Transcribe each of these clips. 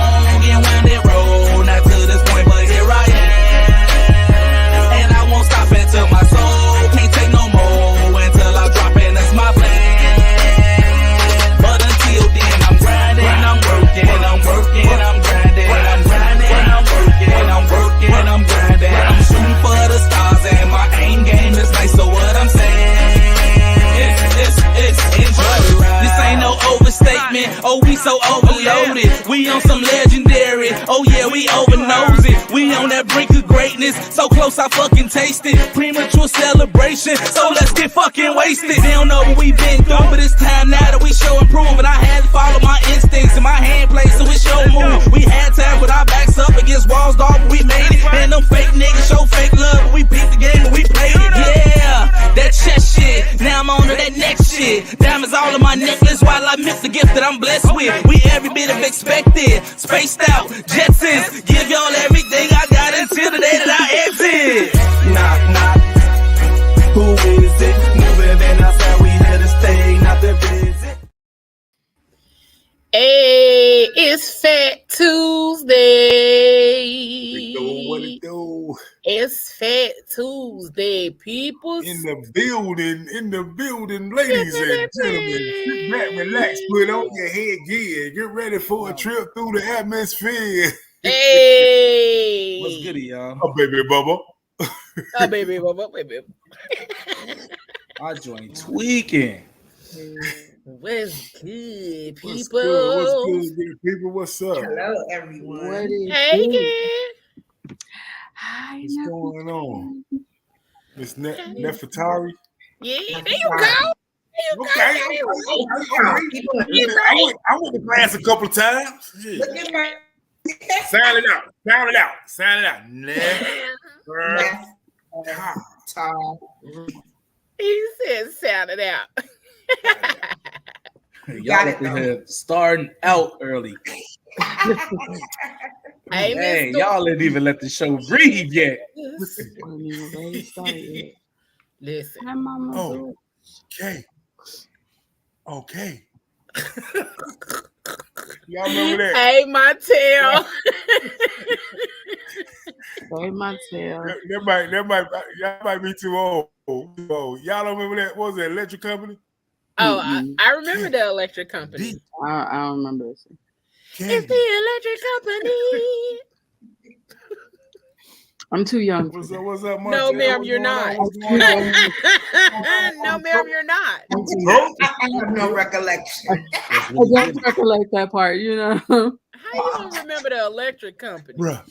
long and winding road, not to this point, but here I am. And I won't stop until my soul can't take no more, until I drop in, that's my plan. But until then, I'm grinding, I'm working, I'm working, I'm grinding, I'm grinding, I'm working, I'm working, I'm grinding. I'm shooting for the stars and my aim game is nice, so what I'm saying, it's enjoy the ride. This ain't no overstatement, oh we so overloaded, we on some legendary, oh yeah we over nosy, we on that brink of greatness, so close I fucking taste it, premature celebration, so let's get fucking wasted. They don't know what we been through, but it's time now that we show improvement. I had to follow my instincts and my hand play, so it's show move. We had time with our backs up against walls, dog, but we made it. And them fake niggas show fake love, but we beat the game and we played it. Yeah, that chest shit, now I'm on to that next shit. Diamonds all in my necklace while I miss the gift that I'm blessed with. We every bit of expected, spaced out, Jetsons. Give y'all everything I got until the day that I exit. Knock, knock. Who is it? Moving in outside, we here to stay, not to visit. Hey, it's Fat Tuesday. What it do? It's Fat Tuesday, people. In the building, ladies and gentlemen. Sit back, relax, put on your headgear. Get ready for a trip through the atmosphere. Hey. What's good, y'all? Oh, baby Bubba. Oh, baby, baby. I joined tweaking. What's good, people? What's good, people? What's up? Hello, everyone. Hey, kid. Hi, What's going on? Miss Nefertari? Yeah, there you go. Okay. I went to class a couple of times. Look at my Sound it out. He said, sound it out. Y'all up in here starting out early. Hey, y'all didn't even let the show breathe yet. Listen. Hi, Mama. Oh, okay. Y'all remember that? Hey, my tail. Hey, my tail. Y'all might be too old. Y'all don't remember that? What was that, electric company? Oh, I remember the electric company. I don't remember this. It's the electric company. I'm too young. What's up, Mark? No, ma'am, you're not. No, ma'am, you're not. I have no recollection. I don't recollect that part, you know. How you don't remember the electric company? Bruh.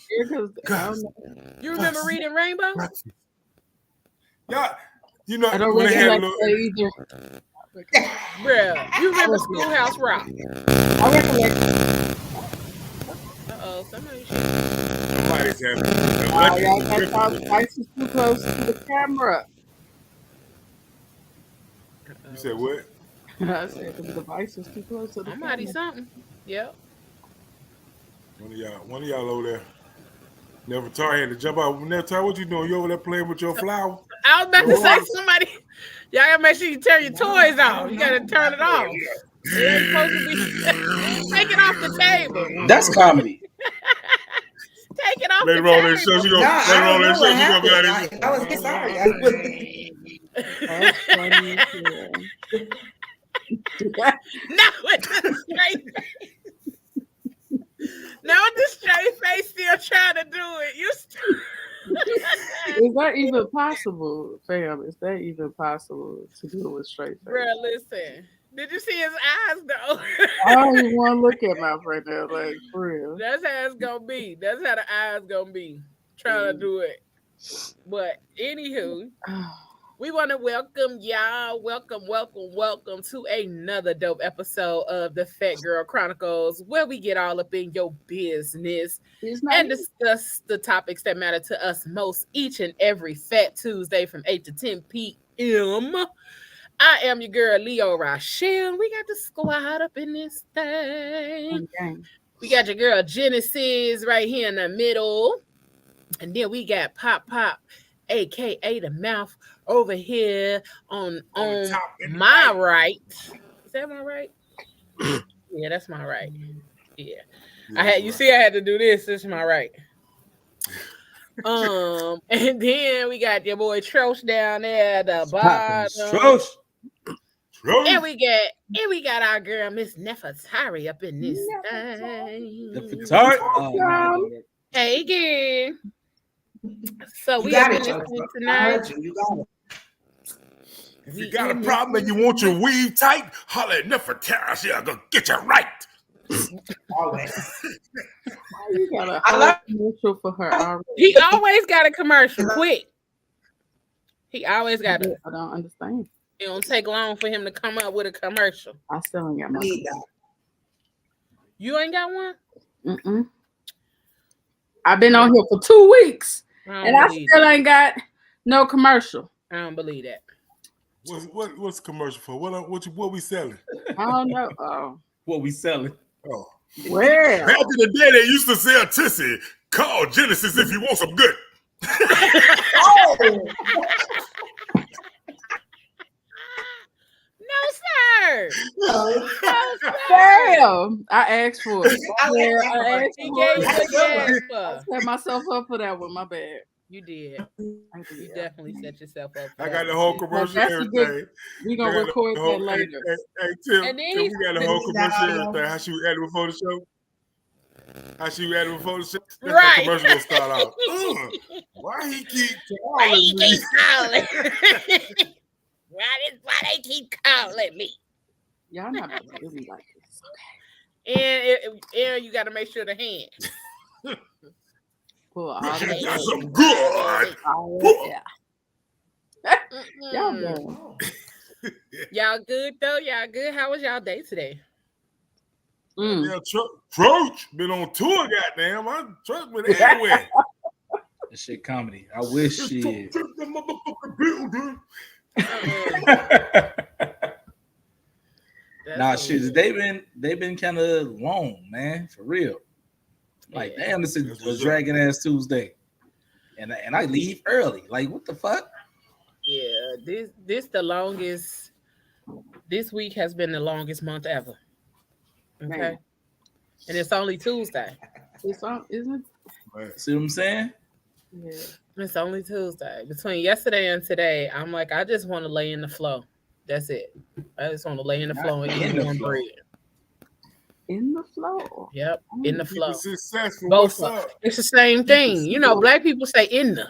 You remember Reading Rainbow? Yeah, you know, I don't when they had a recollect little. that either. Bruh, you remember Schoolhouse Rock? I recollect. Uh-oh, somebody's Somebody's having Y'all got y'all devices too close to the camera. You said what? I said the device is too close to the somebody camera. something. Yep. One of y'all over there. Nefertari had to jump out. Nefertari, what you doing? You over there playing with your flower? I was about to say somebody. Y'all gotta make sure you turn your toys off. You gotta turn it off. It ain't supposed to be. Take it off the table. That's comedy. Take it off Later the on table. that show, she gonna be out here. I was sorry. That's funny. Not with the straight face. Not with the straight face, still trying to do it. You Is that even possible, fam? Is that even possible to do it with straight face? Bruh, listen. Did you see his eyes though? I don't even want to look at my friend there, like for real. That's how it's gonna be. That's how the eyes gonna be. Trying to do it. But anywho, we want to welcome y'all. Welcome to another dope episode of the Fat Girl Chronicles, where we get all up in your business and discuss the topics that matter to us most each and every Fat Tuesday from 8 to 10 p.m. I am your girl, leorachel. We got the squad up in this thing. Okay. We got your girl, Genesis, right here in the middle. And then we got Pop, a.k.a. the mouth, over here on my right. Is that my right? Yeah, that's my right. Yeah. I had to do this. This is my right. And then we got your boy Trosh down there at the bottom. Trosh. And we got our girl Miss Nefertari up in this thing. Nefertari. Hey again. So we up in this thing tonight. If you got a problem and you want your weave tight, holler at Nefertari. She'll go get you right. Always. You got a commercial for her already. He always got a commercial. Quick. He always got it. I don't understand. It don't take long for him to come up with a commercial. I still ain't got my. You ain't got one? Mm-mm. I've been on here for 2 weeks, and I still ain't got no commercial. I don't believe that. What's commercial for? What we selling? I don't know. What we selling? Oh. Well, back in the day, they used to sell Tissy. Call Genesis if you want some good. No, sir. No, sir. Damn. I asked for it. I set myself up for that one. My bad. You did. You definitely set yourself up. I got the whole commercial everything. We're going to record that later. Hey, Tim, we got the whole commercial everything. How she added before the show? That's right. The commercial will start out. Why he keep calling me? Why they keep calling me? Y'all not gonna do me like this. Okay. And you got to make sure the hand. That's some good. Y'all good. Y'all good though? Y'all good? How was y'all day today? Yeah, Troach been on tour, goddamn. I'm Troach been everywhere. That shit comedy. I wish shit. The motherfucking building. Nah, shit. They been kind of long, man. For real. Like, damn, this is a dragging ass Tuesday, and I leave early. Like, what the fuck? Yeah, this the longest. This week has been the longest month ever. Okay, man. And it's only Tuesday. Isn't it? See what I'm saying? Yeah, it's only Tuesday. Between yesterday and today, I'm like, I just want to lay in the flow. That's it. I just want to lay in the flow and eat warm bread. In the flow. Yep, in the flow. Both. It's the same thing. You know, black people say in the.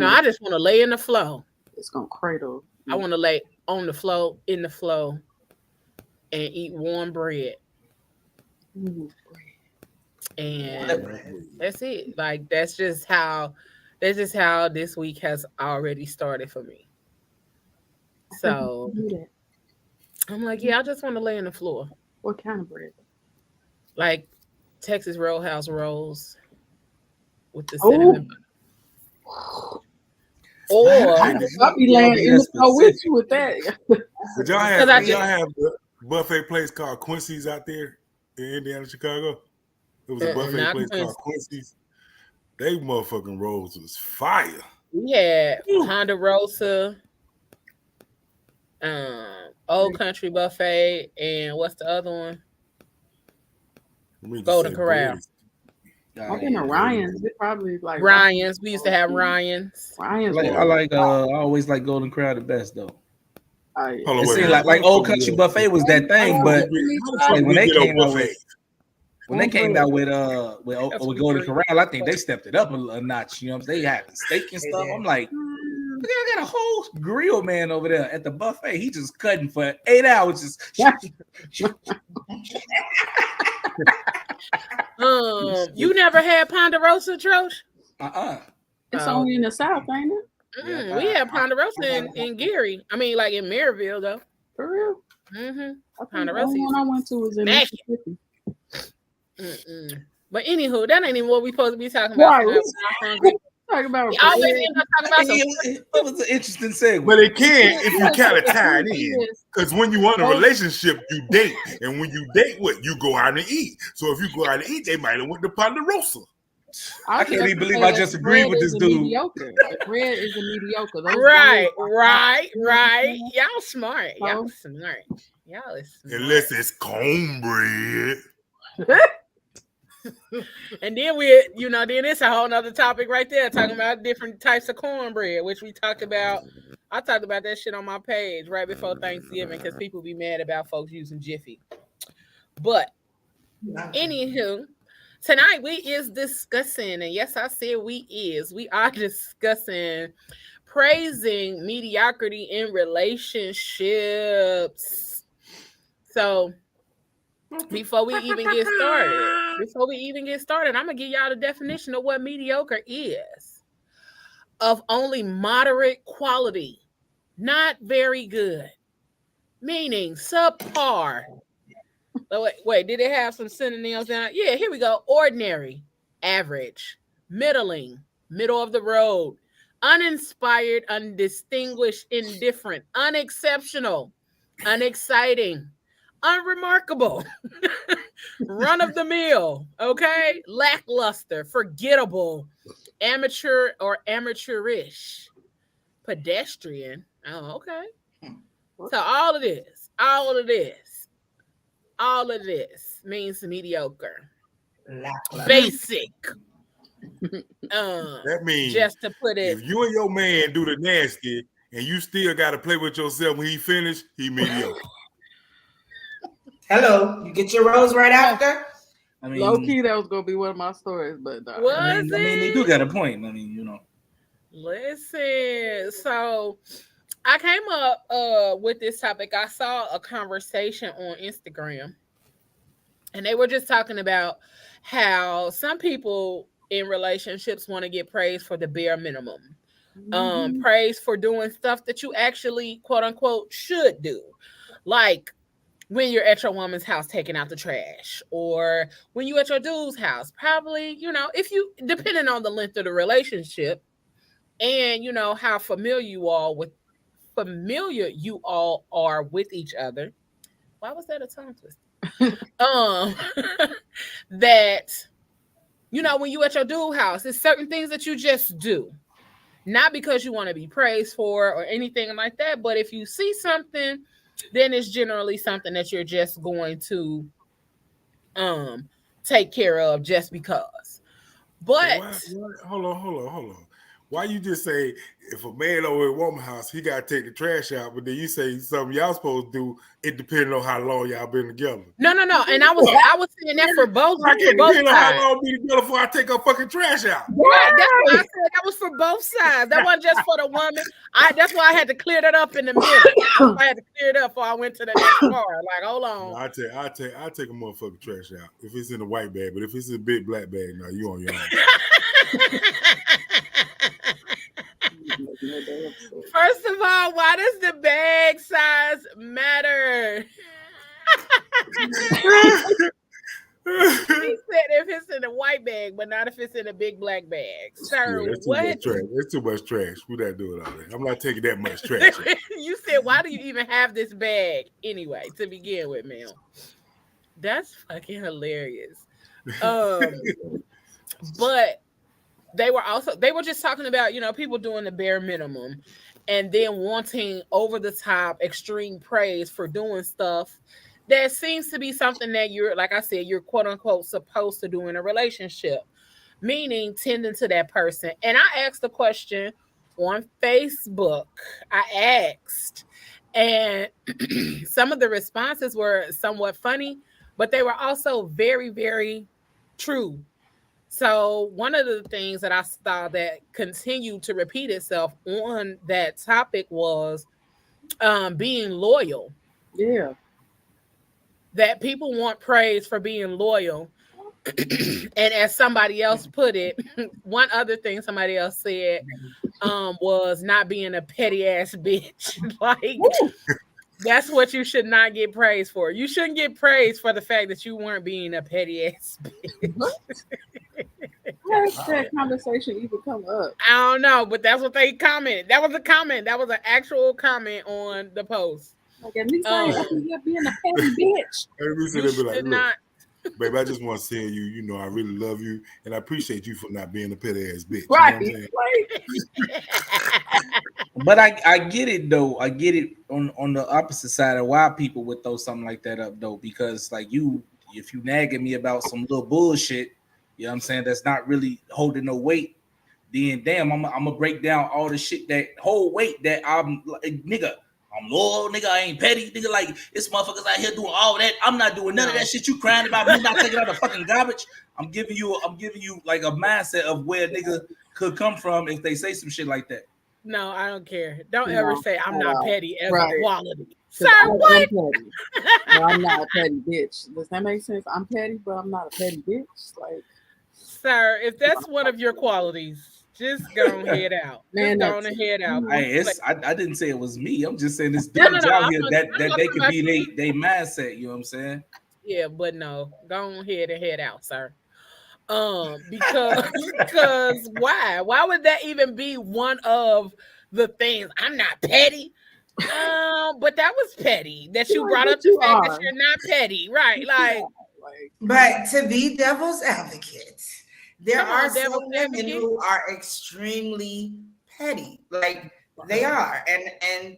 I just want to lay in the flow. It's gonna cradle. I want to lay on the flow, in the flow, and eat warm bread. And that's it. Like that's just how this week has already started for me. So I'm like, yeah, I just want to lay in the floor. What kind of bread? Like Texas Roadhouse rolls with the cinnamon. Or I'll be laying in the floor with you with that. Did y'all have a buffet place called Quincy's out there in Indiana, Chicago? It was a buffet place called Quincy's. They motherfucking rolls was fire. We had Ponderosa, Old Country Buffet, and what's the other one? Golden Corral. I've been to Ryan's. They probably like Ryan's. We used to have Ryan's. I always like Golden Corral the best though. It seemed like Old Country Buffet was that thing, but like when they came out with Golden Corral, I think they stepped it up a notch. You know what I'm saying? They having steak and stuff. I'm like, look, I got a whole grill man over there at the buffet. He just cutting for 8 hours. You never had Ponderosa, Trosh? It's only in the South, ain't it? We had Ponderosa in Gary. I mean, like in Maryville, though. For real? Ponderosa. The one I went to was in Mississippi. But anywho, that ain't even what we supposed to be talking about. Right. Talking about it was an interesting segue. But it can if you kind of tie it in. Because when you want a relationship, you date. And when you date, you go out and eat. So if you go out and eat, they might have went to Ponderosa. I can't even believe I just agreed with this dude. Mediocre. Bread is a mediocre. Right. Y'all smart. Y'all is smart. Unless it's cornbread. And then then it's a whole nother topic right there, talking about different types of cornbread, which we talked about. I talked about that shit on my page right before Thanksgiving because people be mad about folks using Jiffy. But anywho, tonight we is discussing, and yes, I said we are discussing praising mediocrity in relationships. So before we even get started, I'm gonna give y'all the definition of what mediocre is. Of only moderate quality, not very good, meaning subpar. Wait, did it have some synonyms down? Yeah, here we go. Ordinary, average, middling, middle of the road, uninspired, undistinguished, indifferent, unexceptional, unexciting, unremarkable, run of the mill, okay, lackluster, forgettable, amateur or amateurish, pedestrian. Oh, okay. So all of this means mediocre, basic. That means just to put it, if you and your man do the nasty and you still got to play with yourself when he finished, he mediocre. Hello, you get your rose right after. I mean, low key, that was gonna be one of my stories, but I mean, they do got a point. I mean, Listen, so I came up with this topic. I saw a conversation on Instagram, and they were just talking about how some people in relationships want to get praised for the bare minimum, praise for doing stuff that you actually, quote unquote, should do, like when you're at your woman's house taking out the trash, or when you at your dude's house, probably, if you, depending on the length of the relationship and, how familiar you all are with each other. Why was that a tongue twister? That, when you at your dude's house, there's certain things that you just do, not because you want to be praised for or anything like that, but if you see something, then it's generally something that you're just going to take care of just because. But hold on. Why you just say if a man over at woman's house, he got to take the trash out, but then you say something y'all supposed to do, it depending on how long y'all been together. No. And I was saying that for both sides. Depending on how long we together before I take our fucking trash out. Right, that's what I said. That was for both sides. That wasn't just for the woman. That's why I had to clear that up in the middle. I had to clear it up before I went to the next part. Like, hold on. I take a motherfucking trash out if it's in a white bag, but if it's in a big black bag, no, you on your own. First of all, why does the bag size matter? He said if it's in a white bag, but not if it's in a big black bag. Sir, what? That's too much trash. We not doing all that. I'm not taking that much trash. You said, why do you even have this bag anyway, to begin with, ma'am? That's fucking hilarious. But they were just talking about, people doing the bare minimum and then wanting over the top extreme praise for doing stuff that seems to be something that you're, like I said, you're quote unquote supposed to do in a relationship, meaning tending to that person. And I asked the question on Facebook. I asked, and some of the responses were somewhat funny, but they were also very, very true. So one of the things that I saw that continued to repeat itself on that topic was being loyal. Yeah. That people want praise for being loyal. And as somebody else put it, one other thing somebody else said was not being a petty ass bitch. Like, that's what you should not get praise for. You shouldn't get praise for the fact that you weren't being a petty ass bitch. How does that conversation even come up? I don't know, but that's what they commented. That was a comment. That was an actual comment on the post. Like, at least you're being a petty bitch. You should not. Babe, I just want to say you, I really love you, and I appreciate you for not being a petty ass bitch. Right. You know what I'm saying? But I get it though. I get it on the opposite side of why people would throw something like that up though, because like you if you nagging me about some little bullshit, you know what I'm saying, that's not really holding no weight, then damn, I'm gonna break down all the shit that whole weight that I'm like, nigga. I'm loyal, nigga. I ain't petty, nigga. Like, it's motherfuckers out here doing all that. I'm not doing none of that shit. You crying about me not taking out the fucking garbage. I'm giving you like a mindset of where nigga could come from if they say some shit like that. No, I don't care. Don't ever say I'm not petty as right. a quality. Sir, what? No, I'm not a petty bitch. Does that make sense? I'm petty, but I'm not a petty bitch. Like, sir, if that's one of your qualities, just go and head out. Man, just go and head out. Hey, I didn't say it was me. I'm just saying this dudes out here that they could be they mindset. You know what I'm saying? Yeah, but no, go ahead and head out, sir. Because why? Why would that even be one of the things? I'm not petty. But that was petty that you brought up the fact that you're not petty, right? Like, but to be devil's advocate, there are some women who are extremely petty, like they are, and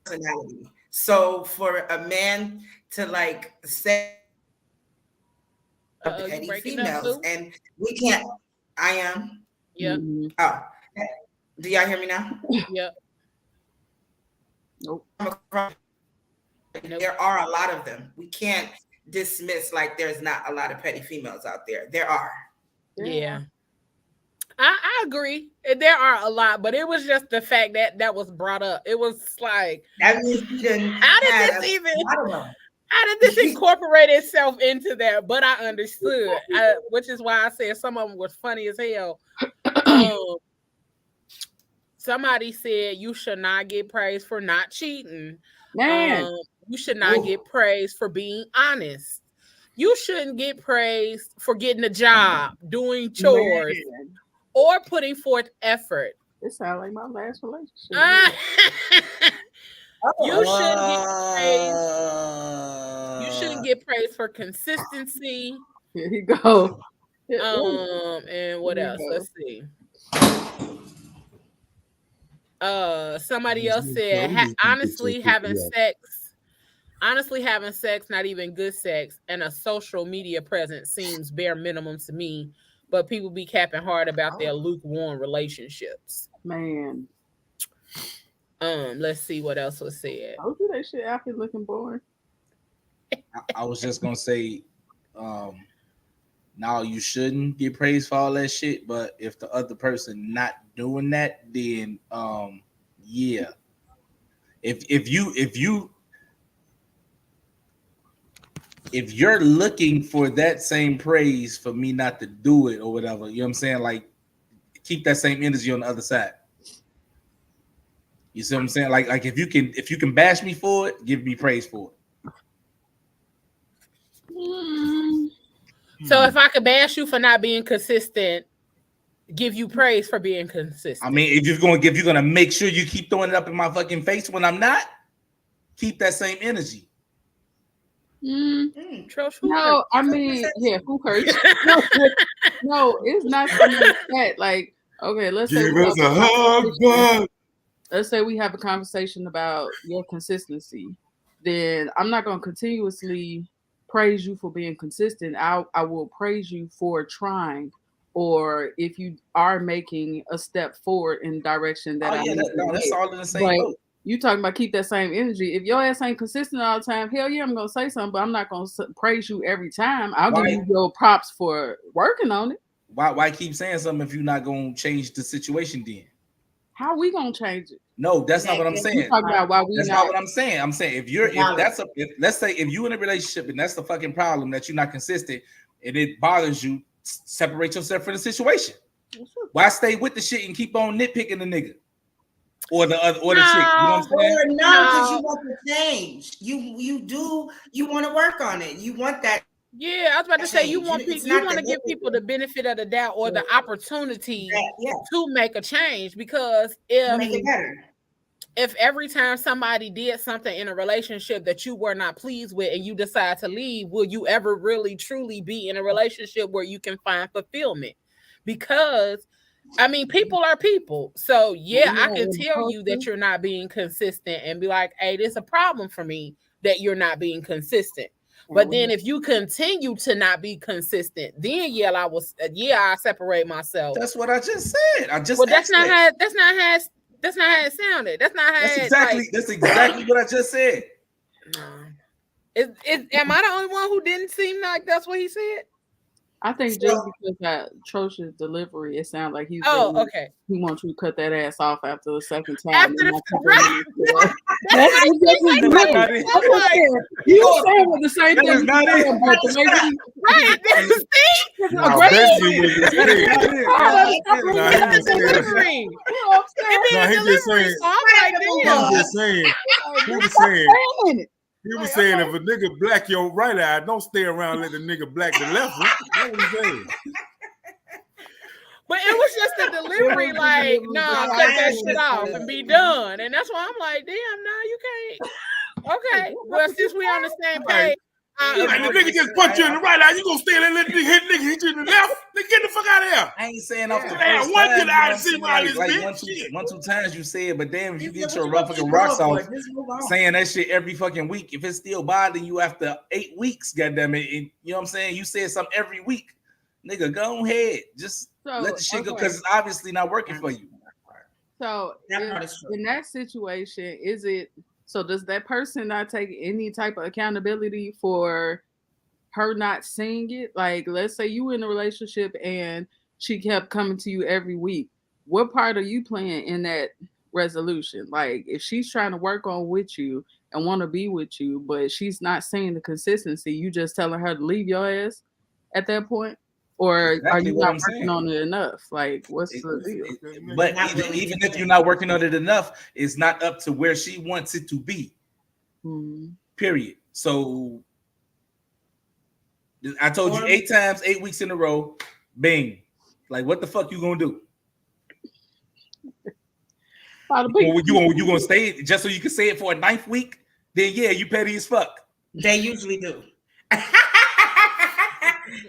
personality. So for a man to like say petty females, and we can't. I am. Yeah. Oh, do y'all hear me now? Yeah. Nope. There are a lot of them. We can't dismiss like there's not a lot of petty females out there. There are. Yeah. I agree. There are a lot, but it was just the fact that was brought up. It was like, how did this incorporate itself into that? But I understood, which is why I said some of them was funny as hell. Somebody said you should not get praised for not cheating. Man. You should not get praised for being honest. You shouldn't get praised for getting a job, doing chores, or putting forth effort. It sounds like my last relationship. You shouldn't get praised for consistency. Here you go. And what else? Let's see. Somebody else said, honestly having sex, not even good sex, and a social media presence seems bare minimum to me, but people be capping hard about their lukewarm relationships. Man. Let's see what else was said. Don't do that shit out here looking boring. I was just gonna say, now you shouldn't get praised for all that shit, but if the other person not doing that, then yeah. If you're looking for that same praise for me not to do it or whatever, you know what I'm saying? Like, keep that same energy on the other side. You see what I'm saying? Like if you can bash me for it, give me praise for it. So if I could bash you for not being consistent, give you praise for being consistent. I mean, if you're gonna make sure you keep throwing it up in my fucking face when I'm not, keep that same energy. No, I mean, yeah, who hurts? No, it's not something like that. Like, okay, let's say we have a conversation about your consistency. Then I'm not gonna continuously praise you for being consistent. I will praise you for trying, or if you are making a step forward in direction that that's all in the same boat. You talking about keep that same energy. If your ass ain't consistent all the time, hell yeah, I'm gonna say something, but I'm not gonna praise you every time. I'll give you your props for working on it. Why keep saying something if you're not gonna change the situation then? How we gonna change it? No, that's not what I'm saying. Talking about why we that's not what I'm saying. I'm saying let's say if you in a relationship and that's the fucking problem that you're not consistent and it bothers you, separate yourself from the situation. Why stay with the shit and keep on nitpicking the nigga? Or the chick, you know what I'm saying? Or no, because you want to change. You want to work on it. You want that. Yeah, I was about to say you want to give people the benefit of the doubt or the opportunity to make a change, because if every time somebody did something in a relationship that you were not pleased with and you decide to leave, will you ever really truly be in a relationship where you can find fulfillment? Because I mean, people are people. So, I can tell you that you're not being consistent and be like, hey, this is a problem for me. that you're not being consistent. But then if you continue to not be consistent, then I separate myself. That's what I just said. That's not how it sounded. That's exactly what I just said. Am I the only one who didn't seem like that's what he said? I think just because that atrocious delivery, it sounds like he's okay. He wants you to cut that ass off after the second time. After right. You were saying with the same thing. He was saying if a nigga black your right eye, don't stay around and let the nigga black the left one. That's what he's saying. But it was just a delivery, like, cut that shit off and be done. And that's why I'm like, damn, you can't. Okay, well, since we on the same page. The nigga just punch you in the right eye, you gonna stay there and let the nigga hit you in the left? Nigga, get the fuck out of here. I ain't saying off the first one time. good eye to see why this bitch. One, two times you say it, but damn, if you get your rough fucking rocks off saying that shit every fucking week, if it's still bothering you after 8 weeks, goddamn it, and, you know what I'm saying? You said something every week. Nigga, go ahead. Just let the shit go because it's obviously not working for you. So in that situation, does that person not take any type of accountability for her not seeing it? Like, let's say you in a relationship and she kept coming to you every week. What part are you playing in that resolution? Like, if she's trying to work on with you and want to be with you, but she's not seeing the consistency, you just telling her to leave your ass at that point? Or are you not working on it enough? Like, what's the deal? But even if you're not working on it enough, it's not up to where she wants it to be. Period. So I told you 8 times, 8 weeks in a row. Bing. Like, what the fuck you gonna do? You gonna stay just so you can say it for a 9th week? Then yeah, you petty as fuck. They usually do.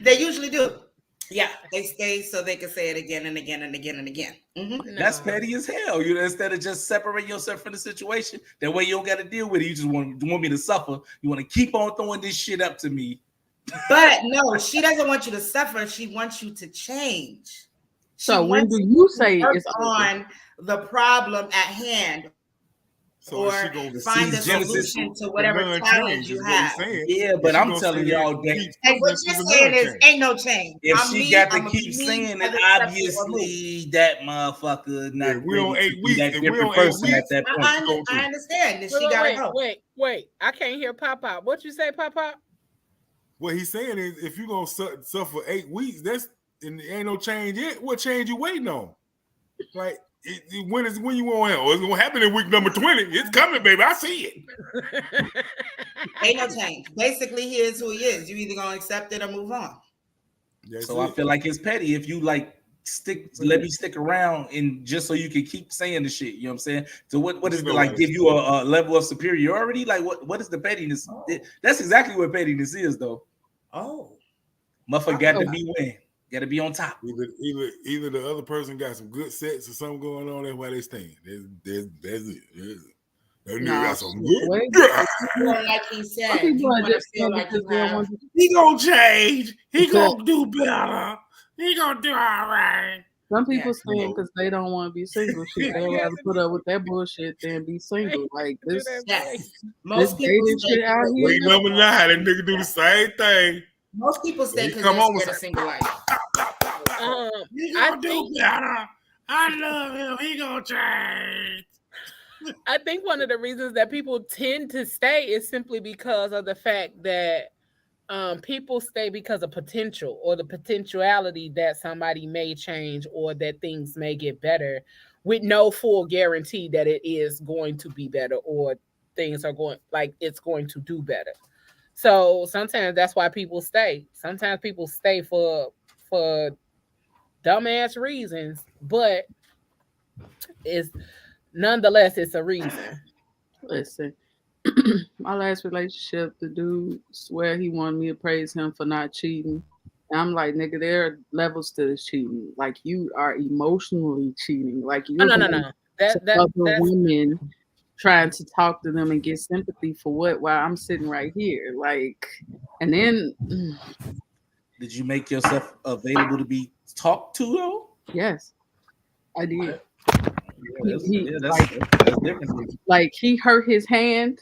They usually do. Yeah, they stay so they can say it again and again and again and again. Mm-hmm. No. That's petty as hell. You know, instead of just separating yourself from the situation, that way you don't got to deal with it. You just want me to suffer. You want to keep on throwing this shit up to me. But no, she doesn't want you to suffer. She wants you to change. So when do you say it's on the problem at hand? So or find a solution to whatever challenge you have. Yeah, but I'm telling y'all that. And what you're saying is, ain't no change. If she got to keep saying it, obviously that motherfucker not we on 8 weeks. That different person at that point. I understand. She gotta go. Wait. I can't hear Pop. What you say, Pop? What he's saying is, if you gonna suffer 8 weeks, and ain't no change yet. What change you waiting on? Like. When you want it? It's gonna happen in week number 20. It's coming, baby. I see it. Ain't no change. Basically, he is who he is. You either gonna accept it or move on. So I feel like it's petty if you like let me stick around and just so you can keep saying the shit. You know what I'm saying? So what is it like? Give you a level of superiority? Like what is the pettiness? That's exactly what pettiness is, though. Oh, motherfucker got to be win. Got to be on top. Either the other person got some good sets or something going on. That's why they staying. That's it. That nigga got some good. Like he said, he gonna change. He gonna do better. He gonna do all right. Some people saying because they don't want to be single. Shit, they rather put up with that bullshit than be single. Like this. Most people shit out here. Week number 9, that nigga do the same thing. Most people stay because they're scared of single life. He gonna do better. I love him. He gonna change. I think one of the reasons that people tend to stay is simply because of the fact that people stay because of potential or the potentiality that somebody may change or that things may get better with no full guarantee that it is going to be better or things are going like it's going to do better. So sometimes that's why people stay. Sometimes people stay for dumbass reasons, but nonetheless it's a reason. Listen, my last relationship, the dude swear he wanted me to praise him for not cheating. And I'm like, nigga, there are levels to this cheating. Like you are emotionally cheating. Like you no. That's women trying to talk to them and get sympathy for what while I'm sitting right here. Like, and then did you make yourself available to be talked to though? Yes, I did. That's different. Like he hurt his hand.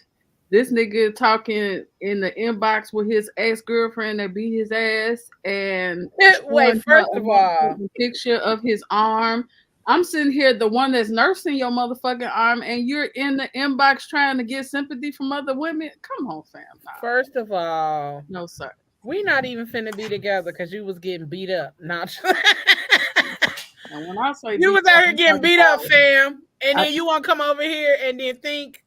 This nigga talking in the inbox with his ex-girlfriend that beat his ass, and wait, first of all, a picture of his arm. I'm sitting here, the one that's nursing your motherfucking arm, and you're in the inbox trying to get sympathy from other women. Come on, fam. Nah. First of all, no sir. We not even finna be together because you was getting beat up. Not. And when I say you was out here getting beat up, fam, and then you want to come over here and then think.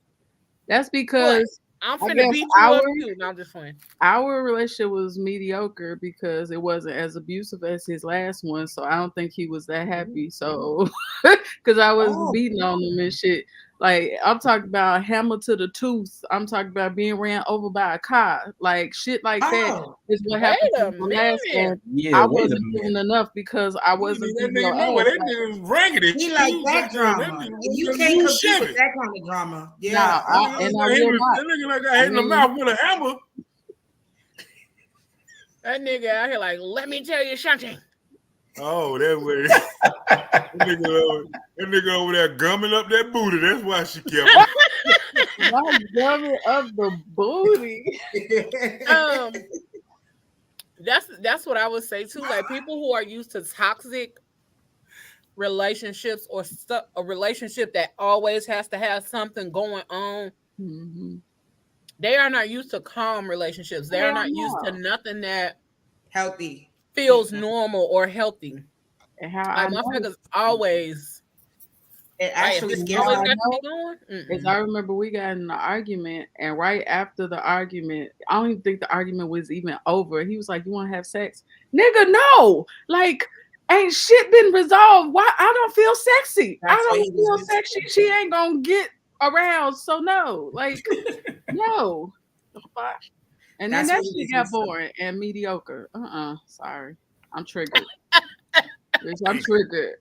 That's because I'm finna beat you up too. No, I'm just playing. Our relationship was mediocre because it wasn't as abusive as his last one. So I don't think he was that happy. So because I was beating on him and shit. Like I'm talking about hammer to the tooth. I'm talking about being ran over by a car. Like shit like that is what happened to the last one. Yeah, I wasn't doing enough because I wasn't that nigga was raggedy. He like that drama. You can't compete with that kind of drama. Yeah. That nigga like I hit in the mouth with a hammer. That nigga out here like, let me tell you something. Oh, that way. that nigga over there gumming up that booty. That's why she kept him. Why gumming up the booty? That's what I would say too. Like people who are used to toxic relationships or a relationship that always has to have something going on. Mm-hmm. They are not used to calm relationships. They are not used to nothing that healthy feels normal or healthy. And how like motherfuckers always. It actually I remember we got in an argument, and right after the argument, I don't even think the argument was even over. He was like, "You want to have sex, nigga? No, like." Ain't shit been resolved. Why? I don't feel sexy. I don't feel sexy. She ain't gonna get aroused. So no, like no. And then that shit got boring and mediocre. Sorry, I'm triggered.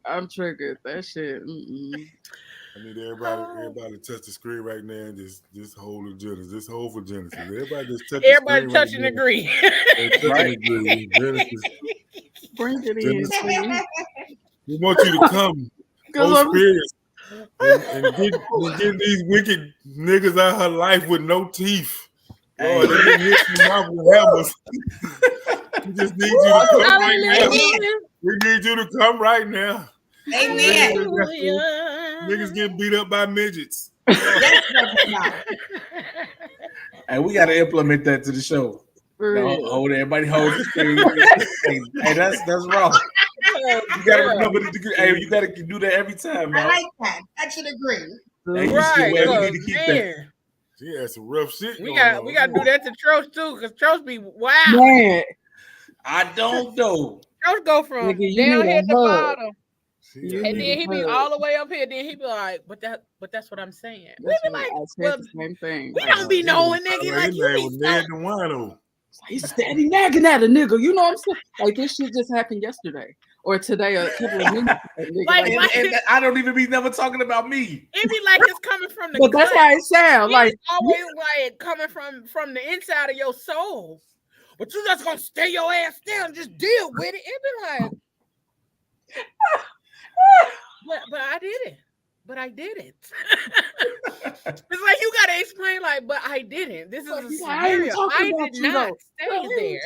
I'm triggered. That shit. I need everybody to touch the screen right now and just hold the Genesis. Just hold for Genesis. Everybody just touch the screen. Everybody touch and agree. Genesis. Bring it in, please. We want you to come, Holy Spirit, and get these wicked niggas out of her life with no teeth. Lord, they didn't hit you mouth with hammers. We just need you to come right now. We need you to come right now. Amen. Niggas getting beat up by midgets. And we got to implement that to the show. No, hold everybody hold the screen. Hey, that's wrong. You gotta remember you gotta do that every time, man. I like that. I should agree. Right. We need to keep that. She had some rough shit. We got to do that to Troch too, because Troch be wild. Man. I don't know. Troch go from down here to the bottom. And then he be all the way up here. Then he be like, but that's what I'm saying. We be like, well, the same thing. We don't be knowing, nigga. Like you be Ned the Wino. He's steady nagging at a nigga. You know what I'm saying? Like this shit just happened yesterday or today, a couple of minutes ago. And I don't even be never talking about me. It be like it's coming from the. But that's how it sounds. Like always like coming from the inside of your soul. But you just gonna stay your ass down and just deal with it. It be like, but I did it. But I didn't. It's like you gotta explain, like, but I didn't. This is a scenario. I did not stay there.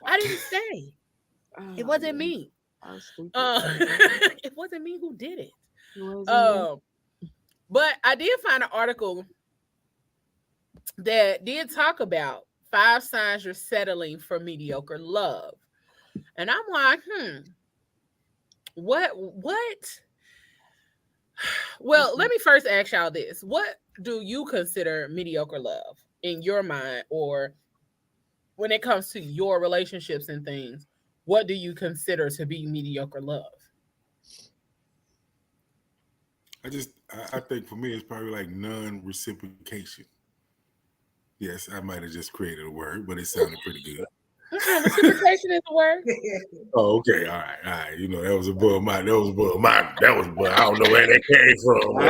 I didn't stay. It wasn't me. It wasn't me who did it. But I did find an article that did talk about 5 signs you're settling for mediocre love, and I'm like, what? Well, let me first ask y'all this. What do you consider mediocre love in your mind, or when it comes to your relationships and things? What do you consider to be mediocre love? I think for me, it's probably like non-reciprocation. Yes, I might have just created a word, but it sounded pretty good. Reciprocation is the word. Oh, okay, all right. You know, that was above my. I don't know where that came from. I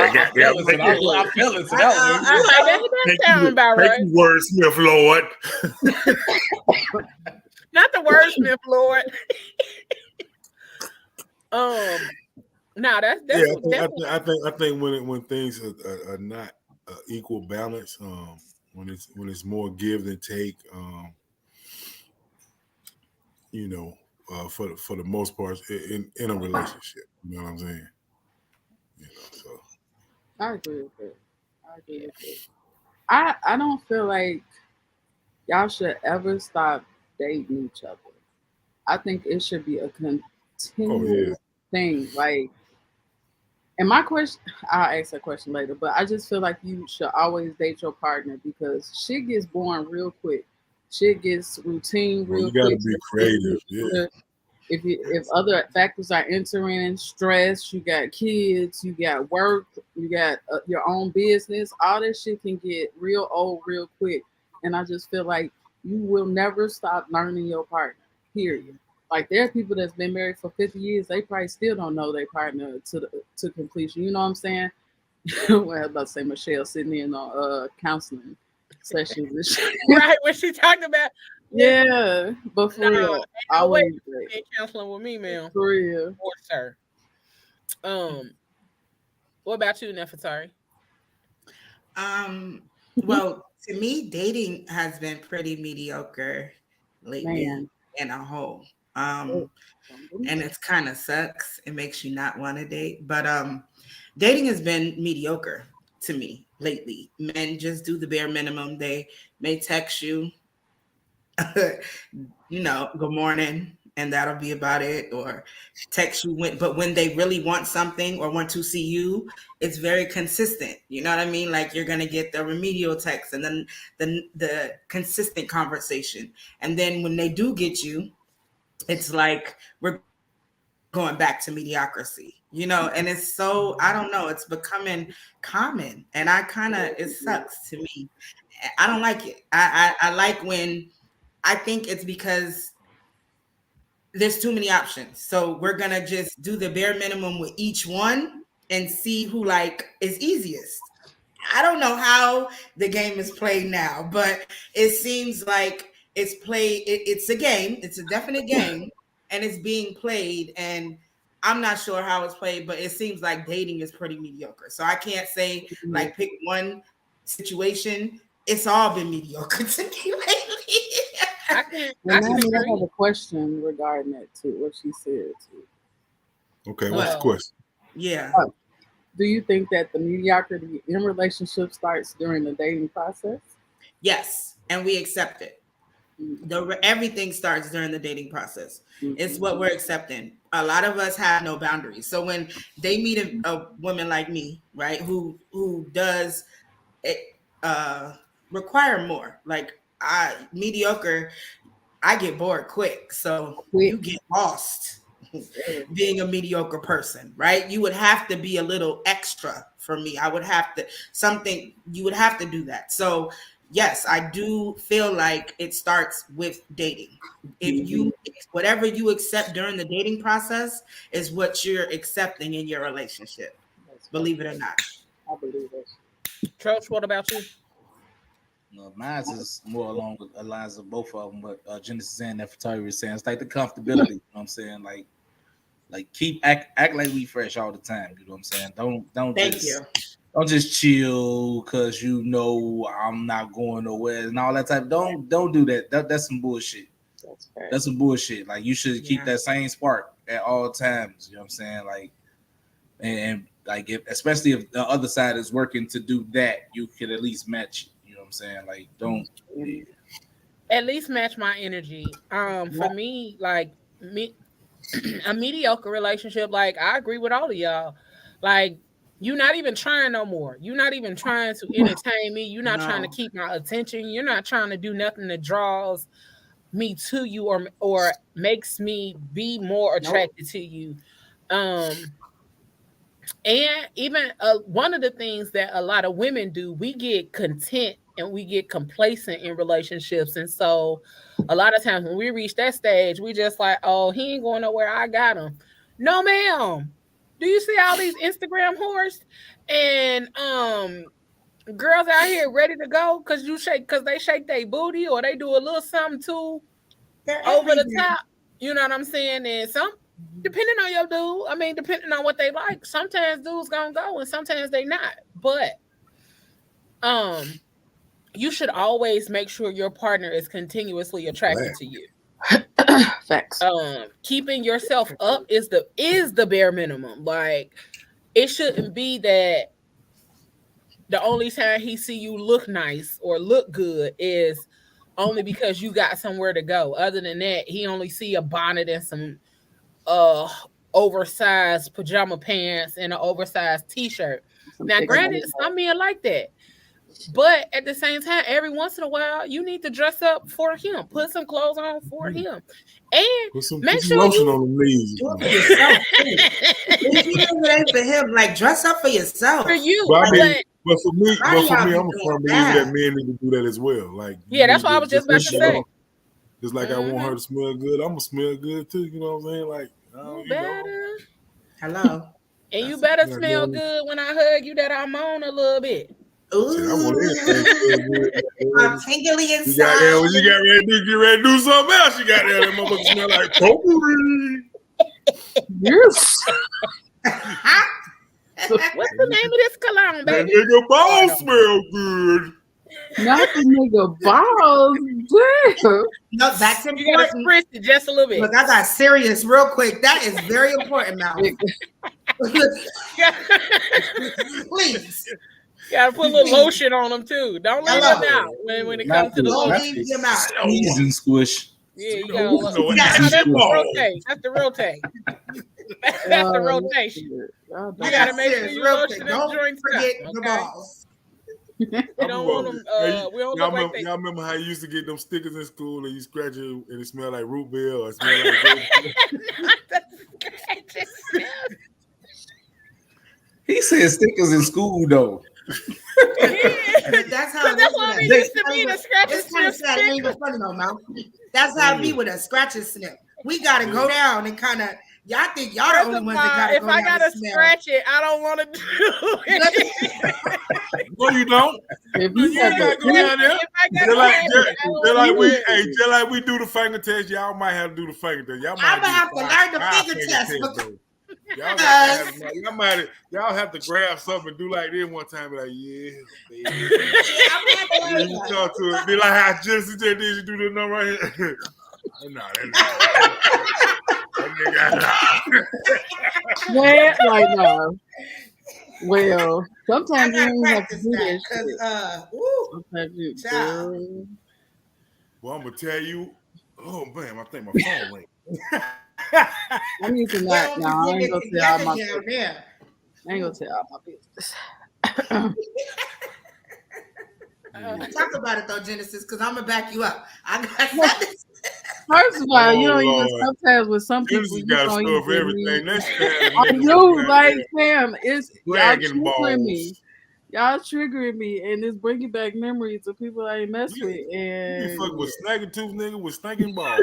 feel it. That sound about right. Thank you, wordsmith, Lord. Not the wordsmith, Lord. No, that's I think when things are not equal balance, when it's more give than take, you know, for the most part in a relationship, you know what I'm saying? You know, so I agree with it. I don't feel like y'all should ever stop dating each other. I think it should be a continuous thing. Like, and my question, I'll ask that question later, but I just feel like you should always date your partner because shit gets boring real quick. Shit gets routine real quick. You gotta be creative. Yeah. If other factors are entering, stress, you got kids, you got work, you got your own business, all that shit can get real old real quick. And I just feel like you will never stop learning your partner, period. Like there are people that's been married for 50 years, they probably still don't know their partner to completion. You know what I'm saying? Well, I was about to say Michelle sitting in on counseling sessions. Right, when she talked about but for real, always counseling with me, man. For real, or sir. What about you, Nefertari? Well, to me, dating has been pretty mediocre lately in a whole. And it kind of sucks. It makes you not want to date. But dating has been mediocre to me lately. Men just do the bare minimum. They may text you, you know, good morning, and that'll be about it, or text you but when they really want something or want to see you, it's very consistent. You know what I mean? Like you're gonna get the remedial text and then the consistent conversation. And then when they do get you, it's like we're going back to mediocrity, you know, and it's so, I don't know, it's becoming common, and it sucks to me. I don't like it. I like when, I think it's because there's too many options. So we're going to just do the bare minimum with each one and see who like is easiest. I don't know how the game is played now, but it seems like it's played. It's a game. It's a definite game, and it's being played. And I'm not sure how it's played, but it seems like dating is pretty mediocre. So I can't say like pick one situation. It's all been mediocre to me lately. I have a question regarding that too. What she said too. Okay, what's the question? Yeah. Do you think that the mediocrity in relationship starts during the dating process? Yes, and we accept it. Everything starts during the dating process. It's what we're accepting. A lot of us have no boundaries. So when they meet a woman like me, right, who does require more, like mediocre, I get bored quick. So you get lost being a mediocre person, right? You would have to be a little extra for me. You would have to do that. So yes, I do feel like it starts with dating. If whatever you accept during the dating process is what you're accepting in your relationship. Believe it or not. I believe it. Troach, what about you? No, mine is more along the lines of both of them, but Genesis and Nefertari were saying it's like the comfortability. You know what I'm saying? Like keep act like we fresh all the time. You know what I'm saying? Don't just chill because you know I'm not going nowhere and all that type. Don't do that. That's some bullshit. That's some bullshit. Like you should keep that same spark at all times. You know what I'm saying? Like and like especially if the other side is working to do that, you could at least match. You know what I'm saying? Like don't at least match my energy. For me, like a mediocre relationship, like I agree with all of y'all. Like you're not even trying no more. You're not even trying to entertain me. You're not trying to keep my attention. You're not trying to do nothing that draws me to you or makes me be more attracted to you. And even one of the things that a lot of women do, we get content and we get complacent in relationships. And so a lot of times when we reach that stage, we just like, oh, he ain't going nowhere. I got him. No, ma'am. Do you see all these Instagram whores and girls out here ready to go because they shake their booty or they do a little something too over the top? You know what I'm saying? And depending on your dude, I mean, depending on what they like, sometimes dudes gonna go and sometimes they not. But you should always make sure your partner is continuously attracted to you. Facts. Keeping yourself up is the bare minimum. Like, it shouldn't be that the only time he see you look nice or look good is only because you got somewhere to go. Other than that, he only see a bonnet and some oversized pajama pants and an oversized t-shirt. Now, granted, some men like that. But at the same time, every once in a while, you need to dress up for him. Put some clothes on for him. And make sure lotion on the leaves. If you do it for him, like, dress up for yourself. For you. But for me, I'm a firm believer that men need to do that as well. Like, yeah, that's what I was just about to say. Just like I want her to smell good, I'm gonna smell good too. You know what I'm saying? Like, you better. Hello. And you better smell good when I hug you that I moan a little bit. Ooh. I'm tingly inside. You got there when you get ready to do something else. You got there, that motherfucker smell like potpourri. Yes. What's the name of this cologne, baby? That nigga balls smell good. Not the nigga balls. Damn. No, that's important. You gotta spritz it just a little bit. Look, I got serious real quick. That is very important now. Please. You gotta put a little lotion on them too. Don't leave them out when it comes to the lotion. Squeeze and squish. Yeah, you gotta that's the rotate. That's the rotate. That's the rotation. You gotta make sure you lotion them joints up. The balls. You don't want them. We don't look like y'all remember how you used to get them stickers in school and you scratch it and it smelled like root beer or it smelled like not the scratches smell. He said stickers in school though. That's how that's what we used to be. The scratches snip. Ain't even funny no mouth. That's how it be with a scratches snip. We gotta go down and kind of. Y'all think y'all the only ones that gotta go down. If I gotta scratch it, I don't want to do it. No, you don't. If you gotta go down there. Just like we do the finger test, y'all might have to do the finger test. Y'all might have to learn the finger test. Y'all have to grab something and do like this one time. Be like, yeah, baby. You talk to it. Be like how Jesse did this. You do this number right here. No, Well, sometimes you don't have to do that. Well, I'm gonna tell you. Oh man, I think my phone rang. I need to not. No, I ain't gonna tell all my business. I ain't gonna tell all my business. Talk about it though, Genesis, because I'm gonna back you up. I got something. First of all, you know, even sometimes with some people, you don't even everything. I do, like, Sam, it's y'all triggering me. Y'all triggering me, and it's bringing back memories of people I ain't mess with. And you fuck with snagging tooth nigga with stinking balls.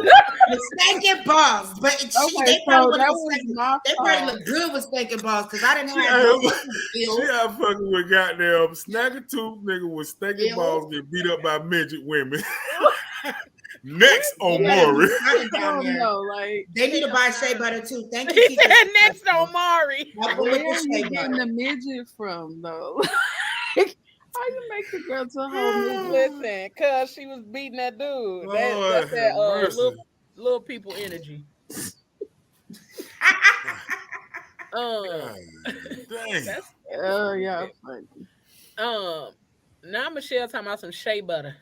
Stinking balls, but they probably look good with stinking balls because I didn't have. She out fucking with goddamn snagging tooth nigga with stinking balls get beat up by midget women. Next on Maury. Like they need to buy shea butter too. Thank you. He said next on Maury. Where are you getting the midget from though? How you make the girl to home? Listen, cause she was beating that dude. That's that little people energy. Dang. Oh yeah, funny. Now Michelle talking about some shea butter.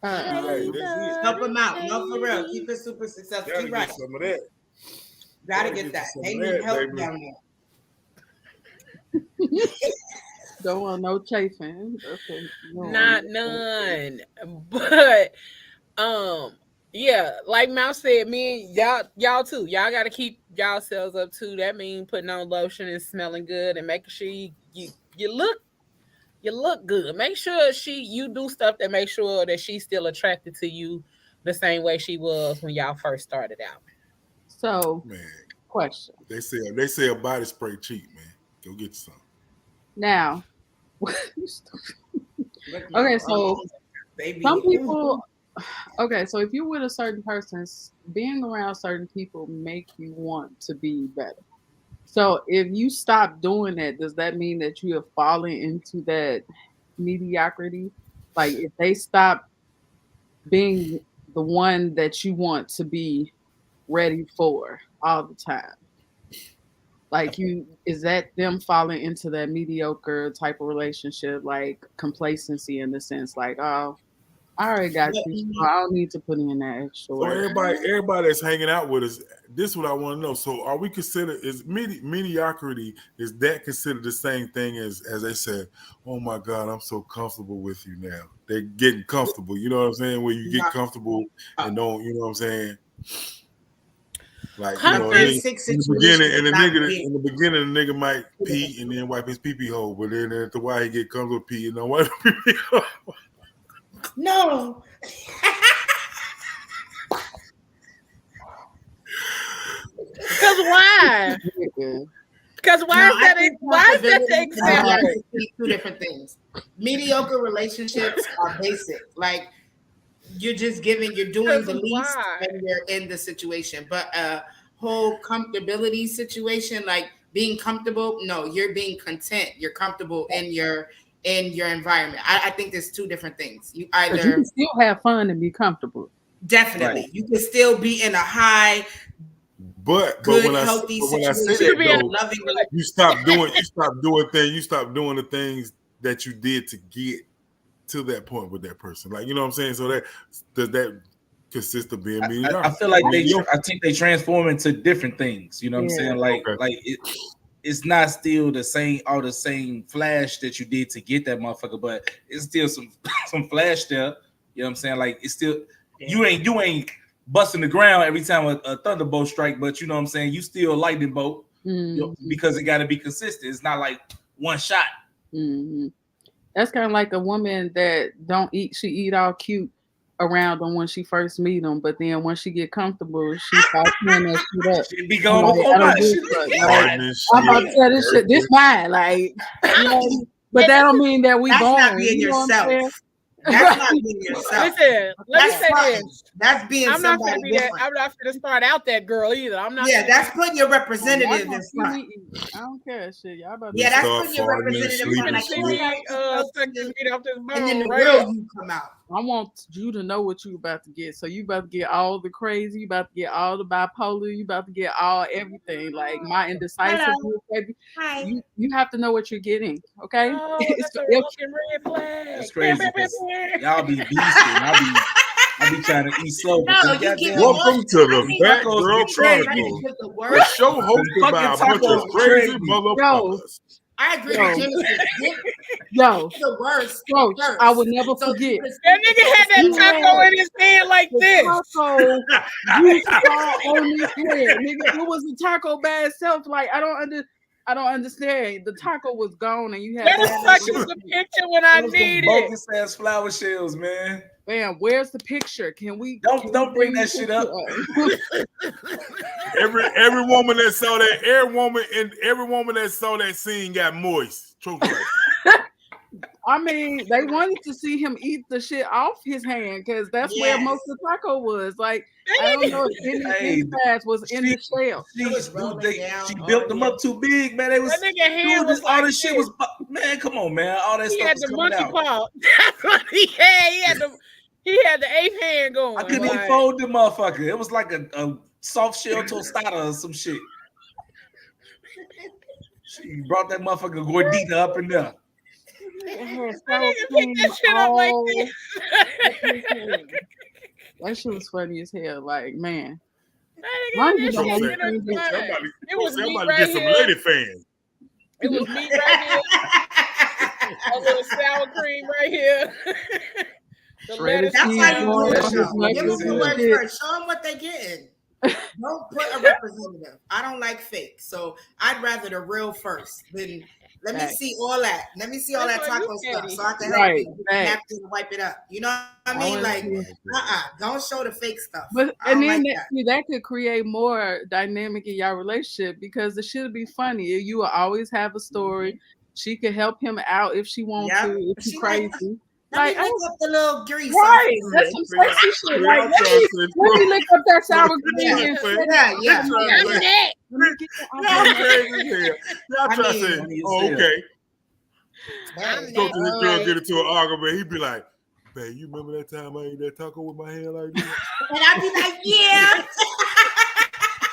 Help them out. No, for real. Keep it super successful. Keep right. Some of that. Gotta get that. They need help down there. Don't want no chafing. Okay. Not none. But yeah, like Mouse said, me and y'all too. Y'all gotta keep y'allselves up too. That means putting on lotion and smelling good and making sure you you look good. Make sure you do stuff that make sure that she's still attracted to you the same way she was when y'all first started out. So, man, question. They say a body spray cheap, man. Go get some. Now, okay, so some people. Okay, so if you're with a certain person, being around certain people make you want to be better. So if you stop doing that, does that mean that you have fallen into that mediocrity? Like if they stop being the one that you want to be ready for all the time, like is that them falling into that mediocre type of relationship, like complacency in the sense, like, oh, I already got you. So I don't need to put in that extra work. So everybody that's hanging out with us, this is what I want to know. So are we considered, is mediocrity, is that considered the same thing as they said, oh my God, I'm so comfortable with you now. They're getting comfortable. You know what I'm saying? Where you get comfortable and don't, you know what I'm saying? Like, you know, in the beginning, the nigga might pee and then wipe his pee-pee hole, but then after a while he get comfortable pee and don't wipe the pee-pee hole. No. Because why? Because why is that the example? Two different things. Mediocre relationships are basic. Like you're just doing the least when you're in the situation. But a whole comfortability situation, like being comfortable, no, you're being content. You're comfortable in your environment. I think there's two different things. You can still have fun and be comfortable. Definitely. Right. You can still be in a high, but good, when healthy I say that, you stop doing the things that you did to get to that point with that person. Like, you know what I'm saying? So that does that consist of being mediocre? I feel like I think they transform into different things. You know what I'm saying? Like it's not still the same flash that you did to get that motherfucker, but it's still some flash there. You know what I'm saying? Like it's still you ain't busting the ground every time a thunderbolt strike, but you know what I'm saying? You still a lightning bolt because it got to be consistent. It's not like one shot. Mm-hmm. That's kind of like a woman that don't eat. She eat all cute around them when she first meet them, but then once she get comfortable, she starts playing that shit up. She be going before my shit. I'm about to tell this shit. This fine, like, you know, but that don't mean that we that's born. Not being yourself. That's not being yourself. Listen, let me say this. That's being I'm not somebody gonna be different. I'm not gonna start out that girl either. I'm not. Yeah, that's putting your representative in front. I don't care, shit. Y'all about that's putting your representative in front. And then the real you come out. I want you to know what you about to get. So you about to get all the crazy, you about to get all the bipolar, you about to get all everything. Like my indecisiveness, baby. You have to know what you're getting, okay? Oh, that's a red flag. That's crazy. Y'all be beasting. I be trying to eat slow. Welcome to the Back Girl Chronicles. The show hosted by a bunch of crazy motherfuckers. I agree with Jimmy. Yo, the worst. Yo, I would never forget. That nigga had that taco in his hand like this. Taco, you saw on his head, nigga. It was a taco by itself. Like I don't understand. The taco was gone, and you had. Let us touch the picture when I need it. Bogus ass flower shells, man. Man, where's the picture? Can we? Don't bring that shit up. every woman that saw that, every woman that saw that scene got moist. True. I mean, they wanted to see him eat the shit off his hand because that's where most of the taco was. Like, I don't know if any of his was in the shell. She built them up too big, man. They was all this shit was, man. Come on, man. All that stuff was coming out. He had the monkey paw. That's what he had. He had the 8th hand going. I couldn't even fold the motherfucker. It was like a soft shell tostada or some shit. She brought that motherfucker gordita up in there. That shit was funny as hell. Like, man. Somebody get some lady fans. It was me right here. A little sour cream right here. That's how you do it. Give them the word first. Show them what they're getting. Don't put a representative. I don't like fake, so I'd rather the real first than Let me see all that. Let me see all that taco stuff so I can help you napkin and wipe it up. You know what I mean? Like, don't show the fake stuff. But and then that could create more dynamic in your relationship because it should be funny. You will always have a story. She could help him out if she wants to. If she's crazy. Let me lick up the little grease. Right. That's some sexy shit. Like, let me lick up that sour cream. Y'all try to say, okay. Go to his girl, get into an argument. He'd be like, "Babe, you remember that time I ate that taco with my hand like this?" And I'd be like, "Yeah,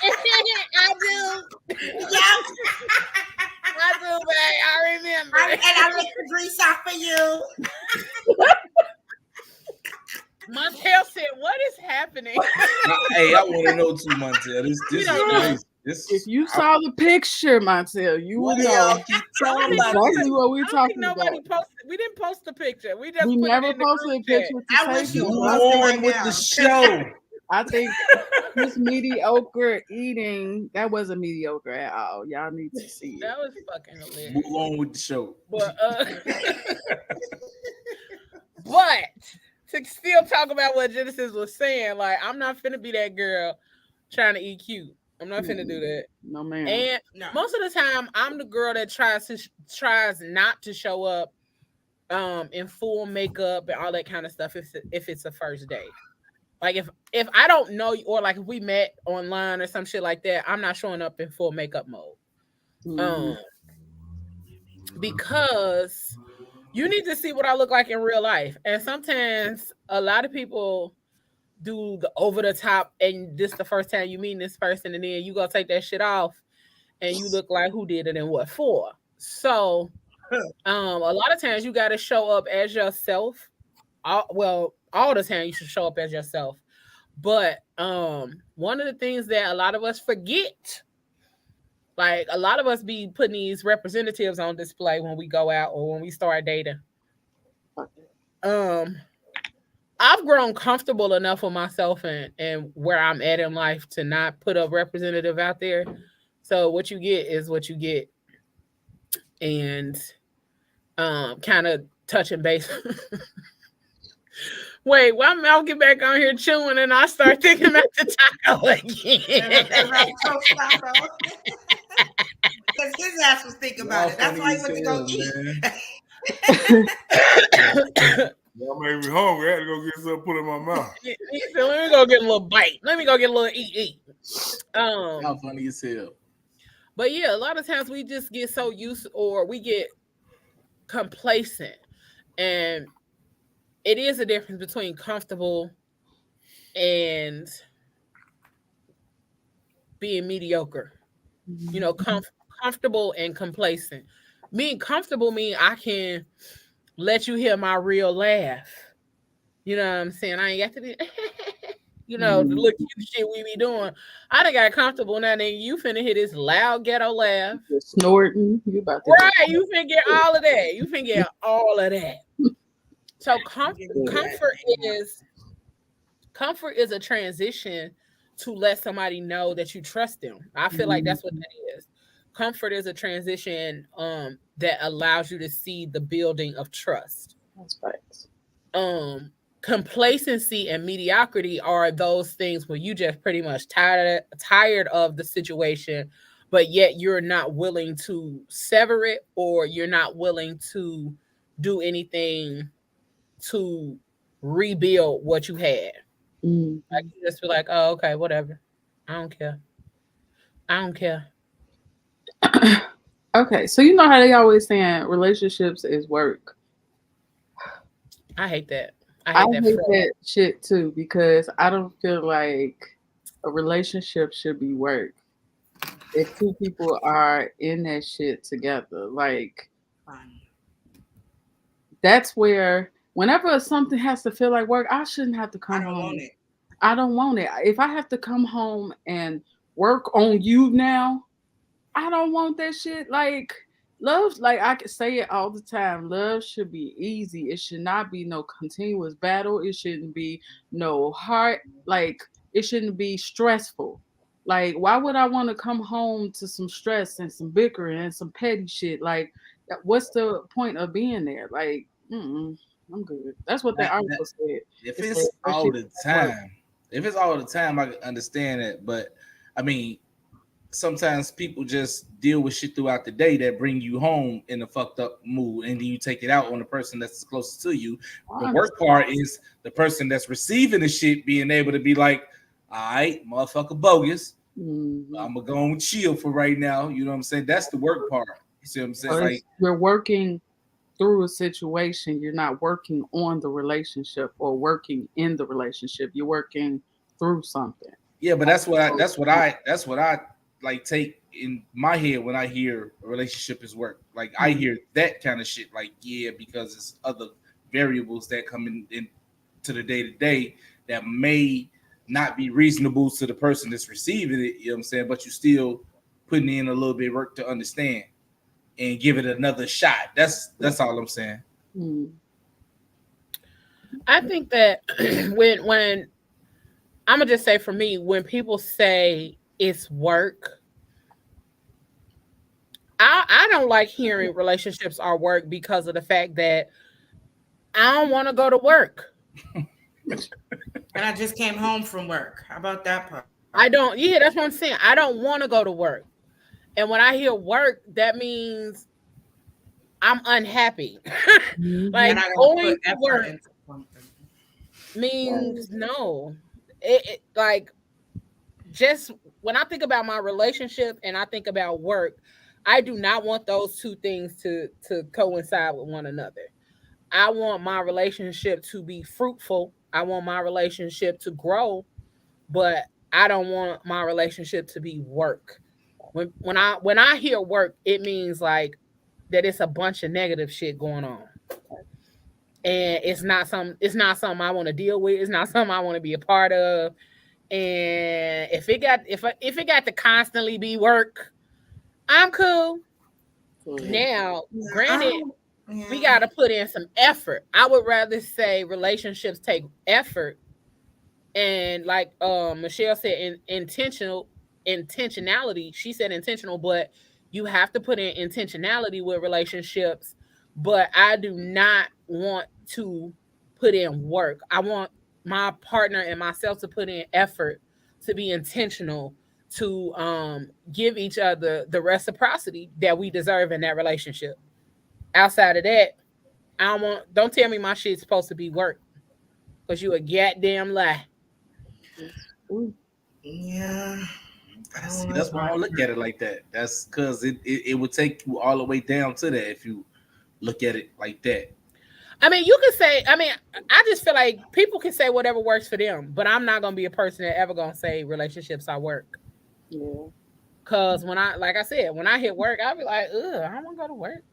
I do. Yeah, I do, babe. I remember." And I lick the grease off for you. Montel said, "What is happening?" Hey, I want to know too, Montel. This is crazy. If you saw the picture, Montel, you would know exactly what we're talking about. We didn't post the picture. We never posted a picture. I wish you on with the show. I think this mediocre eating, that wasn't mediocre at all. Y'all need to see it. That was fucking hilarious. Move on with the show. But to still talk about what Genesis was saying, like, I'm not finna be that girl trying to eat cute. I'm not finna do that. No, man. And most of the time, I'm the girl that tries not to show up in full makeup and all that kind of stuff if it's a first date. Like if I don't know you, or like if we met online or some shit like that, I'm not showing up in full makeup mode. Because you need to see what I look like in real life. And sometimes a lot of people do the over the top, and this the first time you meet this person, and then you go take that shit off and you look like who did it and what for. So a lot of times you got to show up as yourself. All the time you should show up as yourself. But one of the things that a lot of us forget, like a lot of us be putting these representatives on display when we go out or when we start dating. I've grown comfortable enough with myself and where I'm at in life to not put a representative out there. So what you get is what you get. And kind of touching base. Wait, why Mel get back on here chewing and I start thinking about the taco again? Because his ass was thinking about it. That's why he went to go eat. Y'all made me hungry. I had to go get something put in my mouth. He said, let me go get a little bite. Let me go get a little eat. How funny as hell. But yeah, a lot of times we just get so used, or we get complacent. And it is a difference between comfortable and being mediocre. You know, comfortable and complacent. Being comfortable means I can let you hear my real laugh. You know what I'm saying? I ain't got to be, the look at the shit we be doing. I done got comfortable now. Then you finna hear this loud ghetto laugh. You're snorting. You about to right? You finna get all of that. You finna get all of that. So comfort is a transition to let somebody know that you trust them. I feel like that's what that is. Comfort is a transition that allows you to see the building of trust. That's right. Complacency and mediocrity are those things where you just pretty much tired of the situation, but yet you're not willing to sever it, or you're not willing to do anything to rebuild what you had. Like you just feel like, oh, okay, whatever. I don't care. Okay, so you know how they always saying relationships is work. I hate that. I hate that shit too, because I don't feel like a relationship should be work. If two people are in that shit together, like that's where whenever something has to feel like work, I shouldn't have to come home. I don't want it. If I have to come home and work on you now, I don't want that shit. Like love, like I can say it all the time, love should be easy. It should not be no continuous battle. It shouldn't be no heart. Like it shouldn't be stressful. Like why would I want to come home to some stress and some bickering and some petty shit? Like what's the point of being there? Like, I'm good. That's what the article said. If it's all the time, I can understand it. But I mean, sometimes people just deal with shit throughout the day that bring you home in a fucked up mood, and then you take it out on the person that's closest to you. The work part is the person that's receiving the shit being able to be like, all right, motherfucker bogus. I'm gonna go and chill for right now. You know what I'm saying? That's the work part. You see what I'm saying? Like, you're working through a situation. You're not working on the relationship or working in the relationship. You're working through something. Yeah, but that's what I like take in my head when I hear a relationship is work. Like I hear that kind of shit. Like, yeah, because it's other variables that come in to the day to day that may not be reasonable to the person that's receiving it. You know what I'm saying? But you still putting in a little bit of work to understand and give it another shot. That's all I'm saying. I think that when I'm gonna just say for me, when people say it's work, I don't like hearing relationships are work because of the fact that I don't want to go to work. And I just came home from work. How about that part? I don't. Yeah, that's what I'm saying. I don't want to go to work. And when I hear work, that means I'm unhappy. Like going to work means no. It like just when I think about my relationship and I think about work, I do not want those two things to coincide with one another. I want my relationship to be fruitful. I want my relationship to grow, but I don't want my relationship to be work. When I hear work, it means like that it's a bunch of negative shit going on. And it's not something I want to deal with. It's not something I want to be a part of. And if it got to constantly be work, I'm cool. Now, granted, we got to put in some effort. I would rather say relationships take effort, and like Michelle said, intentionality. She said intentional, but you have to put in intentionality with relationships. But I do not want to put in work. I want my partner and myself to put in effort, to be intentional, to give each other the reciprocity that we deserve in that relationship. Outside of that, don't tell me my shit's supposed to be work, because you a goddamn lie. Yeah. See, that's why I don't look at it like that. That's because it would take you all the way down to that if you look at it like that. I mean, you can say, I just feel like people can say whatever works for them, but I'm not going to be a person that ever going to say relationships are work. Yeah. Because when I hit work, I'll be like, ugh, I don't want to go to work.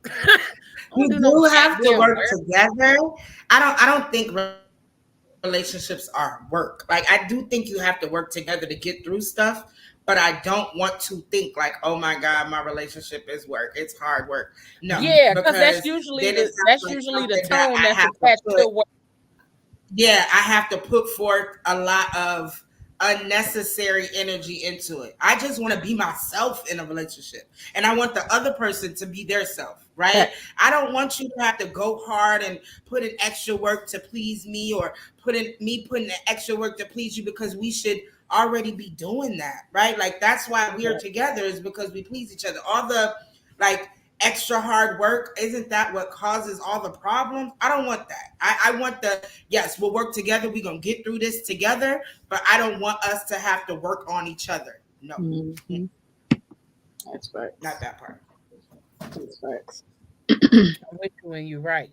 You do have to work together. I don't think relationships are work. Like, I do think you have to work together to get through stuff, but I don't want to think like, oh my God, my relationship is work. It's hard work. No. Yeah, because that's usually the tone that's attached to work. Yeah, I have to put forth a lot of unnecessary energy into it. I just want to be myself in a relationship, and I want the other person to be their self, right? I don't want you to have to go hard and put in extra work to please me, or putting in extra work to please you, because we should already be doing that, right? Like, that's why we are together, is because we please each other. All the like extra hard work, isn't that what causes all the problems? I don't want that. I want yes, we'll work together, we're gonna get through this together, but I don't want us to have to work on each other. No. Mm-hmm. That's right. Not that part. That's right. I'm with you when you're right.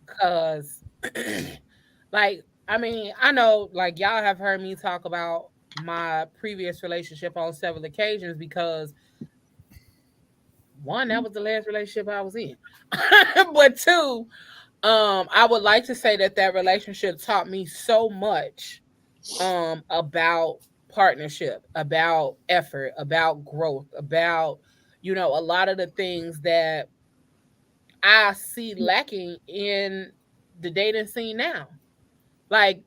Because like, I know like y'all have heard me talk about my previous relationship on several occasions, because one, that was the last relationship I was in. But two, I would like to say that relationship taught me so much about partnership, about effort, about growth, about, a lot of the things that I see lacking in the dating scene now. Like,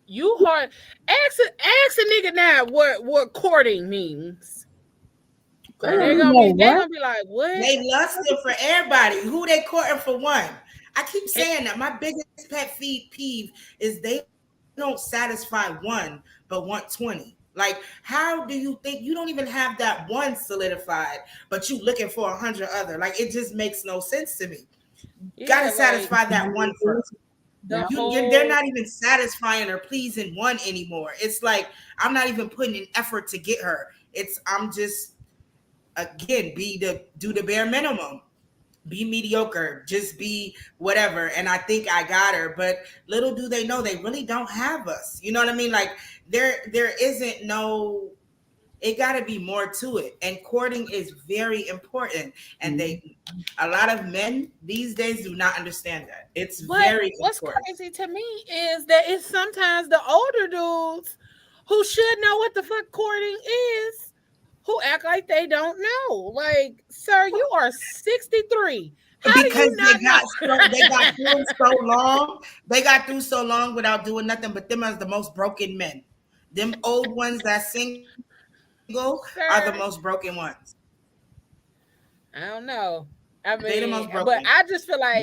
ask a nigga now what courting means. They're gonna be like, what? They lusting for everybody. Who they courting for one? I keep saying that. My biggest pet peeve is they don't satisfy one, but want 20. Like, how do you think you don't even have that one solidified, but you looking for 100 other? Like, it just makes no sense to me. Gotta satisfy that one first. They're not even satisfying or pleasing one anymore. It's like, I'm not even putting in effort to get her. I'm just, again, do the bare minimum. Be mediocre, just be whatever. And I think I got her, but little do they know they really don't have us. You know what I mean? Like there isn't no, it got to be more to it. And courting is very important. And a lot of men these days do not understand that. It's very what's important. Crazy to me is that it's sometimes the older dudes who should know what the fuck courting is, who act like they don't know. Like, sir, you are 63. How because do you not they got through so long. They got through so long without doing nothing, but them as the most broken men. Them old ones that single are the most broken ones. I don't know. I mean, they the most broken. But I just feel like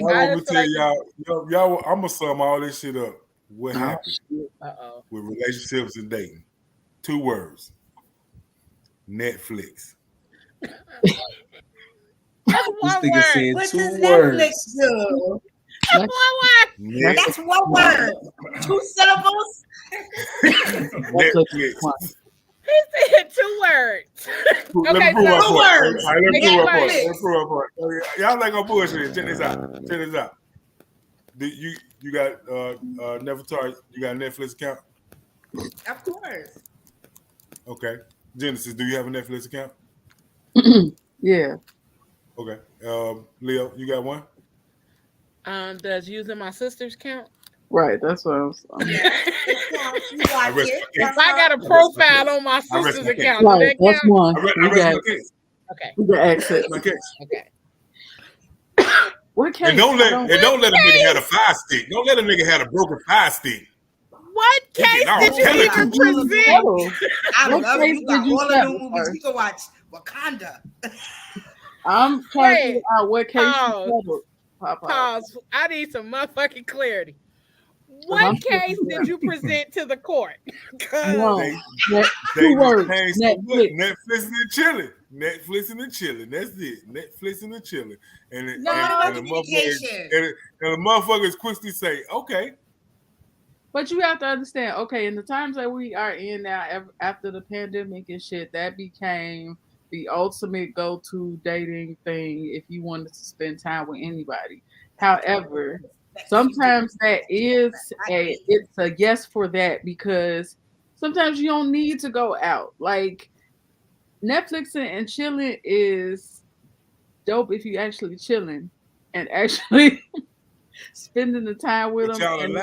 y'all. I'm gonna sum all this shit up. What happened with relationships and dating? 2 words. Netflix. That's one word. What does Netflix do? That's one word. That's one word. 2 syllables. Netflix. He said 2 words. Okay, 2 words. All right, let's prove a point. Y'all like on bullshit. Check this out. You got Nevertar, you got a Netflix account? Of course. Okay. Genesis, do you have a Netflix account? Yeah. Okay. Leo, you got one? Does using my sister's count? Right, that's what I was saying. If I got a profile on my sister's account, right, that's one. We got access. Okay. What case? And don't let a nigga have a 5 stick. Don't let a nigga have a broken 5 stick. What case did you even present? I love it. You got all of the movies. We can watch Wakanda. I'm trying to figure out what case. Pause. I need some motherfucking clarity. What case did you present to the court? One. 2 words. Netflix and chilling. That's it. Netflix and chilling. And the motherfuckers quickly say, okay. But you have to understand, okay, in the times that we are in now, after the pandemic and shit, that became the ultimate go-to dating thing if you wanted to spend time with anybody. However, sometimes it's a yes for that, because sometimes you don't need to go out. Like, Netflix and chilling is dope if you actually chilling and actually spending the time with them. But you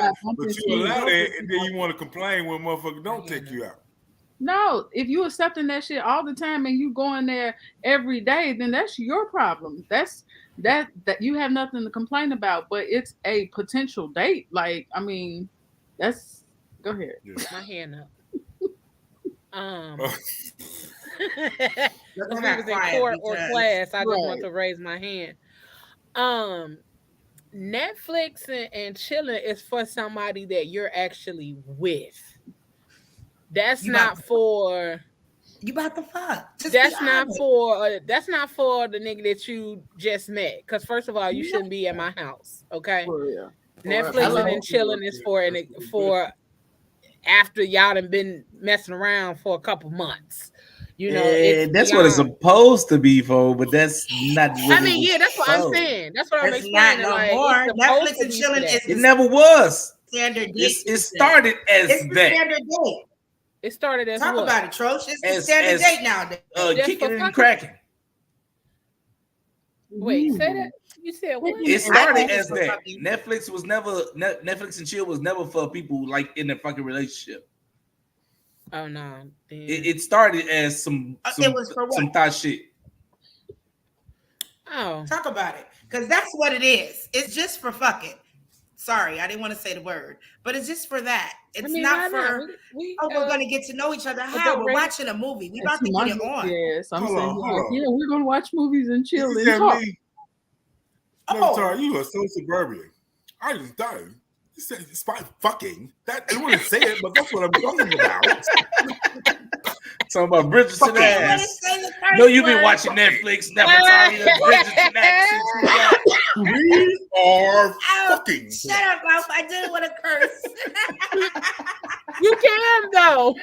allow that, and then you want to complain when motherfuckers don't take you out. No, if you accepting that shit all the time and you going there every day, then that's your problem. That you have nothing to complain about. But it's a potential date. Like, I mean, go ahead. Yeah. My hand up. If he was in court or class, I just want to raise my hand. Netflix and chilling is for somebody that you're actually with. That's not for you about to fuck. That's not for the nigga that you just met. Because first of all, you shouldn't be at my house. Okay. Netflix and chilling is for after y'all done been messing around for a couple months. You know, that's what it's supposed to be for, but that's not. I mean, that's what I'm saying. That's what I'm explaining. Not no more. Netflix and chilling is. It never was. Standard date. It started as it's that. The standard date. It started as Talk what? about it, Trosh. It's the standard date nowadays. Kicking and cracking. Wait, say that. You said what? It started as that. Netflix and chill was never for people like in a fucking relationship. Oh no! It started as some thought shit. Oh, talk about it, because that's what it is. It's just for fucking. Sorry, I didn't want to say the word, but it's just for that. It's not why for, we're going to get to know each other. How? We're watching a movie. We're about to get it on. Yeah, so I'm Hold saying, on. yeah, we're going to watch movies and chill and tell talk. me, Sorry, you are so suburban. I just died. You said it's by fucking. That I didn't want to say it, but that's what I'm talking about. Talking about Bridgerton ass. No, you've been watching Netflix. Never talking about Bridgerton ass. We are fucking. Shut up, Ralph. I didn't want to curse. You can though.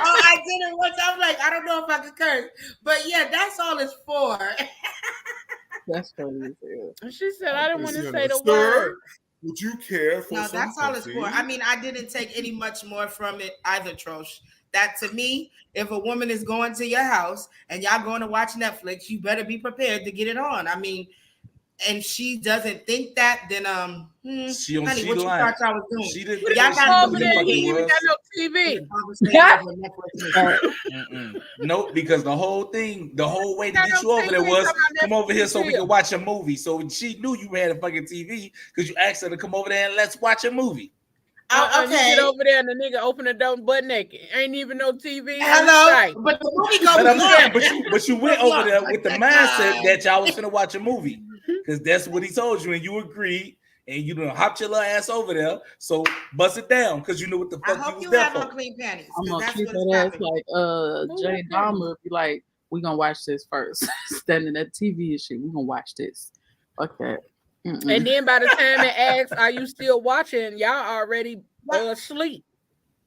I didn't once. I'm like, I don't know if I could curse, but yeah, that's all it's for. That's funny. She said, I didn't want to say the word. Would you care for No, that's all it's for. I mean, I didn't take any much more from it either, Trosh. That to me, if a woman is going to your house and y'all going to watch Netflix, you better be prepared to get it on. I mean, and she doesn't think that, then she honey, what you thought y'all was doing? She didn't. Y'all got over there. He even got no TV. Nope, because the whole way to get you over there was come over here so we can watch a movie. So she knew you had a fucking TV because you asked her to come over there and let's watch a movie. Okay. You get over there and the nigga open the door butt naked. Ain't even no TV. Hello, but the movie goes but you went over there with the mindset that y'all was gonna watch a movie because that's what he told you and you agreed and you done hopped your little ass over there. So bust it down because you knew what the fuck I hope you was you there have for. no clean panties. I'm gonna that's keep what's that ass like Jay Dahmer be like, we gonna watch this first. Standing at TV and shit, we gonna watch this. Okay. And then by the time it asks, are you still watching? Y'all already asleep.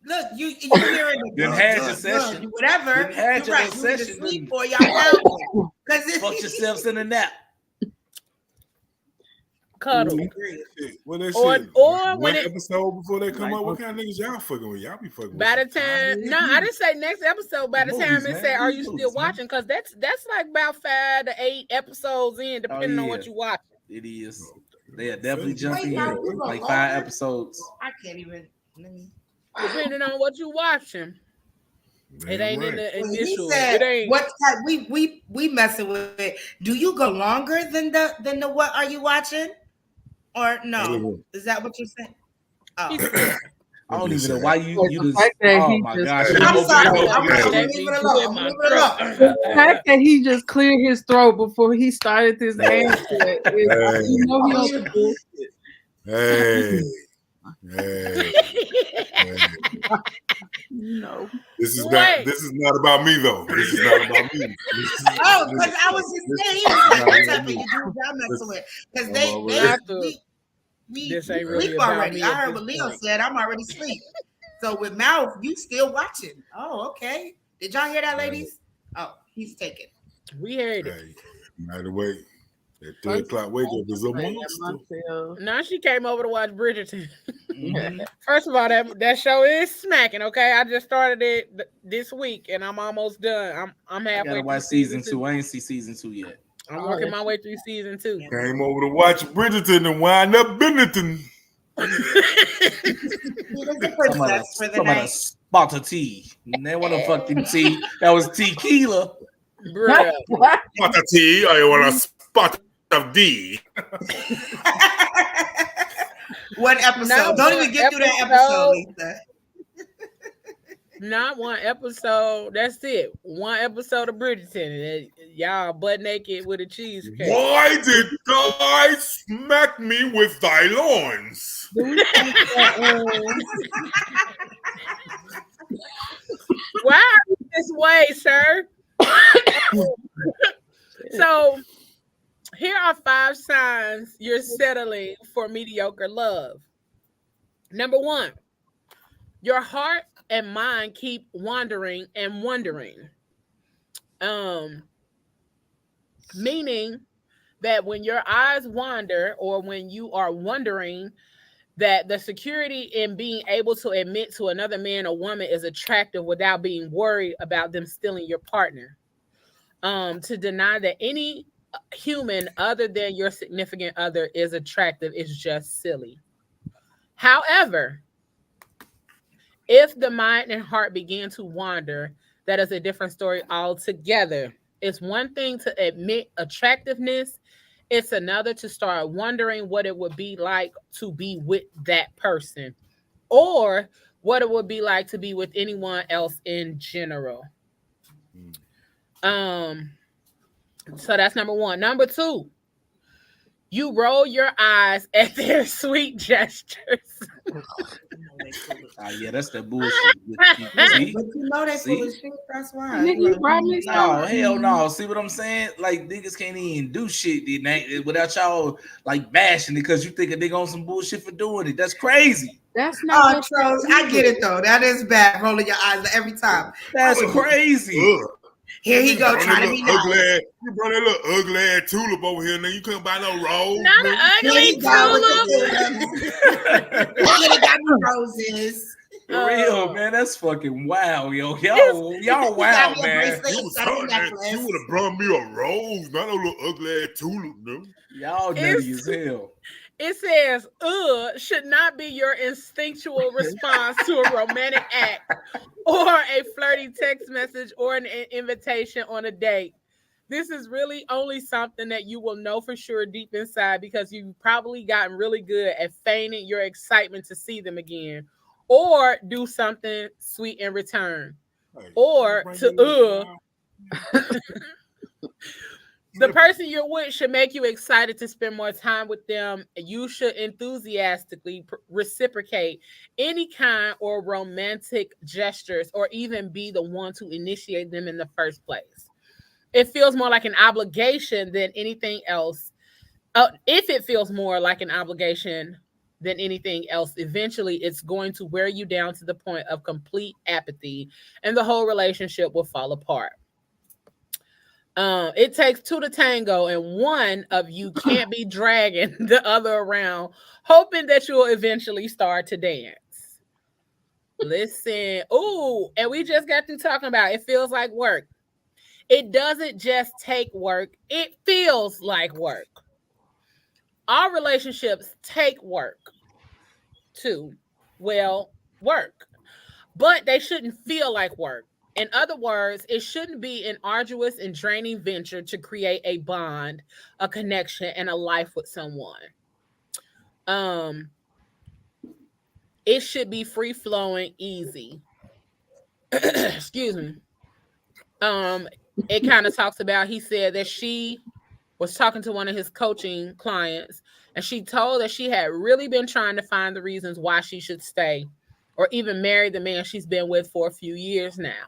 Look, you hearing Then had your session. Whatever. Then had your right. session. Sleep for y'all down there. Fuck yourselves in a nap. Cuddle. What that or shit? when One it episode before they come up, what kind of niggas y'all fucking with? Y'all be fucking with. By the time, no, I didn't say next episode. By the time it say, are you still watching? Because that's like about 5 to 8 episodes in, depending on what you watch. It is. They are definitely jumping in like 5 episodes. I can't even. Depending on what you watching. It ain't in the initial. Said, it ain't. What type we messing with it? Do you go longer than the what are you watching? Or no? Is that what you're saying? Oh. I don't even know why you just. Oh my gosh! I'm sorry. Leave it alone. The fact that he just cleared his throat before he started this answer, you know he on the bullshit. Hey. No. This is not about me though. This is not about me. Because I was just saying, he was like, "What's up?" And you do y'all messing with because we this ain't really sleep about already. me I heard what Leo said. I'm already asleep. So with Mouth, you still watching? Oh, okay. Did y'all hear that, ladies? Oh, he's taking. We heard it. Hey, by the way, that 3 o'clock wake up is a monster. Now she came over to watch Bridgerton. First of all, that show is smacking. Okay, I just started it this week and I'm almost done. I'm halfway. I gotta watch season 2. I ain't see season 2 yet. I'm working my way through season 2. Came over to watch Bridgerton and wind up Benetton. Somebody spot of tea. They want a fucking tea. That was tequila. Bruh. Spot of tea, or you want a spot of D? One episode. Don't even get through that episode, Lisa. Not one episode. That's it. One episode of Bridgerton. Y'all butt naked with a cheesecake. Why did thy smack me with thy loins? Why are you this way, sir? So, here are 5 signs you're settling for mediocre love. Number 1, your heart and mind keep wandering and wondering. Meaning that when your eyes wander or when you are wondering, that the security in being able to admit to another man or woman is attractive without being worried about them stealing your partner. To deny that any human other than your significant other is attractive is just silly. However, if the mind and heart begin to wander, that is a different story altogether. It's one thing to admit attractiveness It's another to start wondering what it would be like to be with that person, or what it would be like to be with anyone else in general. So that's number one. Number two, you roll your eyes at their sweet gestures. Yeah, that's that bullshit. See? But you know they full of shit. That's why. No, hell no. See what I'm saying? Like, niggas can't even do shit without y'all like bashing it because you think a nigga on some bullshit for doing it. That's crazy. That's not trolls. I get it though. That is bad. Rolling your eyes every time. That's crazy. Here he go trying to be nice. You brought that little ugly ass tulip over here. Now you couldn't buy no rose. Not an ugly tulip. He got the roses. For real, man. That's fucking wild, yo. Y'all wild, man. You would have brought me a rose, not a little ugly ass tulip, no. Y'all nutty as hell. It says, should not be your instinctual response to a romantic act or a flirty text message or an invitation on a date. This is really only something that you will know for sure deep inside because you've probably gotten really good at feigning your excitement to see them again or do something sweet in return. Or to the person you're with should make you excited to spend more time with them. You should enthusiastically reciprocate any kind or romantic gestures or even be the one to initiate them in the first place. It feels more like an obligation than anything else. If it feels more like an obligation than anything else, eventually it's going to wear you down to the point of complete apathy and the whole relationship will fall apart. It takes two to tango, and one of you can't be dragging the other around, hoping that you'll eventually start to dance. Listen, and we just got through talking about it feels like work. It doesn't just take work, it feels like work. Our relationships take work too. Well, work. But they shouldn't feel like work. In other words, it shouldn't be an arduous and draining venture to create a bond, a connection, and a life with someone. It should be free-flowing, easy. Excuse me. It kind of talks about, he said that she was talking to one of his coaching clients, and she told that she had really been trying to find the reasons why she should stay or even marry the man she's been with for a few years now.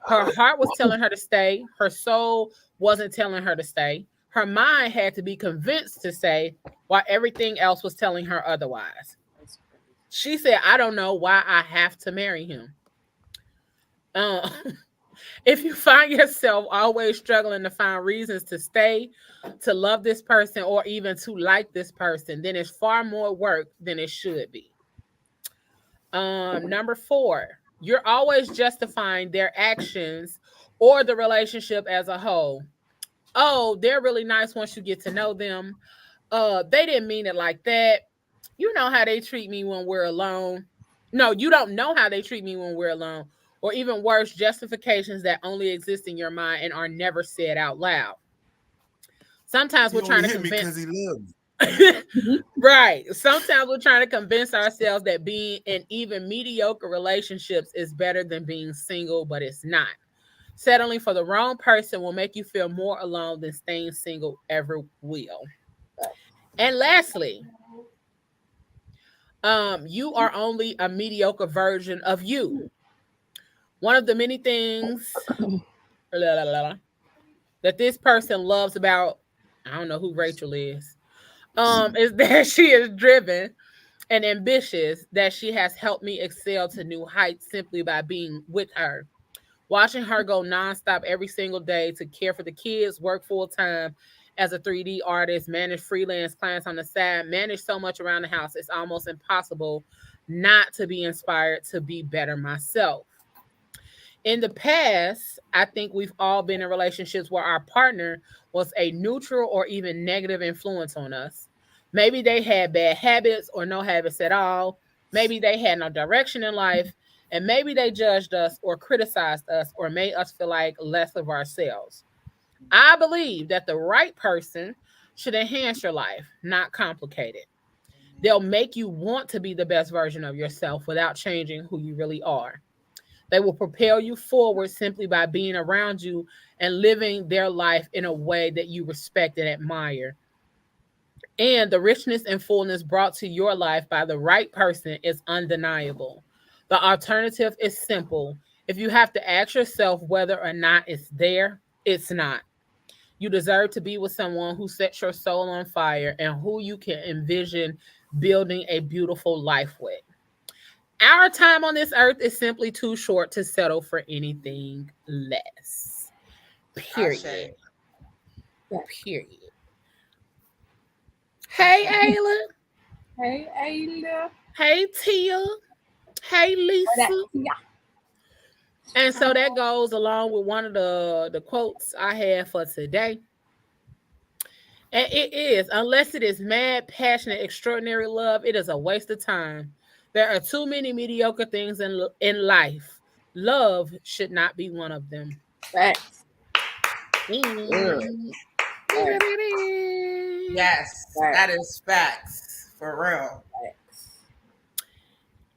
Her heart was telling her to stay. Her soul wasn't telling her to stay. Her mind had to be convinced to stay while everything else was telling her otherwise. She said, I don't know why I have to marry him. If you find yourself always struggling to find reasons to stay, to love this person, or even to like this person, then it's far more work than it should be. Number 4, you're always justifying their actions or the relationship as a whole. Oh, they're really nice once you get to know them. They didn't mean it like that. You know how they treat me when we're alone. No, you don't know how they treat me when we're alone. Or even worse, justifications that only exist in your mind and are never said out loud. Sometimes we're trying to convince me because he loves me. Right. Sometimes we're trying to convince ourselves that being in even mediocre relationships is better than being single, but it's not. Settling for the wrong person will make you feel more alone than staying single ever will. And lastly, you are only a mediocre version of you. One of the many things that this person loves about, I don't know who Rachel is that she is driven and ambitious, that she has helped me excel to new heights simply by being with her. Watching her go nonstop every single day to care for the kids, work full time as a 3D artist, manage freelance clients on the side, manage so much around the house, it's almost impossible not to be inspired to be better myself. In the past, I think we've all been in relationships where our partner was a neutral or even negative influence on us. Maybe they had bad habits or no habits at all. Maybe they had no direction in life. And maybe they judged us or criticized us or made us feel like less of ourselves. I believe that the right person should enhance your life, not complicate it. They'll make you want to be the best version of yourself without changing who you really are. They will propel you forward simply by being around you and living their life in a way that you respect and admire. And the richness and fullness brought to your life by the right person is undeniable. The alternative is simple. If you have to ask yourself whether or not it's there, it's not. You deserve to be with someone who sets your soul on fire and who you can envision building a beautiful life with. Our time on this earth is simply too short to settle for anything less. Period. Period. Hey, Ayla. Hey, Ayla. Hey, Tia. Hey, Lisa. And so that goes along with one of the quotes I had for today. And it is, unless it is mad, passionate, extraordinary love, it is a waste of time. There are too many mediocre things in life. Love should not be one of them. Facts. Yes, that is facts. For real.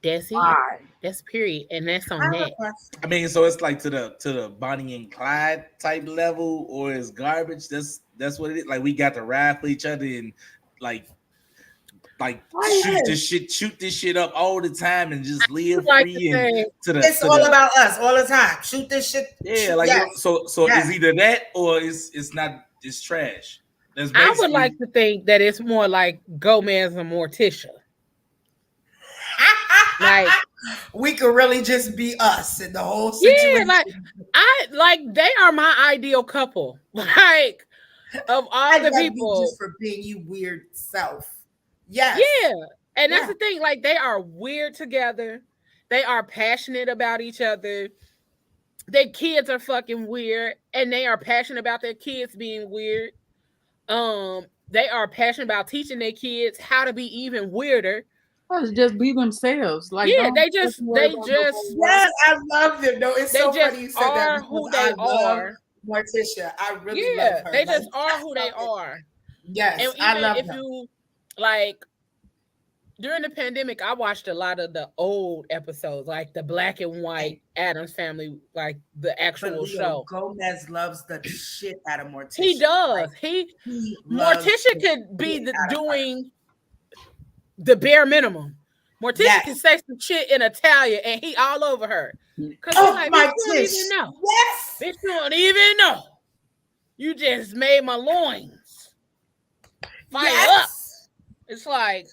That's it. That's period. And that's on that. I mean, so it's like to the Bonnie and Clyde type level, or is garbage? That's what it is. Like we got to ride for each other and like shoot this shit up all the time and just live free and it's all about us all the time. Shoot this shit. Yeah, like so it's either that or it's not. It's trash. I would like to think that it's more like Gomez and Morticia. Like we could really just be us in the whole situation. Yeah, they are my ideal couple. Like of all the people, just for being you weird self. Yes. Yeah, and that's the thing. Like they are weird together. They are passionate about each other. Their kids are fucking weird, and they are passionate about their kids being weird. They are passionate about teaching their kids how to be even weirder. Just be themselves. Like they just yes, I love them. No, it's so funny you said that. Who they are. Morticia, I really love her. They just are who they are. Yes, and I love them. You like during the pandemic, I watched a lot of the old episodes, like the black and white Addams Family, like the actual show. Gomez loves the shit out of Morticia. He does. Morticia could be doing the bare minimum. Morticia can say some shit in Italian and he all over her. Because bitch, you don't even know. Yes. Bitch, you don't even know. You just made my loins fire up. It's like,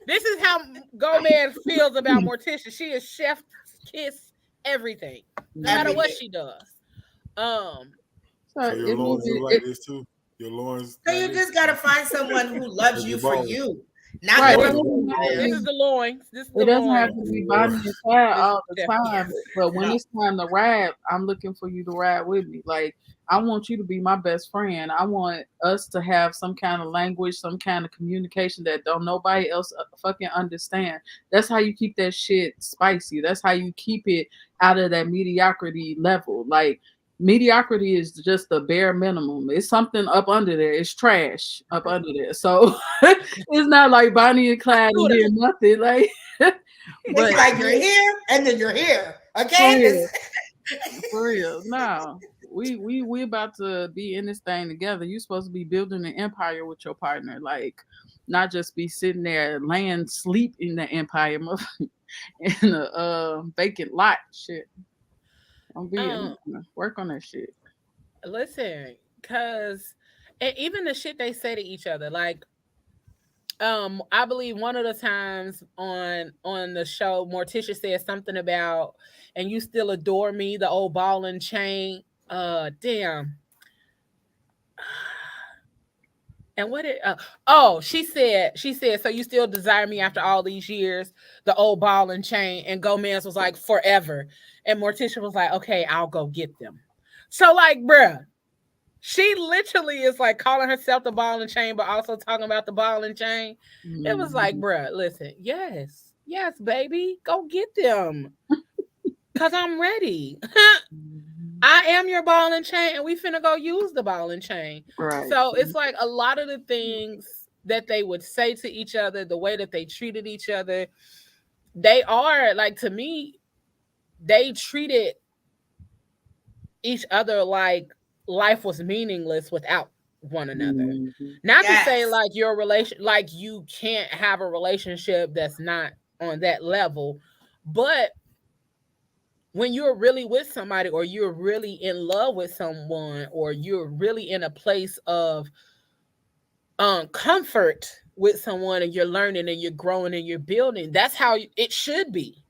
this is how Gomez feels about Morticia. She is chef kiss everything. No matter what she does. So your loins are like this too? Your loins. So you just gotta find someone who loves you for you. Not this is the loins. It doesn't have to be Bonnie and Clyde all the time. But when it's time to ride, I'm looking for you to ride with me. Like, I want you to be my best friend. I want us to have some kind of language, some kind of communication that don't nobody else fucking understand. That's how you keep that shit spicy. That's how you keep it out of that mediocrity level. Like, mediocrity is just the bare minimum. It's something up under there. It's trash up under there. So it's not like Bonnie and Clyde and hear nothing. Like, it's like you're here and then you're here. Okay, for real. No, we about to be in this thing together. You're supposed to be building an empire with your partner. Like, not just be sitting there laying sleep in the empire in a vacant lot. Shit. Work on that shit. Listen, because even the shit they say to each other, like, I believe one of the times on the show, Morticia said something about, and you still adore me, the old ball and chain. Damn. And what it? She said, so you still desire me after all these years, the old ball and chain. And Gomez was like, forever. And Morticia was like, okay, I'll go get them. So like, bruh, she literally is like calling herself the ball and chain, but also talking about the ball and chain. Mm-hmm. It was like, bruh, listen, yes, baby, go get them. Cause I'm ready. I am your ball and chain, and we finna go use the ball and chain. Right. So it's like a lot of the things that they would say to each other, the way that they treated each other, they are like, to me, they treated each other like life was meaningless without one another. Not to say like your relation, like you can't have a relationship that's not on that level, but when you're really with somebody, or you're really in love with someone, or you're really in a place of comfort with someone, and you're learning and you're growing and you're building, that's how it should be.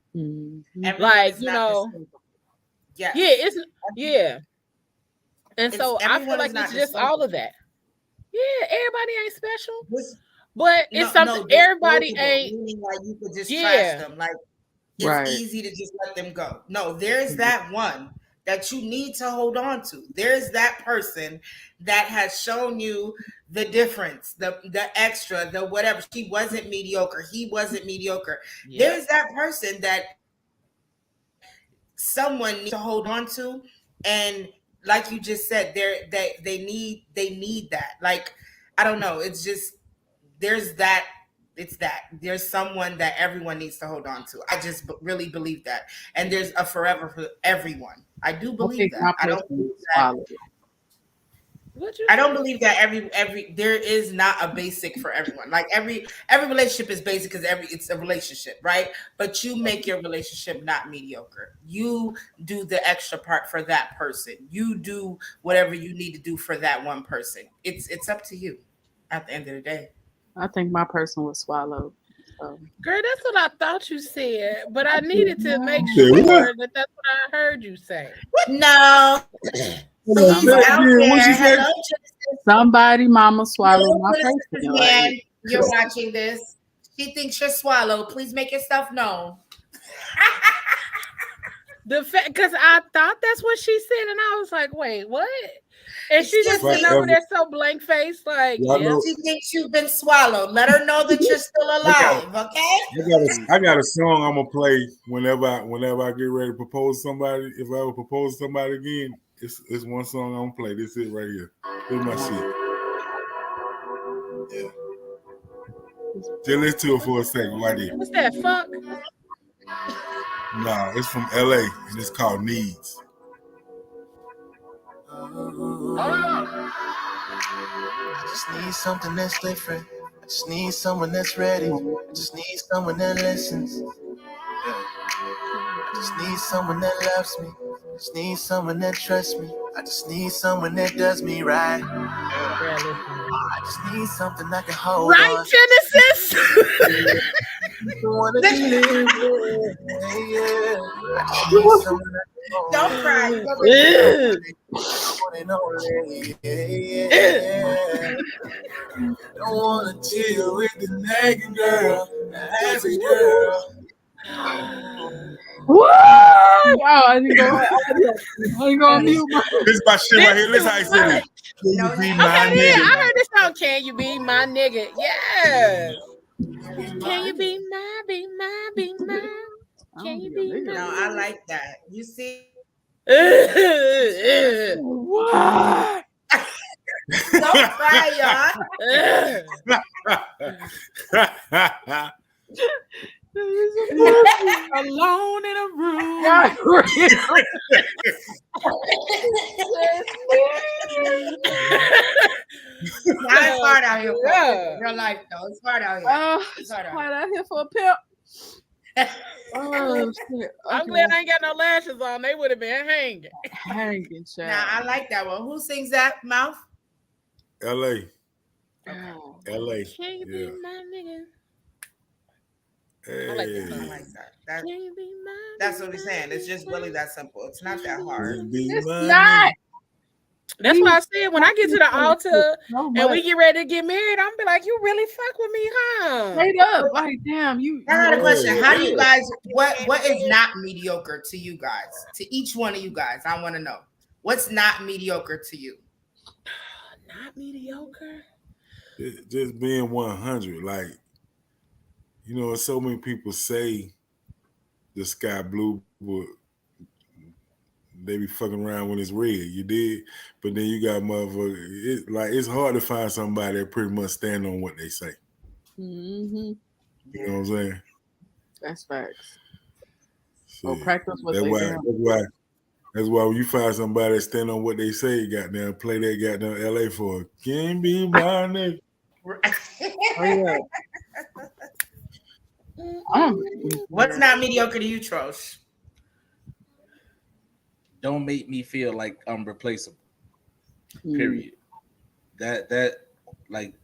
Like, you know, and so I feel like it's just all of that. Yeah, everybody ain't special, but it's something everybody ain't. Meaning like you could just trash them, like it's easy to just let them go. No, there's that one that you need to hold on to. There's that person that has shown you the difference, the extra, the whatever. She wasn't mediocre. He wasn't mediocre. Yeah. There's that person that someone needs to hold on to, and like you just said, they need that. Like, I don't know. It's just there's someone that everyone needs to hold on to. I just really believe that, and there's a forever for everyone. I do believe that. I don't believe that. I don't believe that every there is not a basic for everyone. Like every relationship is basic because it's a relationship, right? But you make your relationship not mediocre. You do the extra part for that person. You do whatever you need to do for that one person. It's up to you at the end of the day. I think my person was swallowed. So. Girl, that's what I thought you said, but I needed to make sure that that's what I heard you say. No. Somebody mama swallowed my person. Man, you're watching this. She thinks you're swallowed. Please make yourself known. Because I thought that's what she said, and I was like, wait, what? And she just sitting over there so blank faced, like, she thinks you've been swallowed. Let her know that you're still alive, okay? I got a song I'm gonna play whenever I get ready to propose to somebody. If I ever propose to somebody again, it's one song I'm gonna play. This is it right here. This is my shit. Yeah. Just listen to it for a second, right there. What's that? Fuck. Nah, it's from LA and it's called Needs. I just need something that's different. I just need someone that's ready. I just need someone that listens. I just need someone that loves me. I just need someone that trusts me. I just need someone that does me right. I just need something I can hold on. Right, Genesis? Don't cry. Don't want to deal with the nagging girl, the happy girl. What? Oh, I didn't go on mute. This is my shit right here. Listen how he said it. Can you be my nigga? I heard this song. Can you be my nigga? Yes. Can you be my? Can you be my? No, I like that. You see? What? Don't cry, y'all. Alone in a room. It's hard out here for your life, though. It's hard out here. It's hard out here for a pimp. Oh, shit. I'm glad I ain't got no lashes on. They would have been hanging. Child. Nah, I like that one. Who sings that, Mouth? L.A. L.A. Can you be my nigga? Hey. I like that. That's what we're saying. It's just really that simple. It's not that hard. It's not. That's why I said when I get to the altar and we get ready to get married, I'm gonna be like, you really fuck with me, huh? Straight up. Like, damn, you. I had a question. How do you guys, what is not mediocre to you guys? To each one of you guys, I want to know. What's not mediocre to you? Not mediocre? Just being 100. Like, you know, so many people say the sky blue, but they be fucking around when it's red. You did, but then you got motherfuckers. It's hard to find somebody that pretty much stand on what they say. Mm-hmm. You know what I'm saying? That's facts. So practice what that's they why. That's why when you find somebody that stand on what they say, goddamn, play that goddamn LA for can't be my nigga. Oh yeah. What's not mediocre to you, Trosh? Don't make me feel like I'm replaceable. Period. That like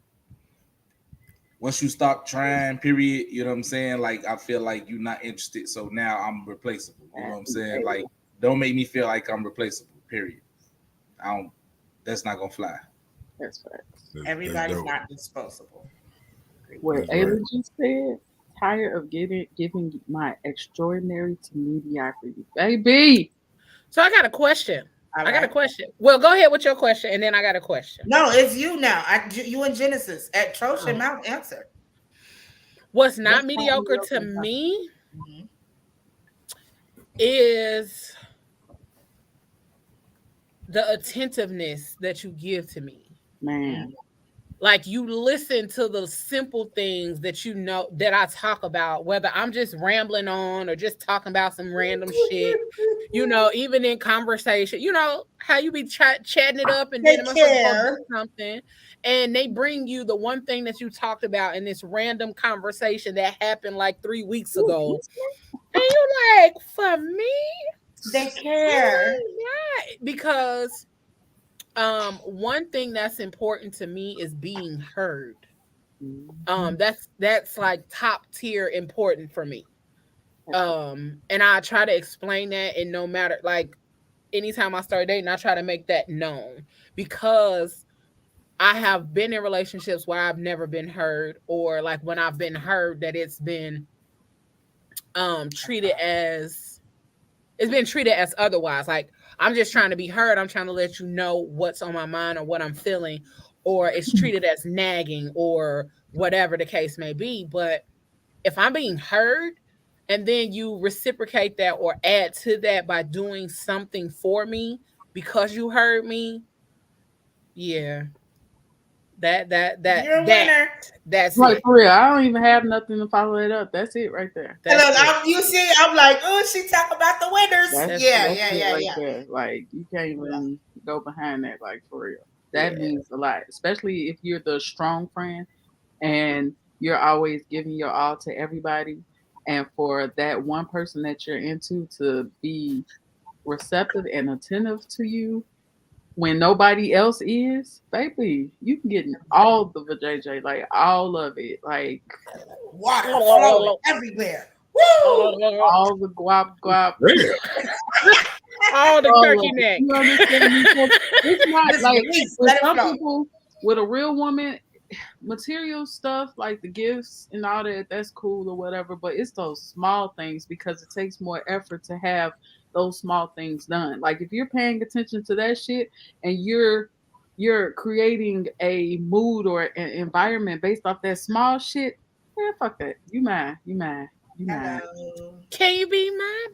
once you stop trying, period, you know what I'm saying? Like I feel like you're not interested, so now I'm replaceable. You know what I'm saying? Like don't make me feel like I'm replaceable, period. That's not gonna fly. That's facts. Everybody's not disposable. What Ayla just said, tired of giving my extraordinary to mediocrity. Baby. So I got a question. I got a question. Well, go ahead with your question, and then I got a question. No, it's you now. You and Genesis at Trosh and Mount answer. What's not mediocre to me is the attentiveness that you give to me. Man. Like you listen to the simple things that you know that I talk about, whether I'm just rambling on or just talking about some random shit, you know, even in conversation, you know, how you be chatting it up and then it must go do something and they bring you the one thing that you talked about in this random conversation that happened like 3 weeks ago. And you're like, for me? They care. Yeah, because one thing that's important to me is being heard. That's like top tier important for me. And I try to explain that, and no matter, like, anytime I start dating, I try to make that known, because I have been in relationships where I've never been heard, or like when I've been heard, that it's been treated as otherwise. Like, I'm just trying to be heard. I'm trying to let you know what's on my mind or what I'm feeling, or it's treated as nagging or whatever the case may be. But if I'm being heard and then you reciprocate that or add to that by doing something for me because you heard me, yeah. You're a winner. That's right, it. for real. I don't even have nothing to follow it up. That's it right there. You see, I'm like, oh, she talk about the winners. That's there. Like, you can't even go behind that, like, for real. That means a lot, especially if you're the strong friend and you're always giving your all to everybody. And for that one person that you're into to be receptive and attentive to you when nobody else is, baby, you can get all the vajayjay, like all of it, like water flowing everywhere. Woo! All the guap. All the turkey neck. You understand me? It's not like with some people, with a real woman, material stuff like the gifts and all that, that's cool or whatever, but it's those small things, because it takes more effort to have those small things done. Like, if you're paying attention to that shit and you're creating a mood or an environment based off that small shit, man, fuck that. You mine. Can you be mine?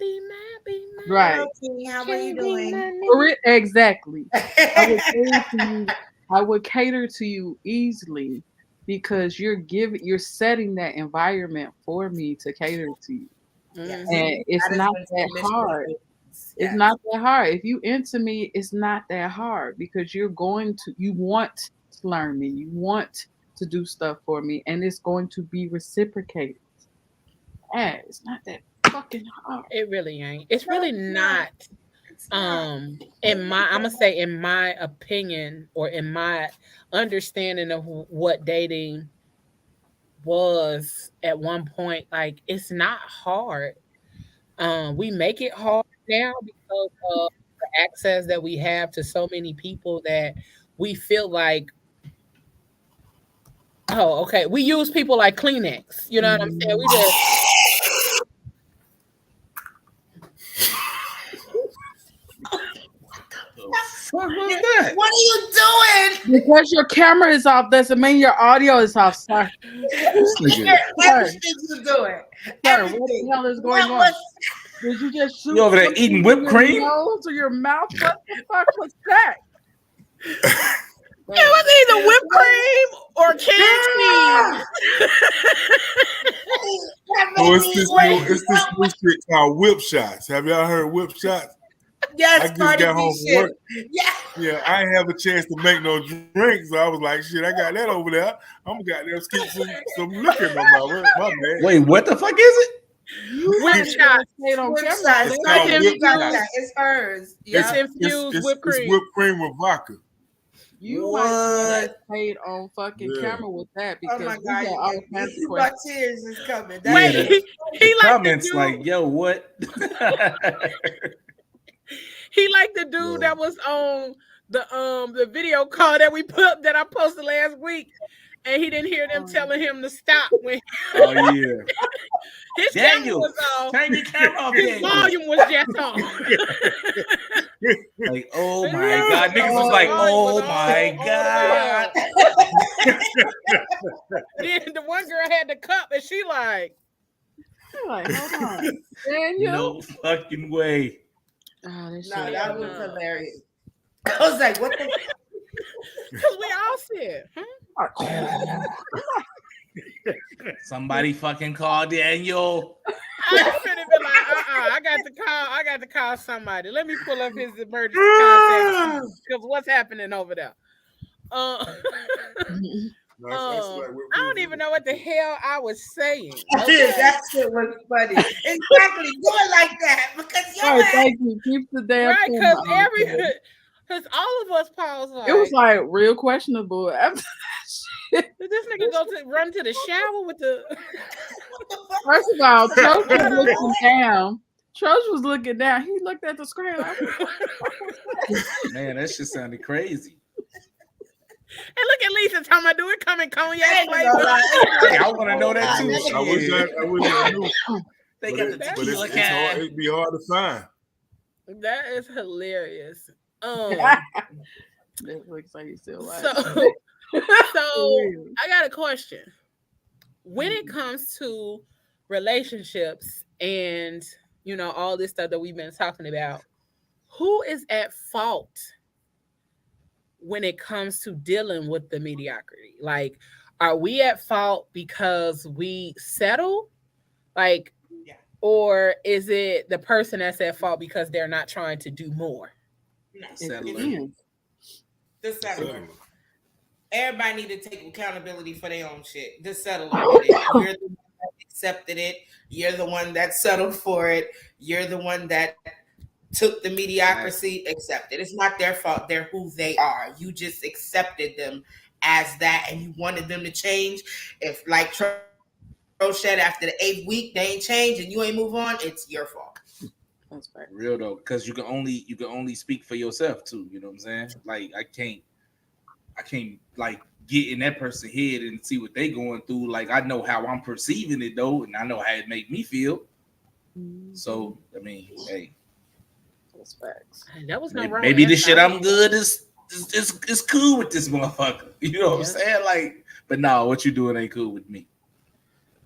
Right. How are you doing? Exactly. I would cater to you easily, because you're setting that environment for me to cater to you. Yes. And it's not that hard. It's not that hard. If you into me, it's not that hard, because you want to learn me. You want to do stuff for me, and it's going to be reciprocated. Yeah, it's not that fucking hard. It really ain't. It's really not. I'm gonna say, in my opinion, or in my understanding of what dating was at one point, like, it's not hard. We make it hard now because of the access that we have to so many people, that we feel like, oh, okay, we use people like Kleenex. You know what I'm saying? We just What was that? What are you doing? Because your camera is off doesn't mean your audio is off. Sorry. Everything you're doing. Sorry, what the hell is going on? Did you just shoot you over there eating whipped cream? Nose or your mouth? What the fuck was that? It was either whipped cream or canned cheese. It's this new shit called whip shots. Have y'all heard whip shots? Yes, I just got home from work. Yeah, I ain't have a chance to make no drinks, so I was like, "Shit, I got that over there. I'm gonna goddamn scoop some liquor in my man." Wait, what the fuck is it? Whip shots. It's hers. It's infused whipped cream. It's whipped cream with vodka. You might stayed on fucking camera with that because oh my God, all kinds of my tears is coming. Wait, he like comments like, yo, what? He like the dude that was on the video call that I posted last week, and he didn't hear them telling him to stop when oh yeah. His Daniel, camera was off. turn your camera off. His volume was just off. Like, oh my God. Niggas was like, oh my God. Then the one girl had the cup and she like, hold on. Daniel. No fucking way. Oh, that was hilarious. I was like, what the? Because we all said, Somebody fucking call Daniel. I finna be like, I got to call somebody. Let me pull up his emergency contact because what's happening over there? I don't even know what the hell I was saying. Okay. That shit was funny. Exactly, do it like that because thank you. Keep the damn right because all of us paused. Like, it was like real questionable after that shit. Did this nigga run to the shower with the? First of all, Troach was looking down. Troach was looking down. He looked at the screen like, man, that shit sounded crazy. And look at Lisa talking about do it coming cognac flavor. I want to know that too. I wish I knew. They got the tequila can. It'd be hard to find. That is hilarious. That looks like he's still alive. So I got a question. When it comes to relationships and all this stuff that we've been talking about, who is at fault when it comes to dealing with the mediocrity? Like, are we at fault because we settle? Like, or is it the person that's at fault because they're not trying to do more? No, settling. Just settling. Everybody need to take accountability for their own shit. Just settle with it. You're the one that accepted it. You're the one that settled for it. You're the one that took the mediocrity, accepted. It's not their fault. They're who they are. You just accepted them as that, and you wanted them to change. If, like Troach said, after the 8th week they ain't changed and you ain't move on, it's your fault. That's right. Real though, because you can only speak for yourself too. You know what I'm saying? Like I can't like get in that person's head and see what they going through. Like I know how I'm perceiving it though, and I know how it make me feel. So I mean, hey. Facts. That was no wrong. Maybe the shit I'm good is cool with this motherfucker. You know what I'm saying? Like, but no, what you doing ain't cool with me.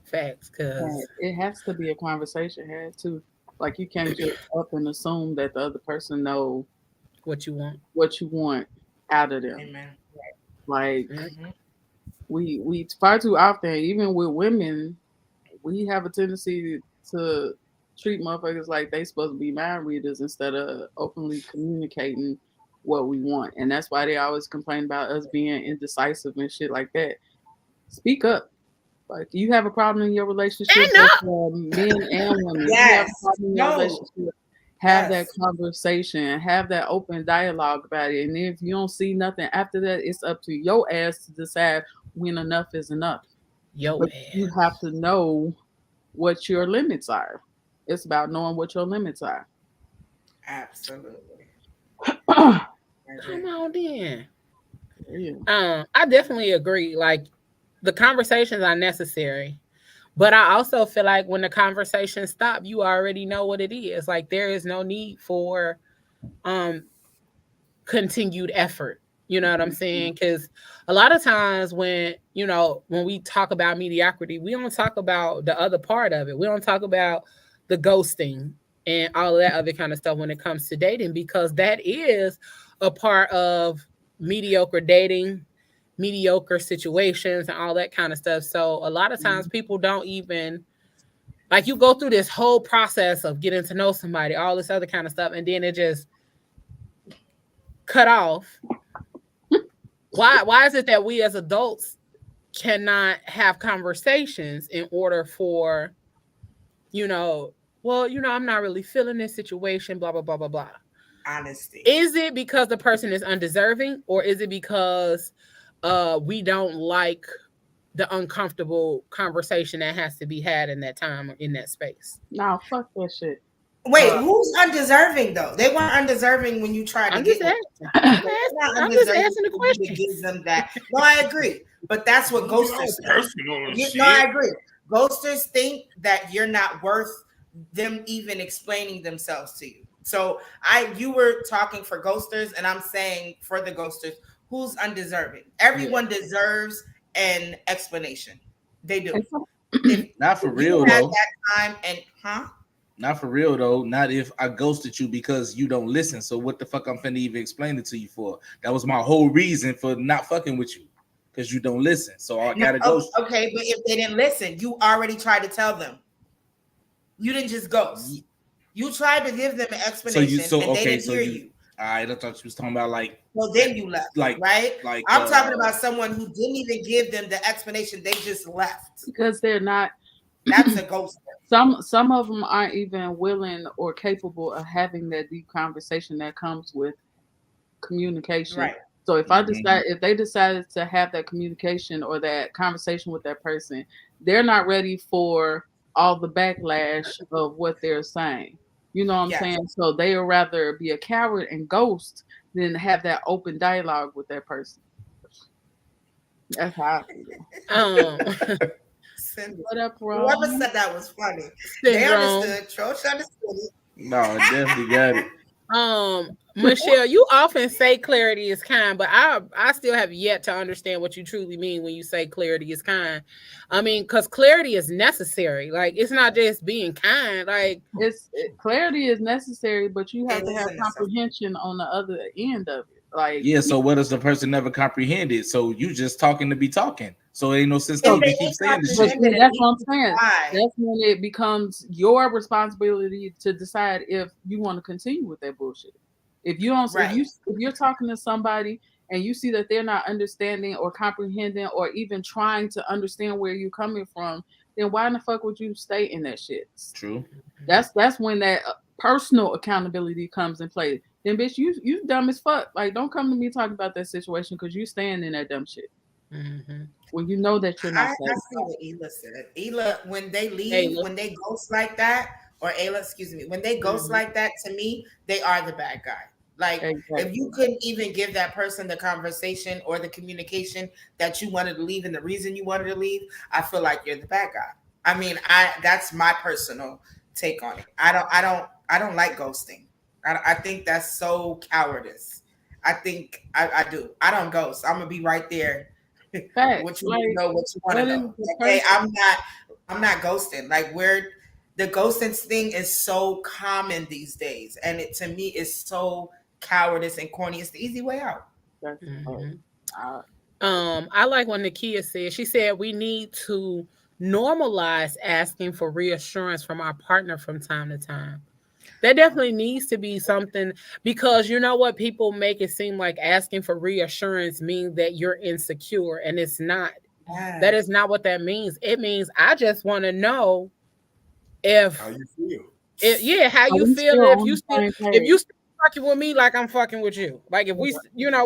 Facts, because it has to be a conversation had too. Like you can't just up and assume that the other person know what you want out of them. Amen. Like we far too often, even with women, we have a tendency to treat motherfuckers like they supposed to be mind readers instead of openly communicating what we want. And that's why they always complain about us being indecisive and shit like that. Speak up. Like you have a problem in your relationship with men and women. Yes. You have a problem in your relationship. Have that conversation. Have that open dialogue about it. And if you don't see nothing after that, it's up to your ass to decide when enough is enough. You have to know what your limits are. It's about knowing what your limits are. Absolutely. Come on then. Yeah. I definitely agree. Like the conversations are necessary, but I also feel like when the conversations stop, you already know what it is. Like there is no need for continued effort. You know what I'm saying? Because a lot of times when we talk about mediocrity, we don't talk about the other part of it. We don't talk about the ghosting and all of that other kind of stuff when it comes to dating, because that is a part of mediocre dating, mediocre situations, and all that kind of stuff. So a lot of times people don't even, like, you go through this whole process of getting to know somebody, all this other kind of stuff, and then it just cut off. Why is it that we as adults cannot have conversations in order for, I'm not really feeling this situation, blah, blah, blah, blah, blah. Honesty. Is it because the person is undeserving, or is it because we don't like the uncomfortable conversation that has to be had in that time or in that space? No, fuck that shit. Wait, who's undeserving though? They weren't undeserving when you tried to get them. I'm just asking the question. To give them that. No, I agree. But that's what ghosters think. No, I agree. Ghosters think that you're not worth them even explaining themselves to you. So you were talking for ghosters, and I'm saying for the ghosters, who's undeserving? Everyone deserves an explanation. They do. Not for real though. That time and Not for real though. Not if I ghosted you because you don't listen. So what the fuck I'm finna even explain it to you for? That was my whole reason for not fucking with you, because you don't listen. So I gotta ghost. Okay, but if they didn't listen, you already tried to tell them. You didn't just ghost. You tried to give them an explanation, and they didn't hear you. All right, I thought you was talking about like. Well, then you left, right? Like I'm talking about someone who didn't even give them the explanation; they just left because they're not. That's a ghost. Some of them aren't even willing or capable of having that deep conversation that comes with communication. Right. So if they decided to have that communication or that conversation with that person, they're not ready for all the backlash of what they're saying. You know what I'm saying? So they would rather be a coward and ghost than have that open dialogue with that person. That's how I feel. What up, Ron? Whoever said that was funny. They understood. Trosh understood it. No, I definitely got it. Michelle, you often say clarity is kind, but I still have yet to understand what you truly mean when you say clarity is kind. I mean, because clarity is necessary. Like, it's not just being kind. Like, clarity is necessary, but you have to have comprehension on the other end of it. Like, yeah. So what does the person never comprehended? So you just talking to be talking. So ain't no sense to even keep saying this shit. That's what I'm saying. That's when it becomes your responsibility to decide if you want to continue with that bullshit. If you don't, if you're talking to somebody and you see that they're not understanding or comprehending or even trying to understand where you're coming from, then why in the fuck would you stay in that shit? True. That's when that personal accountability comes in play. Then, bitch, you dumb as fuck. Like, don't come to me talking about that situation because you stand in that dumb shit. Mm-hmm. When you know that you're not. I see what Ela said. Ela, when they leave, when they ghost like that, or Ayla, excuse me, when they ghost like that, to me, they are the bad guy. Like, if you couldn't even give that person the conversation or the communication that you wanted to leave and the reason you wanted to leave, I feel like you're the bad guy. I mean, that's my personal take on it. I don't like ghosting. I think that's so cowardice. I think I do. I don't ghost. I'm gonna be right there. What you know, what you want to know. Okay, I'm not ghosting. Like, the ghosting thing is so common these days, and it to me is so cowardice and corny. It's the easy way out. Mm-hmm. I like what Nakia said. She said we need to normalize asking for reassurance from our partner from time to time. That definitely needs to be something, because you know what? People make it seem like asking for reassurance means that you're insecure, and it's not. That is not what that means. It means I just want to know if how you feel. How you feel. If you still fucking with me like I'm fucking with you. Like, if we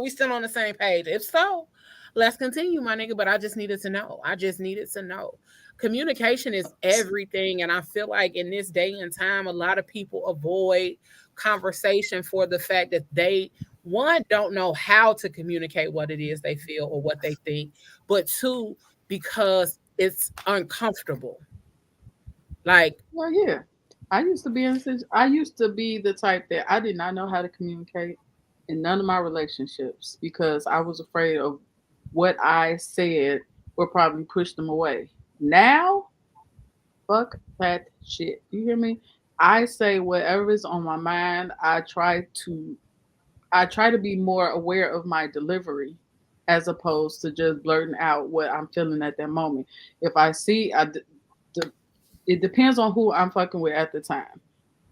still on the same page. If so, let's continue, my nigga. But I just needed to know. Communication is everything, and I feel like in this day and time, a lot of people avoid conversation for the fact that they, one, don't know how to communicate what it is they feel or what they think, but two, because it's uncomfortable. Like, well, yeah, I used to be the type that I did not know how to communicate in none of my relationships because I was afraid of what I said would probably push them away. Now, fuck that shit. You hear me? I say whatever is on my mind. I try to be more aware of my delivery, as opposed to just blurting out what I'm feeling at that moment. If I see, it depends on who I'm fucking with at the time.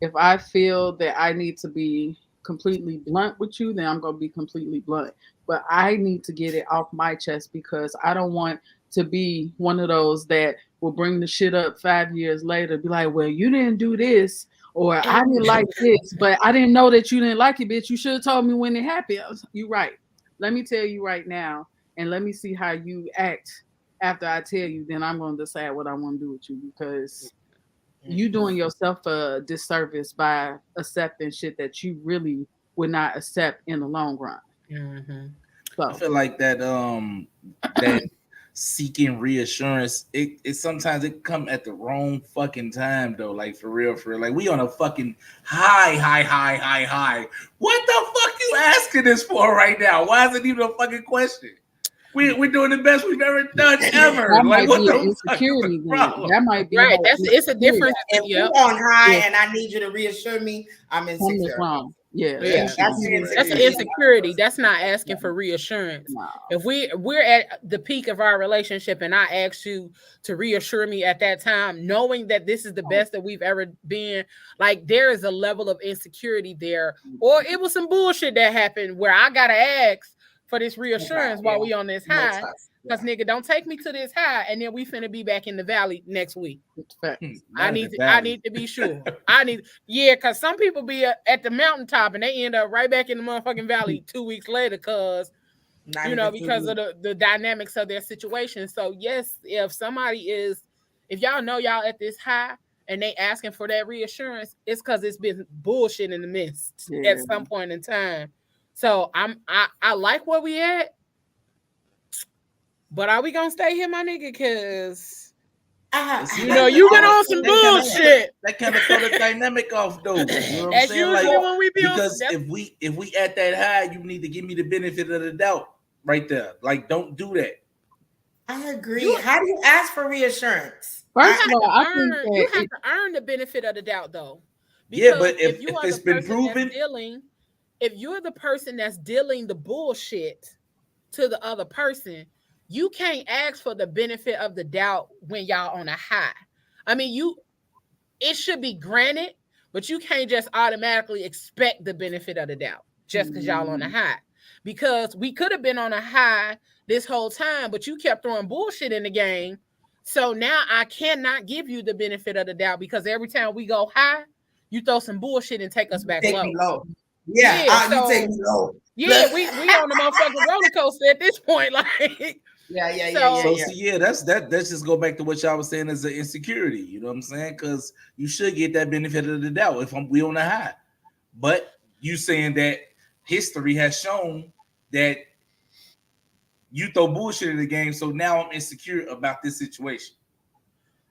If I feel that I need to be completely blunt with you, then I'm going to be completely blunt. But I need to get it off my chest, because I don't want to be one of those that will bring the shit up 5 years later, be like, well, you didn't do this, or I didn't like this, but I didn't know that you didn't like it, bitch. You should have told me when it happened. You're right. Let me tell you right now, and let me see how you act after I tell you. Then I'm going to decide what I want to do with you, because you doing yourself a disservice by accepting shit that you really would not accept in the long run. Mm-hmm. So I feel like that that seeking reassurance, it sometimes it come at the wrong fucking time though. Like for real. Like we on a fucking high. What the fuck you asking this for right now? Why is it even a fucking question? We're doing the best we've ever done ever. That like what the insecurity problem? That might be right. It's a difference. If you're on high and I need you to reassure me, I'm insecure. Yeah, that's an insecurity. That's not asking for reassurance. No. If we're at the peak of our relationship and I ask you to reassure me at that time, knowing that this is the best that we've ever been, like there is a level of insecurity there, or it was some bullshit that happened where I gotta ask for this reassurance while we on this high, because nigga, don't take me to this high and then we finna be back in the valley next week. I need to be sure. Because some people be at the mountaintop and they end up right back in the motherfucking valley 2 weeks later, because because of the dynamics of their situation. So yes, if y'all know y'all at this high and they asking for that reassurance, it's because it's been bullshit in the midst at some point in time. So I like where we at, but are we gonna stay here, my nigga? Because you went on some bullshit. That kind of throw the dynamic off, though. You know what I'm saying? Like, when we because if we at that high, you need to give me the benefit of the doubt right there. Like, don't do that. I agree. How do you ask for reassurance? First of all, you have to earn the benefit of the doubt, though. Because but if it's been proven. If you're the person that's dealing the bullshit to the other person, you can't ask for the benefit of the doubt when y'all on a high. I mean, it should be granted, but you can't just automatically expect the benefit of the doubt just because y'all on a high. Because we could have been on a high this whole time, but you kept throwing bullshit in the game. So now I cannot give you the benefit of the doubt, because every time we go high, you throw some bullshit and take us back low. Yeah, you take me low. Yeah, we on the motherfucking roller coaster at this point. Like, Let's just go back to what y'all was saying as an insecurity. You know what I'm saying? Because you should get that benefit of the doubt if we on the high. But you saying that history has shown that you throw bullshit in the game, so now I'm insecure about this situation.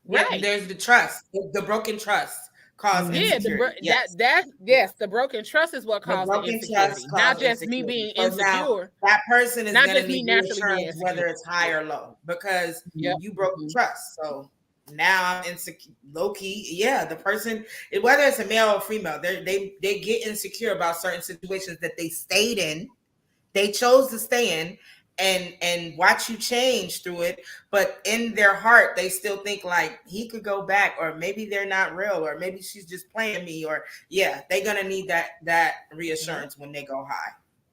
Right. Yeah, there's the trust, the broken trust. The broken trust is what causes insecurity, not just me being insecure. That person is not just me naturally, whether it's high or low, because you broke the trust. So now I'm insecure, low key. Yeah, the person, whether it's a male or female, they get insecure about certain situations that they stayed in, they chose to stay in, and watch you change through it, but in their heart they still think like he could go back, or maybe they're not real, or maybe she's just playing me, or they're gonna need that reassurance when they go high.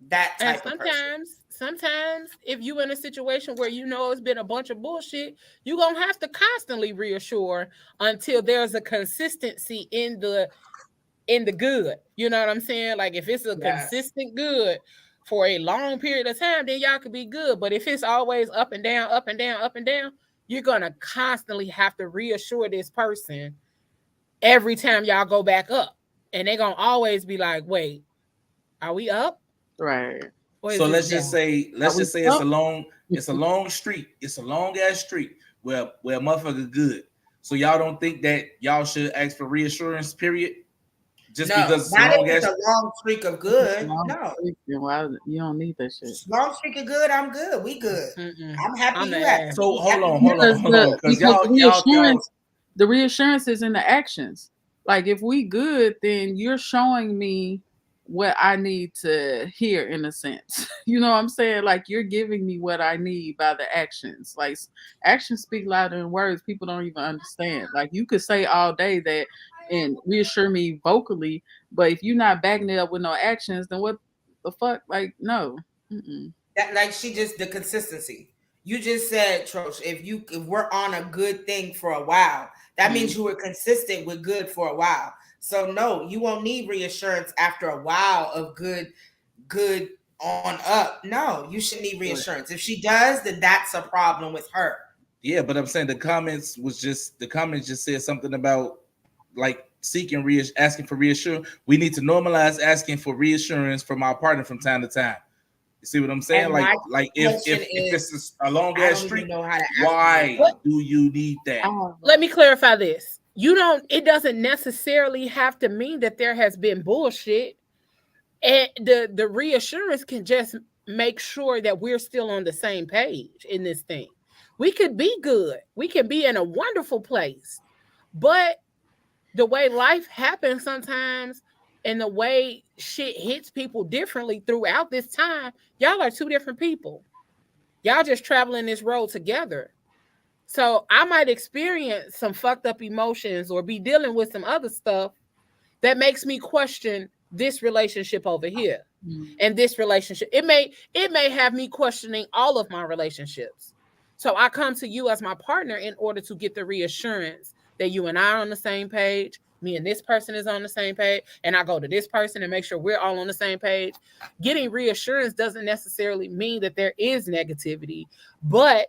That type of person. Sometimes if you in a situation where it's been a bunch of bullshit, you're gonna have to constantly reassure until there's a consistency in the good. You know what I'm saying? Like if it's a consistent good for a long period of time, then y'all could be good. But if it's always up and down, up and down, up and down, you're going to constantly have to reassure this person every time y'all go back up. And they're going to always be like, wait, are we up? Right. So let's just say it's a long street. It's a long ass street where motherfucker good. So y'all don't think that y'all should ask for reassurance, period? Just because it's a long streak of good. No, you don't need that shit. Long streak of good, I'm good. We good. I'm happy you happy. So hold on. Because the reassurance is in the actions. Like if we good, then you're showing me what I need to hear in a sense. You know what I'm saying? Like you're giving me what I need by the actions. Like actions speak louder than words. People don't even understand. Like you could say all day that and reassure me vocally, but if you're not backing it up with no actions, then what the fuck? Like no. Mm-mm. That like she just the consistency. You just said, Trosh, if we're on a good thing for a while, that means you were consistent with good for a while. So no, you won't need reassurance after a while of good on up. No, you shouldn't need reassurance. If she does, then that's a problem with her. Yeah, but I'm saying the comments just said something about like asking for reassurance. We need to normalize asking for reassurance from our partner from time to time. You see what I'm saying? Like if this is a long ass street, why do you need that? Let me clarify this. It doesn't necessarily have to mean that there has been bullshit. And the reassurance can just make sure that we're still on the same page in this thing. We could be good. We can be in a wonderful place. But the way life happens sometimes and the way shit hits people differently throughout this time, y'all are two different people. Y'all just traveling this road together. So I might experience some fucked up emotions or be dealing with some other stuff that makes me question this relationship over here and this relationship. It may have me questioning all of my relationships. So I come to you as my partner in order to get the reassurance that you and I are on the same page. Me and this person is on the same page. And I go to this person and make sure we're all on the same page. Getting reassurance doesn't necessarily mean that there is negativity, but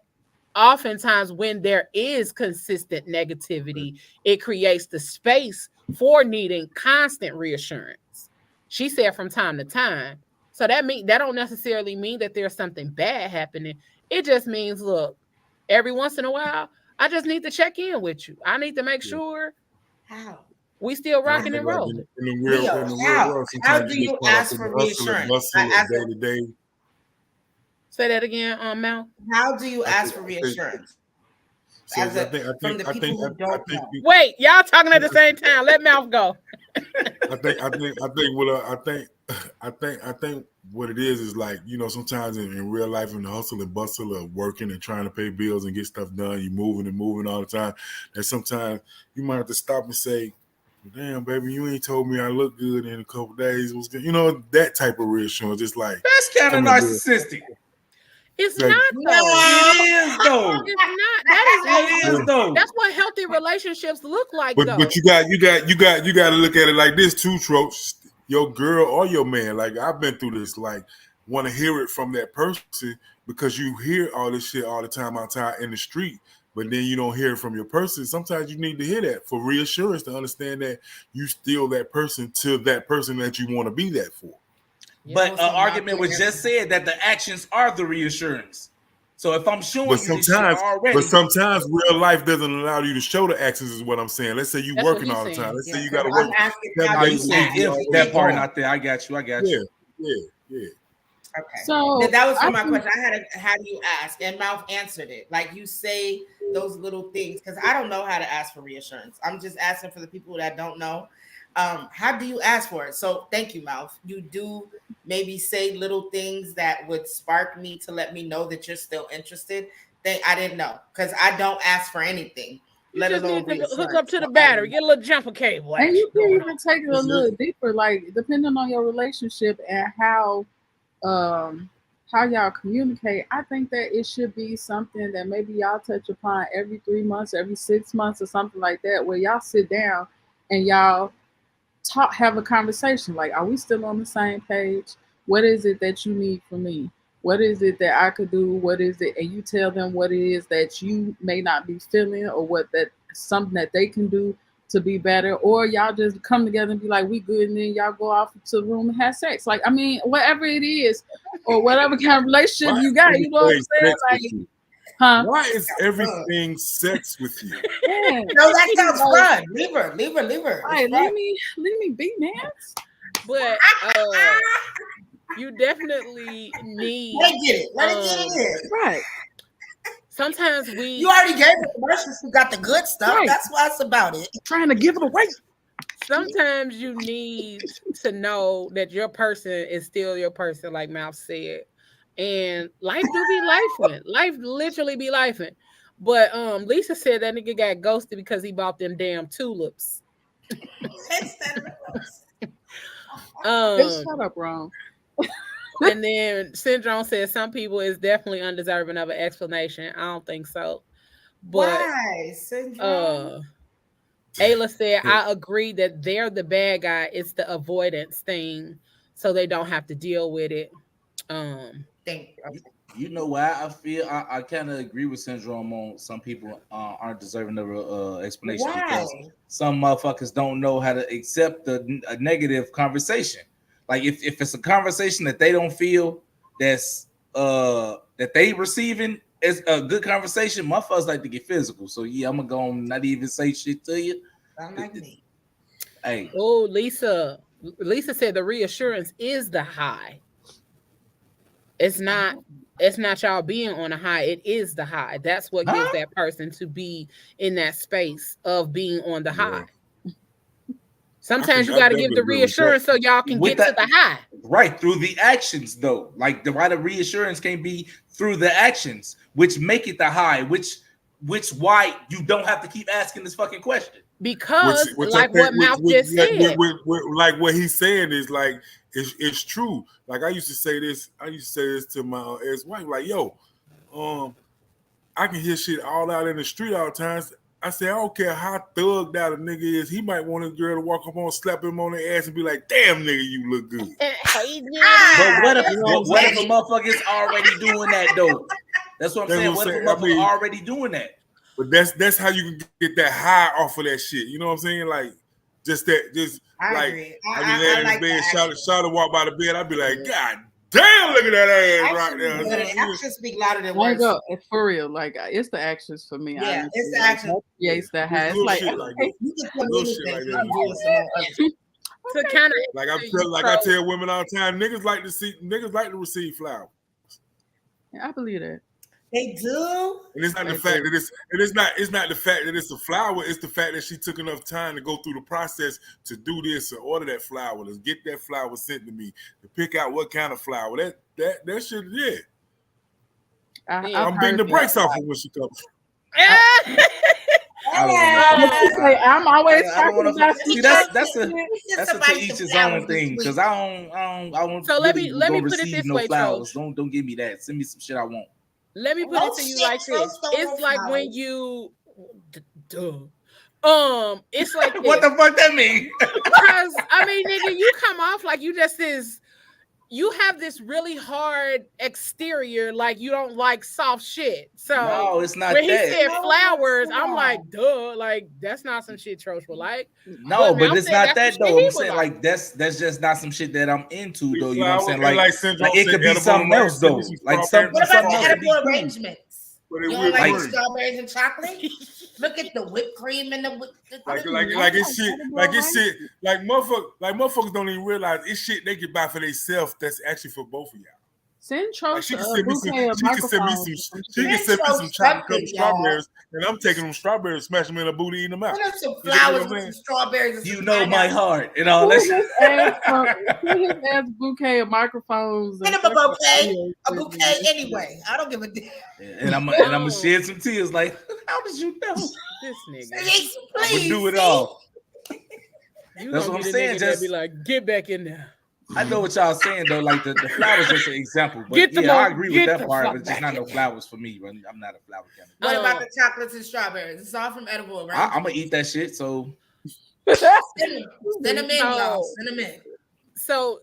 oftentimes when there is consistent negativity, it creates the space for needing constant reassurance. She said from time to time. So that don't necessarily mean that there's something bad happening. It just means, look, every once in a while, I just need to check in with you. I need to make sure we still rocking and rolling. How do you ask for reassurance? Say that again, Mel. How do you ask for reassurance? Wait, y'all talking at the same time. Let Mouth go. I think what it is like, sometimes in real life, in the hustle and bustle of working and trying to pay bills and get stuff done, you're moving all the time. And sometimes you might have to stop and say, damn, baby, you ain't told me I look good in a couple days. Was good. That type of reassurance. Just like that's kind of narcissistic. It's like, not though. It is though. It's not. It is though. That's what healthy relationships look like. But you got to look at it like this too, Troach. Your girl or your man, like I've been through this, like want to hear it from that person because you hear all this shit all the time outside in the street, but then you don't hear it from your person. Sometimes you need to hear that for reassurance to understand that you still that person to that person that you want to be that for. But an argument was just said that the actions are the reassurance. So if I'm showing but sometimes real life doesn't allow you to show the actions, is what I'm saying. Let's say you're working all the time. Let's say you got to work. That part not there. I got you. Yeah. Okay. So that was for my question. I had how do you ask? And Mouth answered it. Like you say those little things because I don't know how to ask for reassurance. I'm just asking for the people that don't know. How do you ask for it? So thank you, Mouth. You do maybe say little things that would spark me to let me know that you're still interested. I didn't know because I don't ask for anything. You just need to hook up to the battery, get a little jumper cable. And you can even take it a little deeper, like depending on your relationship and how y'all communicate. I think that it should be something that maybe y'all touch upon every 3 months, every 6 months, or something like that, where y'all sit down and y'all have a conversation. Like, are we still on the same page? What is it that you need from me? What is it that I could do? What is it? And you tell them what it is that you may not be feeling or something that they can do to be better. Or y'all just come together and be like, we good. And then y'all go off to the room and have sex. Like, I mean, whatever it is or whatever kind of relationship you got, you know what I'm saying? Like, why is everything sex with you? Yeah. No, that sounds fun. Leave her. Right, let me be man. But you definitely need. Let it get it. Right. Sometimes you already gave the commercials who got the good stuff. Right. That's why it's about it. Trying to give it away. sometimes you need to know that your person is still your person, like Mouth said. And life do be lifing. Life literally be lifing. But Lisa said that nigga got ghosted because he bought them damn tulips. Shut up, wrong. And then Syndrome says some people is definitely undeserving of an explanation. I don't think so. But why, Syndrome? Ayla said, I agree that they're the bad guy. It's the avoidance thing, so they don't have to deal with it. You know why I feel I kind of agree with Syndrome on some people aren't deserving of an explanation. Why? Because some motherfuckers don't know how to accept a negative conversation. Like if it's a conversation that they don't feel that's that they receiving is a good conversation, motherfuckers like to get physical. So yeah, I'm gonna go and not even say shit to you. Sound like me. Hey. Oh, Lisa said the reassurance is the high. It's not y'all being on a high. It is the high. That's what gives that person to be in that space of being on the high. Sometimes you got to give the reassurance so y'all can get to the high. Right, through the actions, though. Like why the reassurance can be through the actions, which make it the high, which why you don't have to keep asking this fucking question. Because like what Mouth just said. Like what he's saying is like it's true. Like I used to say this to my ex-wife, like, yo, I can hear shit all out in the street all the time. I say, I don't care how thugged out a nigga is, he might want a girl to walk up on, slap him on the ass and be like, damn nigga, you look good. But what if a motherfucker's already doing that though? That's what I'm saying. What if a motherfucker already doing that? But that's how you can get that high off of that shit. You know what I'm saying? Like I agree. I be laying in the bed, shout to walk by the bed. I'd be like, God damn, look at that ass right there. Actions speak louder than words. For real, like it's the actions for me. Yeah, it's the actions. Yeah, it's the high. It's like, to kind of like I tell women all the time, niggas like to receive flowers. Yeah, I believe that. They do. And it's not the fact that it's not the fact that it's a flower, it's the fact that she took enough time to go through the process to do this, to order that flower, to get that flower sent to me, to pick out what kind of flower. That shit, yeah. I'm beating the brakes off of when she comes. I'm always talking about. See, that's a to each his own thing. Because I don't. So let me put it this way, flowers. Don't give me that. Send me some shit I want. Let me put it to you like this. It's like when you it's like this. What the fuck that mean? Because I mean, nigga, you come off like you just you have this really hard exterior, like you don't like soft shit. So no, it's not when that. He said flowers, I'm like, duh, like that's not some shit Trosh will like. No, but it's not that though. I'm saying like that's just not some shit that I'm into though. You know what I'm saying? Like it could be something else though. Like something else. What about the edible arrangements? You don't like strawberries and chocolate? Look at the whipped cream and the motherfuckers don't even realize it's shit they can buy for themselves that's actually for both of y'all. Send Trosh she can send me some chocolate covered strawberries, and I'm taking them strawberries, smashing them in a booty, eating them out. What some flowers and some strawberries? You know my heart and all that. His ass bouquet of microphones. And a bouquet anyway. I don't give a damn. And I'm gonna shed some tears. Like, how did you know this nigga? I'm gonna do it all. That's what I'm saying. Just be like, get back in there. I know what y'all saying though. Like the flowers is an example, but I agree with that part. But just not no flowers for me. I'm not a flower kind of. What about the chocolates and strawberries? It's all from edible, right? I'm gonna eat that shit. So send them in, y'all. Send them in. So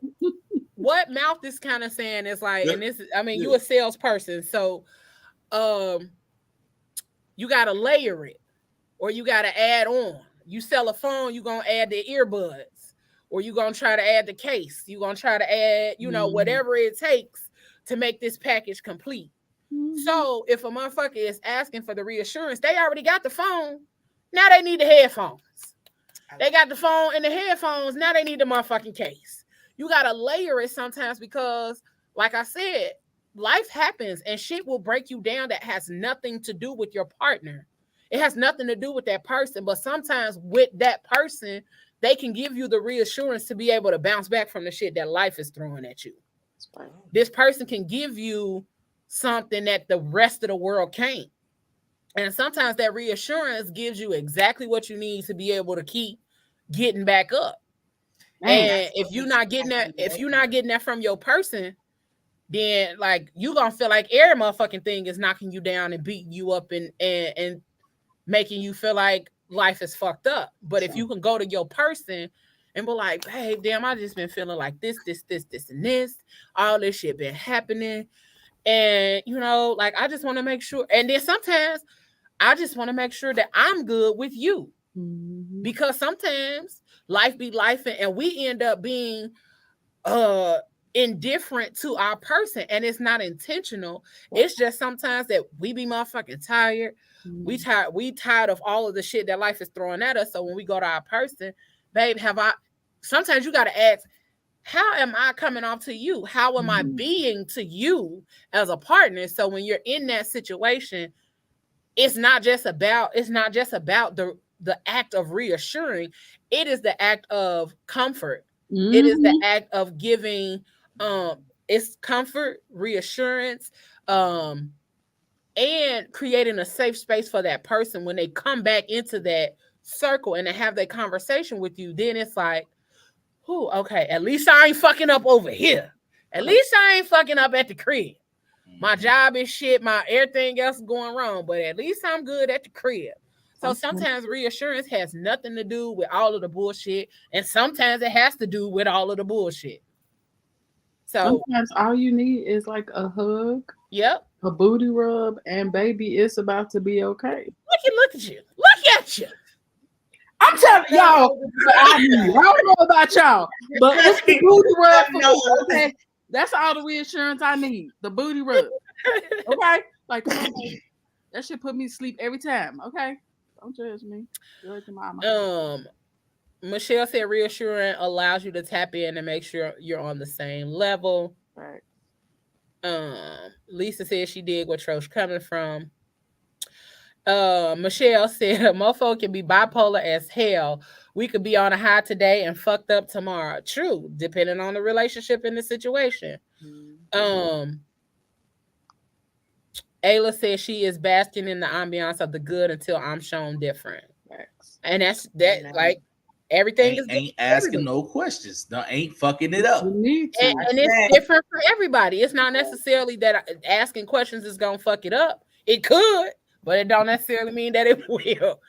what Mouth is kind of saying is like, and this is, I mean, you a salesperson, so you gotta layer it, or you gotta add on. You sell a phone, you gonna add the earbuds. Or you're going to try to add the case. You're going to try to add, whatever it takes to make this package complete. Mm-hmm. So if a motherfucker is asking for the reassurance, they already got the phone. Now they need the headphones. They got the phone and the headphones. Now they need the motherfucking case. You got to layer it sometimes because, like I said, life happens and shit will break you down that has nothing to do with your partner. It has nothing to do with that person. But sometimes with that person they can give you the reassurance to be able to bounce back from the shit that life is throwing at you. This person can give you something that the rest of the world can't. And sometimes that reassurance gives you exactly what you need to be able to keep getting back up. And if you're not getting that from your person, then like you gonna feel like every motherfucking thing is knocking you down and beating you up and making you feel like life is fucked up. But if you can go to your person and be like, hey, damn, I just been feeling like this, and this, all this shit been happening. And, you know, like, I just want to make sure. And then sometimes I just want to make sure that I'm good with you. Mm-hmm. Because sometimes life be life and we end up being indifferent to our person. And it's not intentional. It's just sometimes that we be motherfucking tired. Mm-hmm. We tired of all of the shit that life is throwing at us. So when we go to our person, babe, sometimes you got to ask, how am I coming off to you? How am I being to you as a partner? So when you're in that situation, it's not just about the act of reassuring. It is the act of comfort. Mm-hmm. It is the act of giving it's comfort, reassurance, and creating a safe space for that person when they come back into that circle and they have that conversation with you. Then it's like, ooh, okay, at least I ain't fucking up over here. At least I ain't fucking up at the crib. My job is shit. My everything else is going wrong, but at least I'm good at the crib. So sometimes reassurance has nothing to do with all of the bullshit, and sometimes it has to do with all of the bullshit. So sometimes all you need is like a hug. Yep. A booty rub, and baby, it's about to be okay. Look at you. Look at you. I'm telling y'all, I don't know about y'all, but it's the booty rub for me, okay? That's all the reassurance I need. The booty rub. Okay? Like, that shit put me to sleep every time. Okay? Don't judge me. Judge your mama. Michelle said reassuring allows you to tap in and make sure you're on the same level. Right. Lisa said she did where Trosh coming from. Michelle said a mofo can be bipolar as hell. We could be on a high today and fucked up tomorrow. True, depending on the relationship and the situation. Mm-hmm. Ayla says she is basking in the ambiance of the good until I'm shown different. Thanks. And that's that. Like everything ain't asking no questions. No, ain't fucking it up. And it's different for everybody. It's not necessarily that asking questions is gonna fuck it up. It could. But it don't necessarily mean that it will.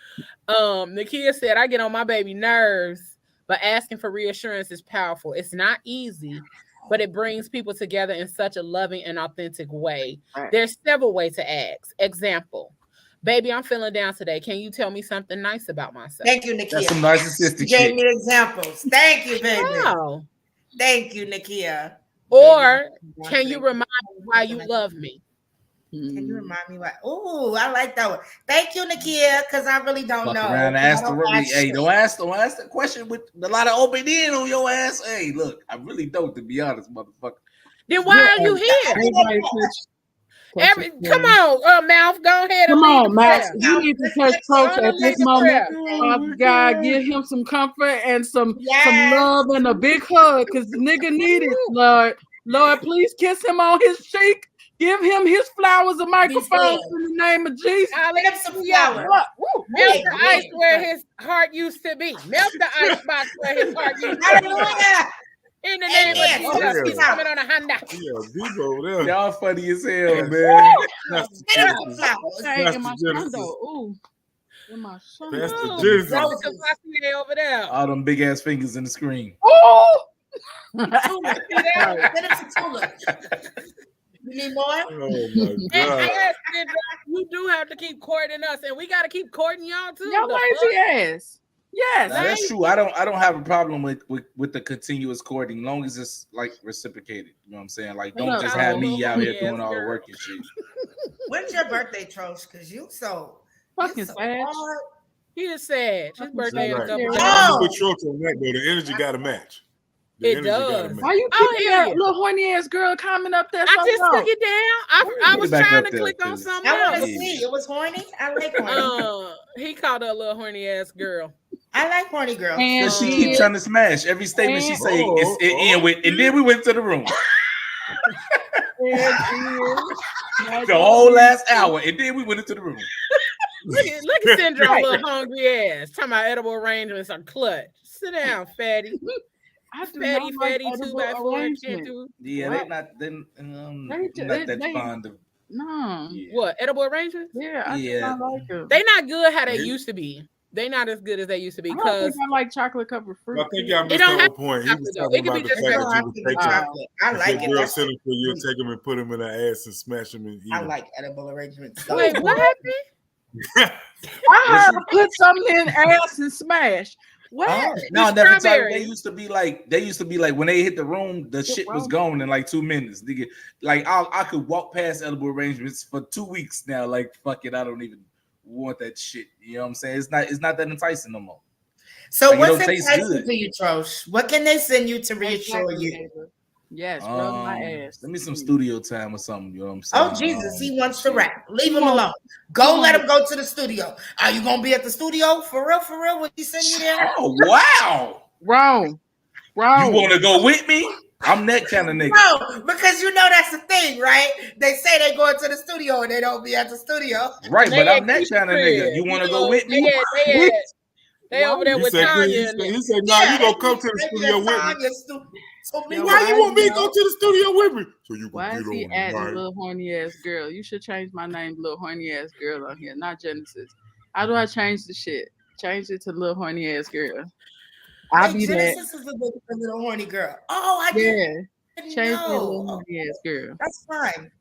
Nakia said, I get on my baby nerves, but asking for reassurance is powerful. It's not easy, but it brings people together in such a loving and authentic way. Right. There's several ways to ask. Example, baby, I'm feeling down today. Can you tell me something nice about myself? Thank you, Nakia. That's some narcissistic shit. Gave me examples. Thank you, baby. Wow. Thank you, Nakia. Or can you remind me why you love me? Can you remind me what? Oh, I like that one. Thank you, Nakia, because I really don't know. Around ask don't ask that question with a lot of open in on your ass. Hey, look, I really don't, to be honest, motherfucker. Then why are you here? Come on, Mouth, go ahead. Come on, Mouth. You need to touch Coach at this moment. God, give him some comfort and some love and a big hug, because the nigga need it, Lord. Lord, please kiss him on his cheek. Give him his flowers and microphones in the name of Jesus. Give him some flowers. Melt the ice where his heart used to be. Melt the ice box where his heart used to be. In the name of Jesus, he's coming on a Honda. Yeah, y'all funny as hell, man. In my condo. Ooh. In my condo. That's the Jesus. Over there. All them big ass fingers in the screen. Oh! You need more? Oh my God. You do have to keep courting us, and we got to keep courting y'all too. Y'all lazy ass. Yes, now, that's true. I don't have a problem with the continuous courting, long as it's like reciprocated. You know what I'm saying? Like, don't just have me out here doing all the work and shit. When's your birthday, Trosh? Because you so fucking sad. He is sad. His birthday is a couple days. With Trosh on that, though, the energy got to match. It does. Why you keeping that little horny ass girl comment up there? I just took it down. I was trying to click on something else. I want to see. It was horny. I like horny. He called her a little horny ass girl. I like horny girls. Because she keep trying to smash every statement she say. It end with, and then we went to the room. The whole last hour, and then we went into the room. Look at Syndrome, little hungry ass. Talking about edible arrangements are clutch. Sit down, fatty. Fatty, 2x4 can't do. Yeah, they're not that fond of. No. Yeah. What, edible arrangements? Yeah, I do not like them. They not good how they used to be. They not as good as they used to be. Because I like chocolate covered fruit. I think y'all missed the whole point. He was talking about the fact that you would take chocolate. I like it. Girl sitting for you, take them and put them in her ass and smash them and eat them. I like edible arrangements. Wait, what happened? I heard her put something in ass and smash. What? No, never time. They used to be like when they hit the room, the shit was gone in like 2 minutes. Nigga, like I could walk past edible arrangements for 2 weeks now. Like fuck it, I don't even want that shit. You know what I'm saying? It's not that enticing no more. So like, what's enticing to you, Trosh? What can they send you to reassure you? Yes, rub my ass. Let me some studio time or something. You know what I'm saying? Oh Jesus, he wants to rap. Leave him alone. Go let him go to the studio. Are you gonna be at the studio for real? For real? When he send you there? Oh wow, wrong. You want to go with me? I'm that kind of nigga. No, because you know that's the thing, right? They say they go into the studio and they don't be at the studio. Right, but I'm that kind of nigga. You want to go with me? They over there with Tanya. He said, "No, you gonna come to the studio with me." So why you want me to go to the studio with me? So you why is he adding little horny ass girl? You should change my name, little horny ass girl on here, not Genesis. How do I change the shit? Change it to little horny ass girl. I'll be Genesis is a little horny girl. Oh, I did. Change it to little horny ass girl. That's fine.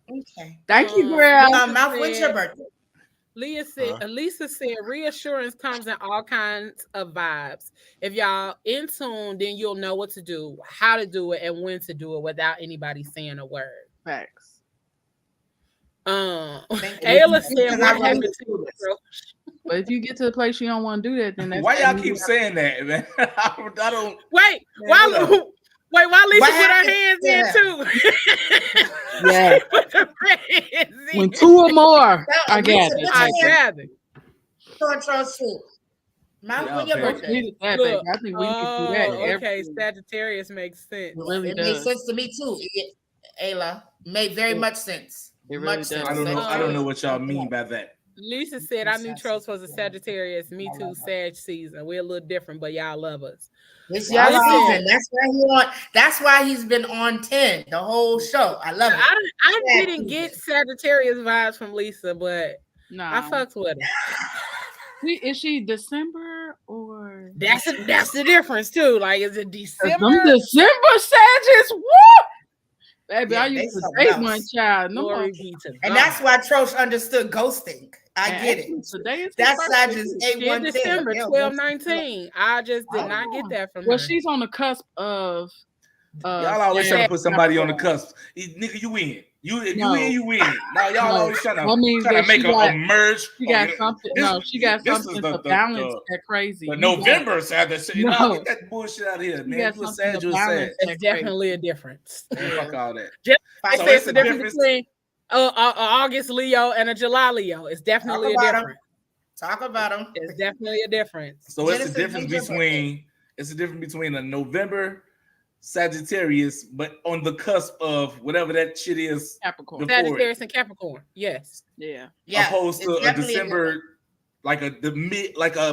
Okay. Thank you, girl. Mouth, when's your birthday? Lisa said reassurance comes in all kinds of vibes. If y'all in tune, then you'll know what to do, how to do it, and when to do it without anybody saying a word. Facts. Ayla said, "What happened to you, bro?" But if you get to the place you don't want to do that, then that's why y'all keep saying that, man? I don't. Wait, why Lisa put her hands in too? Yeah. When two or more, I gather. Control shoot. When your birthday? I think we can do that. Okay, Sagittarius makes sense. It makes sense to me too. Ayla made very much sense. It really does. I don't know what y'all mean by that. Lisa said, "I knew Trost was a Sagittarius. Me too, Sag season. We're a little different, but y'all love us." It's y'all season. That's why he's been on 10 the whole show. I love it. I didn't get Sagittarius vibes from Lisa, but I fucked with her. Is she December or that's the difference too? Like, is it December? December Sagittarius? What? Baby, I used to date one child. And that's why Trosh understood ghosting. I get it. That's Sagittarius 8-1-10. December 12-19. I just did not get that from her. Well, she's on the cusp of. Y'all always trying to put somebody on the cusp. Nigga, you win. You win. Now y'all always trying to make a merge. She got something. She got something to balance that crazy. But November Saturday. No, get that bullshit out of here, man. You sad, you're sad. It's definitely a difference. Fuck all that. I say it's a difference between August Leo and a July Leo. It's definitely a difference. Talk about them. It's definitely a difference. So it's a difference between a November Sagittarius, but on the cusp of whatever that shit is. Capricorn. Sagittarius and Capricorn. Yes. Yeah. Opposed to a December, like a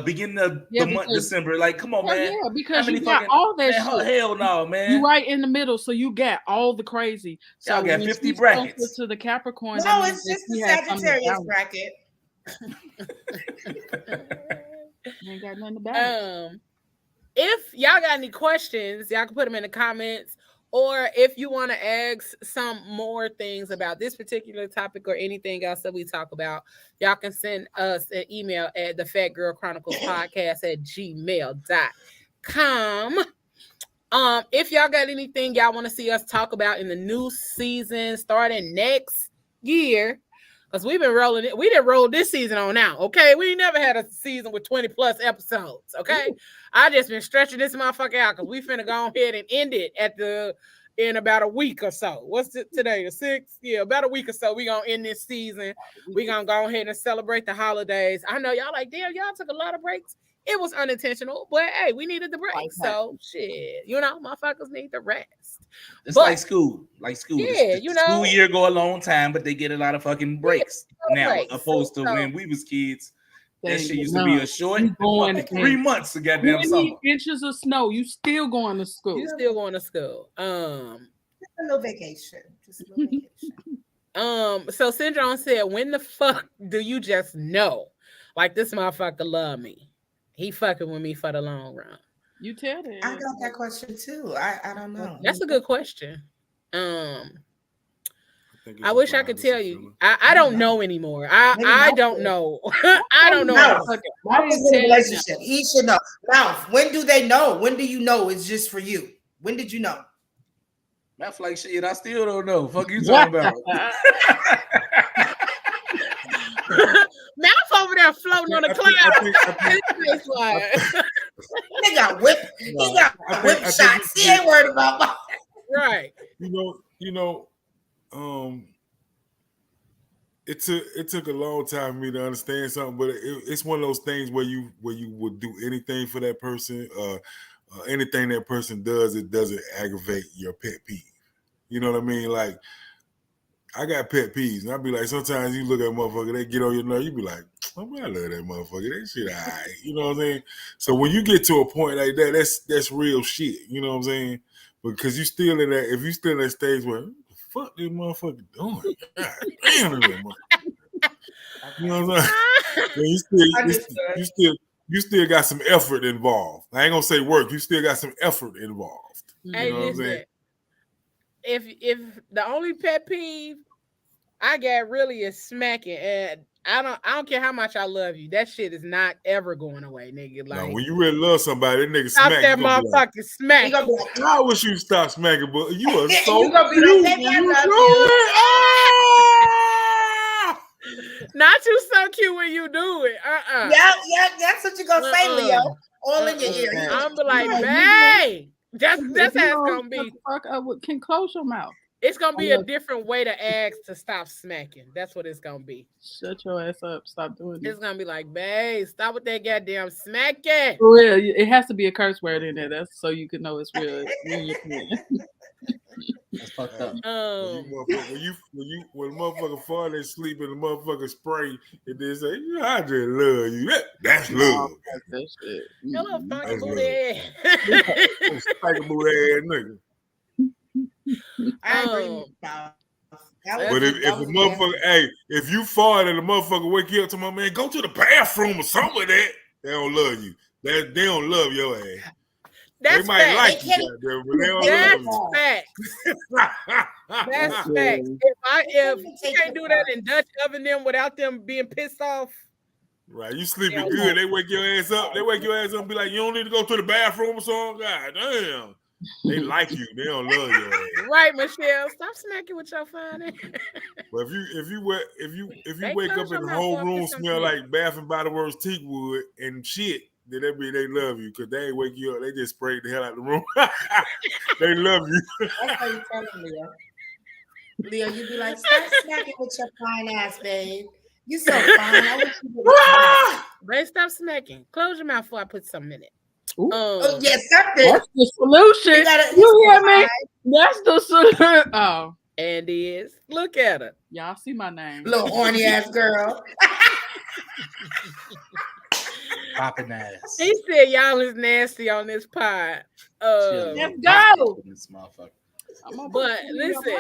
beginning of the month December. Like, come on, man. Yeah, because you got all that shit. Hell no, man. You right in the middle, so you got all the crazy. So y'all got 50 brackets. To the Capricorn. No, it's just the Sagittarius bracket. Ain't got nothing about it. If y'all got any questions, y'all can put them in the comments. Or if you want to ask some more things about this particular topic or anything else that we talk about, y'all can send us an email at thefatgirlchroniclespodcast@gmail.com. If y'all got anything y'all want to see us talk about in the new season starting next year, because we've been rolling it. We didn't roll this season on out, okay? We never had a season with 20 plus episodes, okay? I just been stretching this motherfucker out because we finna go ahead and end it in about a week or so. What's today, the 6th? Yeah, about a week or so. We gonna end this season. We gonna go ahead and celebrate the holidays. I know y'all like, damn, y'all took a lot of breaks. It was unintentional, but hey, we needed the break. So shit, motherfuckers need the rest. It's like school. Yeah, the school year go a long time, but they get a lot of fucking breaks now, opposed to when we was kids. That shit used to be a short 3 months of goddamn summer. 20 inches of snow, you still going to school. You still going to school. Just a little vacation. So Syndrome said, when the fuck do you just know? Like, this motherfucker love me. He fucking with me for the long run. You tell them. I got that question too. I don't know. That's a good question. I wish I could tell you. I don't know anymore. I don't know. I don't know. Mouth is in a relationship. He should know. Mouth, when do they know? When do you know it's just for you? When did you know? Mouth like shit. I still don't know. Fuck you talking about? Mouth over there floating on the cloud. He got whip. He got whip shots. He ain't worried about mouth. Right. It took a long time for me to understand something, but it's one of those things where you would do anything for that person. Anything that person does, it doesn't aggravate your pet peeve. You know what I mean? Like, I got pet peeves, and I'd be like, sometimes you look at a motherfucker, they get on your nerve, you be like, oh, man, I love that motherfucker. That shit, all right. You know what I'm saying? So when you get to a point like that, that's real shit. You know what I'm saying? Because you still in that, if you still in that stage where, what the fuck this motherfucker doing? God damn that motherfucker. You know what I'm saying? You still got some effort involved. I ain't gonna say work. You still got some effort involved. You know what I'm saying? If the only pet peeve I got really is smacking, and I don't care how much I love you, that shit is not ever going away, nigga. Like, no, when you really love somebody, that nigga stop smack. That motherfucking smack. I wish you stop smacking, but you are so you gonna be like, not you so cute when you do it. Yeah, that's what you gonna say, Leo. All in your ear. I'm be like, hey. That's how it's gonna be. Can close your mouth. It's gonna be a different way to ask to stop smacking. That's what it's gonna be. Shut your ass up. Stop doing it. It's gonna be like, babe, stop with that goddamn smacking. For real, it has to be a curse word in there. That's so you can know it's real. That's fucked up. When motherfucker fall asleep and the motherfucker spray and then say, I just love you. That's love. That's shit. Hello, funky booty. Funky booty ass nigga. I agree. But if a motherfucker, if you fart and the motherfucker wake you up to my man, go to the bathroom or something like that, they don't love you. They don't love your ass. That's they might like you, but they don't love you. That's facts. If you can't do that in Dutch oven them without them being pissed off. Right, you sleeping good. They wake your ass up. They wake your ass up and be like, you don't need to go to the bathroom or something. God damn. They like you. They don't love your ass. Right, Michelle. Stop smacking with your fine. But if you wake up and the whole room smell like Bath and Body Works teak wood and shit, then that mean they love you because they ain't wake you up. They just sprayed the hell out of the room. They love you. That's how you tell them, Leo. Leo, you be like, stop smacking with your fine ass, babe. You so fine. I wish you would. Babe, stop smacking. Close your mouth before I put something in it. Oh, yes, something. That's the solution. You hear me? That's the solution. Oh. And is. Look at her. Y'all see my name. Little horny ass girl. Popping ass. He said y'all is nasty on this pod. Let's go. This motherfucker. But listen,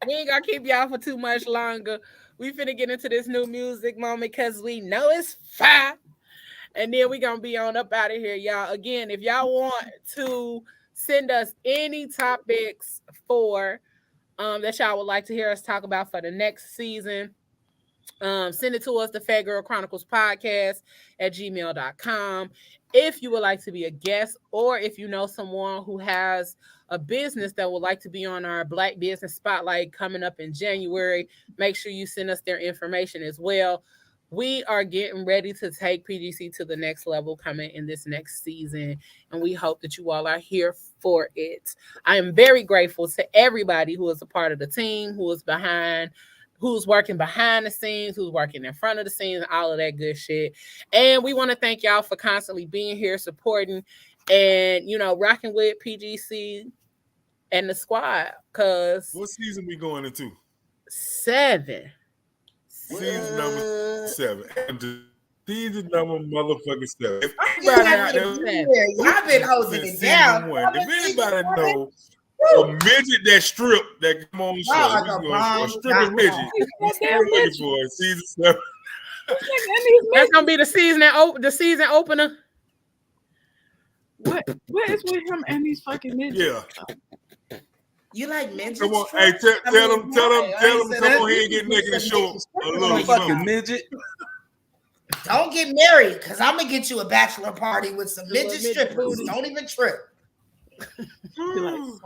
we ain't gonna keep y'all for too much longer. We finna get into this new music moment because we know it's fire. And then we're gonna be on up out of here, y'all. Again, if y'all want to send us any topics for that y'all would like to hear us talk about for the next season, send it to us, the Fat Girl Chronicles Podcast at gmail.com. If you would like to be a guest, or if you know someone who has a business that would like to be on our Black Business Spotlight coming up in January, make sure you send us their information as well. We are getting ready to take PGC to the next level coming in this next season, and we hope that you all are here for it. I am very grateful to everybody who is a part of the team, who is behind who's working behind the scenes, who's working in front of the scenes, all of that good shit. And we want to thank y'all for constantly being here, supporting, and, you know, rocking with PGC and the squad. Cause what season we going into? 7. Season number 7. And season number motherfucking 7. I've been hosing it down. If anybody know a midget that strip that come on the show, a stripping midget, we're still looking for a season 7. That's gonna be the season opener. What is with him and these fucking midgets? Yeah. You like midgets? Come on, hey, tell them, come on here and get naked and show a little fucking midget. Don't get married, because I'm gonna get you a bachelor party with some midget strippers. Don't even trip. Well,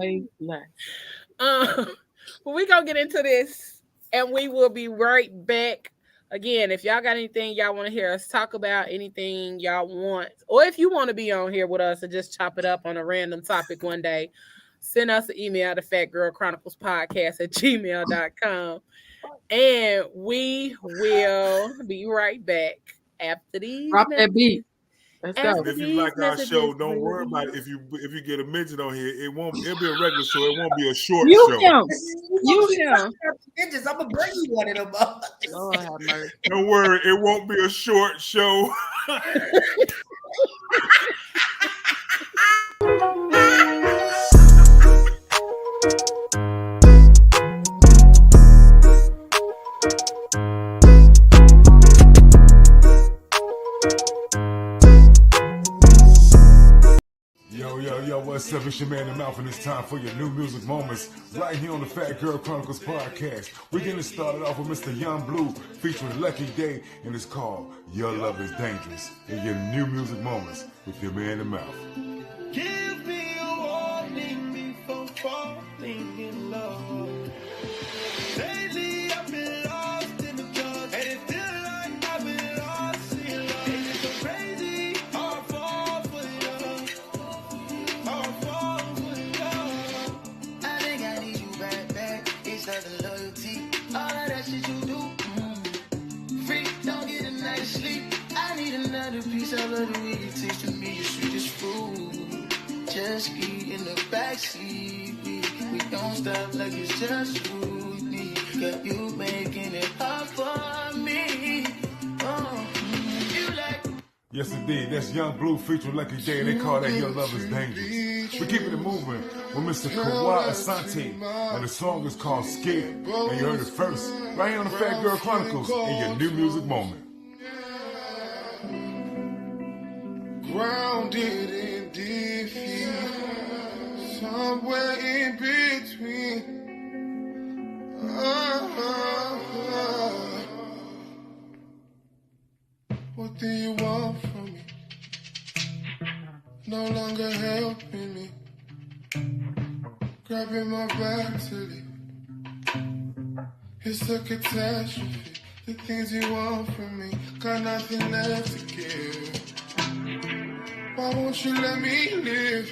we gonna get into this, and we will be right back. Again, if y'all got anything y'all want to hear us talk about, anything y'all want, or if you want to be on here with us and just chop it up on a random topic one day, send us an email to fatgirlchroniclespodcast@gmail.com. And we will be right back after these. Drop that beat. Let's go. And if you like our show, don't worry about it. If you get a midget on here, it'll be a regular show. It won't be a short show. Midgets, I'm gonna bring you one of them up. Lord have mercy. Don't worry, it won't be a short show. Yo, what's up? It's your man, The Mouth, and it's time for your new music moments right here on the Fat Girl Chronicles podcast. We're getting started off with Mr. Young Blue featuring Lucky Day, and it's called Your Love is Dangerous. And your new music moments with your man, The Mouth. Give me a warning before falling in love. Lately I've been lost in the dark, and it feels like I've been lost in love. And it's so crazy, I fall for love. I fall for love. I think I need you back. It's not the loyalty, all of that shit you do. Free, don't get a night's sleep. I need another piece of love the way you taste to me, your sweetest food. Just eat in the backseat. We don't stop like it's just food. Got you making it hard for me. You like. Yes, indeed. That's Young Blue featuring Lucky Day. They call that Your Love is Dangerous. We're keeping it moving with Mr. Kawhi Asante. And the song is called Scared. And you heard it first right here on the Fat Girl Chronicles in your new music moment. Grounded in defeat, somewhere in between. What do you want from me? No longer helping me, grabbing my back to leave. It's a catastrophe. The things you want from me, got nothing left to give. Why won't you let me live?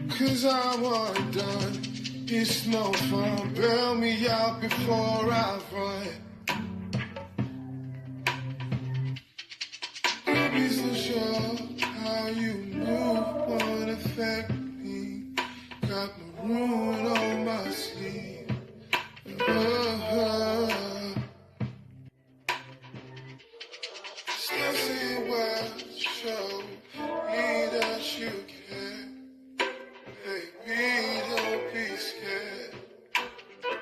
'Cause I'm all done. It's no fun. Bail me out before I run. Can't be so sure how you move won't affect me. Got maroon on my sleeve. Still see what show me that you care. Baby, don't be scared.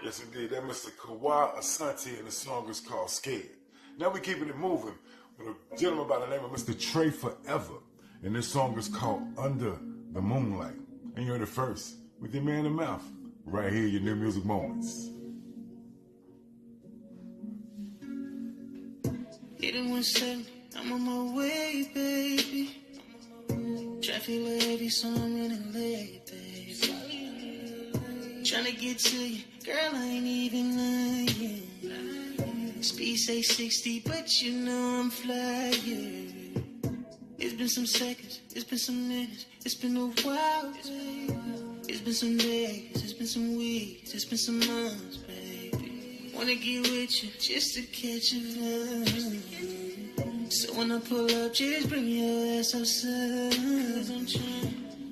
Yes, indeed. That Mr. Kawhi Asante, and the song is called Scared. Now we're keeping it moving with a gentleman by the name of Mr. Trey Forever. And this song is called Under the Moonlight. And you heard it first with your man, The Mouth. Right here, your new music moments. Hit 170, I'm on my way, baby. Traffic was heavy, so I'm running late, baby. Tryna get to you, girl, I ain't even lying. Speed say 60, but you know I'm flying. It's been some seconds, it's been some minutes, it's been a while, baby. It's been some days, it's been some weeks, it's been some months, baby. Wanna get with you just to catch you vibe. So when I pull up, just bring your ass outside. Cause I'm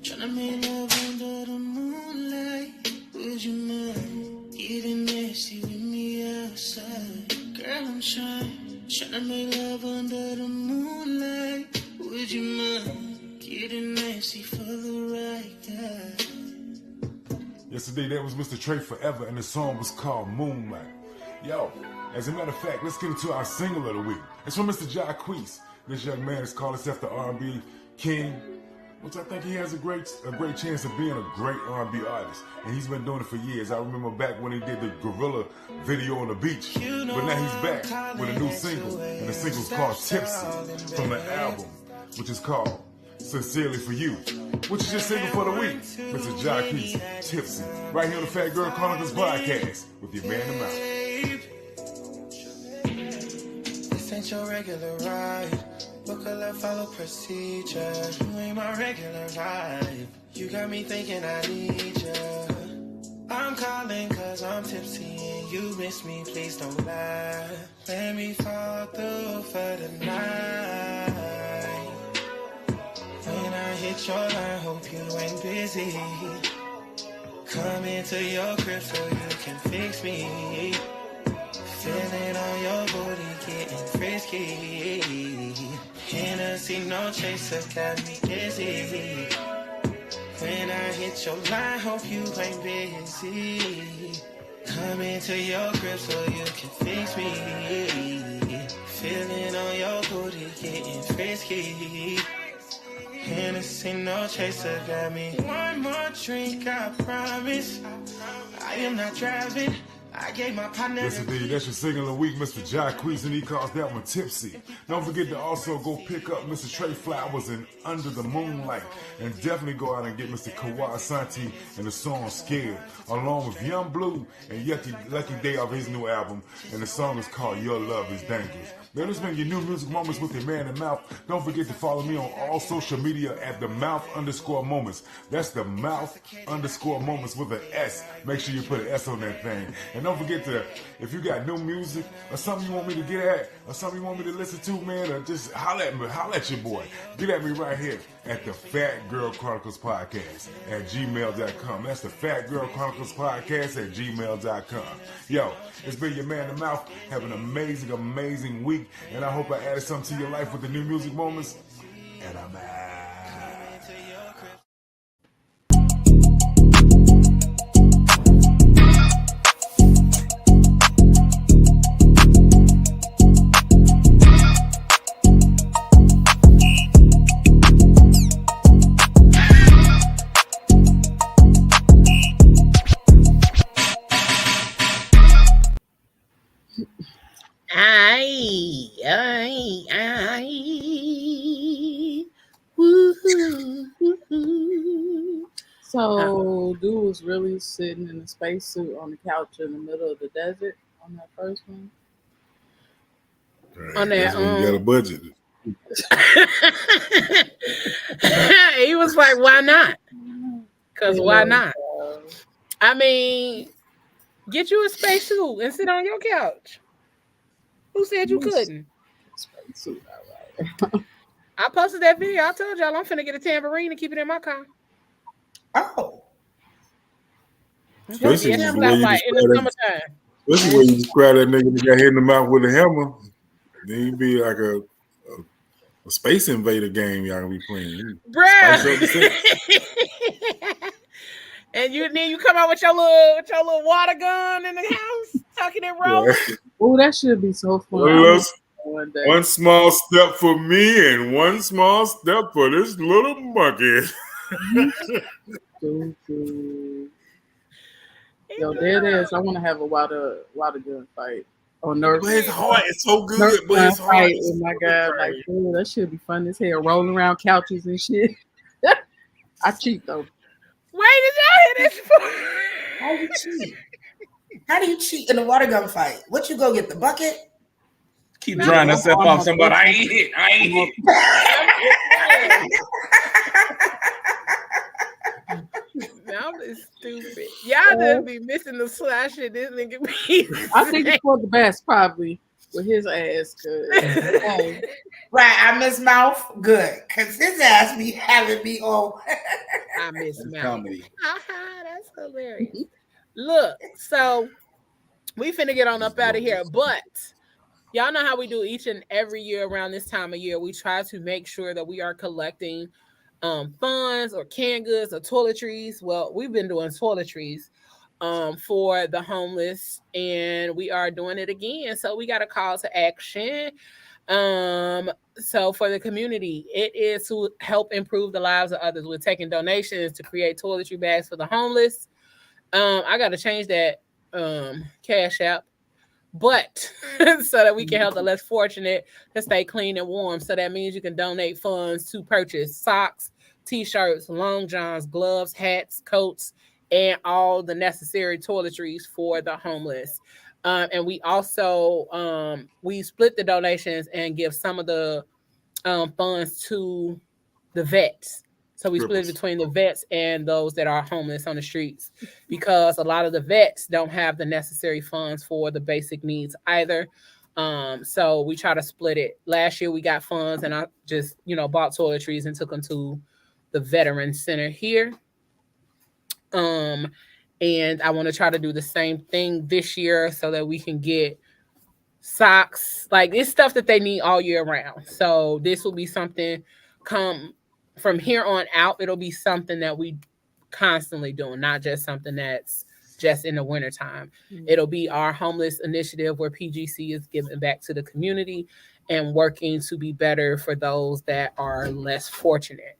tryna make love under the moonlight. Would you mind getting nasty with me outside? Girl, I'm tryna make love under the moonlight. Would you mind getting nasty for the right guy? Yesterday, that was Mr. Trey Forever, and the song was called Moonlight. Yo, as a matter of fact, let's get into our single of the week. It's from Mr. JQLM. This young man is called himself the R&B King, which I think he has a great chance of being a great R&B artist. And he's been doing it for years. I remember back when he did the Gorilla video on the beach. But now he's back with a new single, and the single's called Tipsy from the album, which is called Sincerely For You, which is your single for the week. Mr. JQLM, Tipsy, right here on the Fat Girl Chronicles podcast with your man in the mouth. This ain't your regular ride. Book a left, follow procedure. You ain't my regular vibe. You got me thinking I need you. I'm calling cause I'm tipsy and you miss me, please don't lie. Let me fall through for the night. When I hit your line, hope you ain't busy. Come into your crib so you can fix me. Feeling on your booty, getting frisky. Hennessy, no chaser, got me dizzy. When I hit your line, hope you ain't busy. Come into your crib so you can fix me. Feeling on your booty, getting frisky. Hennessy, no chaser, got me. One more drink, I promise. I am not driving. I gave my partner. Yes, indeed. That's your single of the week, Mr. JQLM, and he calls that one Tipsy. Don't forget to also go pick up Mr. Trey Flowers and Under the Moonlight. And definitely go out and get Mr. Kawhi Santi and the song Scared, along with Young Blue and Lucky Day of his new album. And the song is called Your Love Is Dangerous. Now, this has been your new music moments with your man in mouth. Don't forget to follow me on all social media at the mouth_moments. That's the mouth_moments with an S. Make sure you put an S on that thing. And don't forget to, if you got new music or something you want me to get at or something you want me to listen to, man, or just holler at me, holler at your boy. Get at me right here at the Fat Girl Chronicles Podcast at gmail.com. That's the Fat Girl Chronicles Podcast at gmail.com. Yo, it's been your man in the mouth. Have an amazing, amazing week. And I hope I added something to your life with the new music moments. And I'm out. So, dude was really sitting in a spacesuit on the couch in the middle of the desert on that first one. Right. On that, you got a budget. He was like, "Why not? Because why not? I mean, get you a spacesuit and sit on your couch. Who said you couldn't?" Spacesuit, all right. I posted that video. I told y'all I'm finna get a tambourine and keep it in my car. Oh. Especially in the summertime. Especially when you describe that nigga that got hit in the mouth with a hammer. Then you be like a space invader game y'all gonna be playing. Bruh. And then you come out with your little water gun in the house, tucking it roll. Oh, that should be so fun. One small step for me and one small step for this little monkey. Yo, there it is. I want to have a water gun fight. Oh, nerve. But it's hard. It's so good. But it's hard. Oh my god! Like, ooh, that should be fun as hell. Rolling around couches and shit. I cheat though. Wait, is that this for? How do you cheat? How do you cheat in a water gun fight? What you go get the bucket? Keep drying yourself off somebody. I ain't hit. mouth is stupid. Y'all just be missing the slash shit. This nigga be. I think it's for the best, probably, with his ass. Right, I miss mouth. Good, cause his ass be having me on. I miss mouth. That's hilarious. Look, so we finna get on up out of here, but y'all know how we do each and every year around this time of year. We try to make sure that we are collecting funds or canned goods or toiletries. Well, we've been doing toiletries for the homeless, and we are doing it again. So we got a call to action. So for the community, it is to help improve the lives of others. We're taking donations to create toiletry bags for the homeless. I got to change that Cash App, but so that we can help the less fortunate to stay clean and warm. So that means you can donate funds to purchase socks, t-shirts, long johns, gloves, hats, coats, and all the necessary toiletries for the homeless. And we also we split the donations and give some of the funds to the vets. So we split it between the vets and those that are homeless on the streets, because a lot of the vets don't have the necessary funds for the basic needs either. So we try to split it. Last year we got funds, and I just, bought toiletries and took them to the Veteran Center here. And I want to try to do the same thing this year so that we can get socks. Like, it's stuff that they need all year round. So this will be something from here on out. It'll be something that we constantly doing, not just something that's just in the wintertime. Mm-hmm. It'll be our homeless initiative where PGC is giving back to the community and working to be better for those that are less fortunate.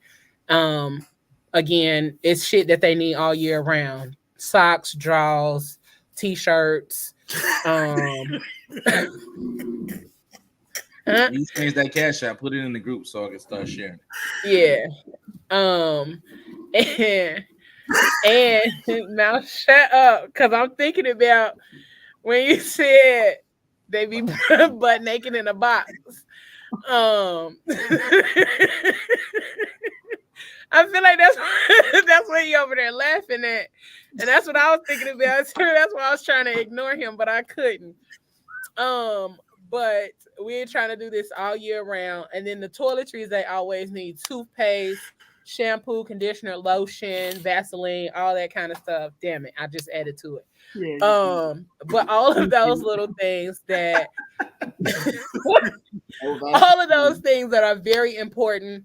Again, it's shit that they need all year round. Socks, drawers, t-shirts. You change that Cash App, put it in the group so I can start sharing. Yeah. And now shut up, because I'm thinking about when you said they be butt naked in a box. I feel like that's what you over there laughing at. And that's what I was thinking about too. That's why I was trying to ignore him, but I couldn't. But we're trying to do this all year round. And then the toiletries, they always need toothpaste, shampoo, conditioner, lotion, Vaseline, all that kind of stuff. Damn it, I just added to it. Yeah, but all of those little things that all of those things that are very important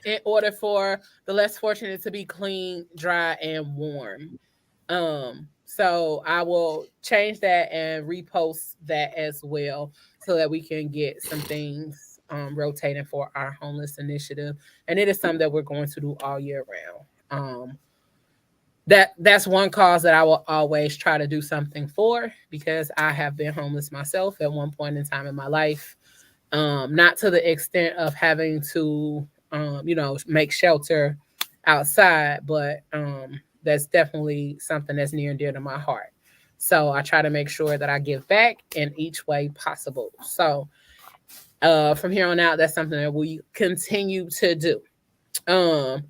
in order for the less fortunate to be clean, dry, and warm. So I will change that and repost that as well so that we can get some things rotating for our homeless initiative. And it is something that we're going to do all year round. That's one cause that I will always try to do something for, because I have been homeless myself at one point in time in my life. Not to the extent of having to make shelter outside, but that's definitely something that's near and dear to my heart. So I try to make sure that I give back in each way possible. So from here on out, that's something that we continue to do. And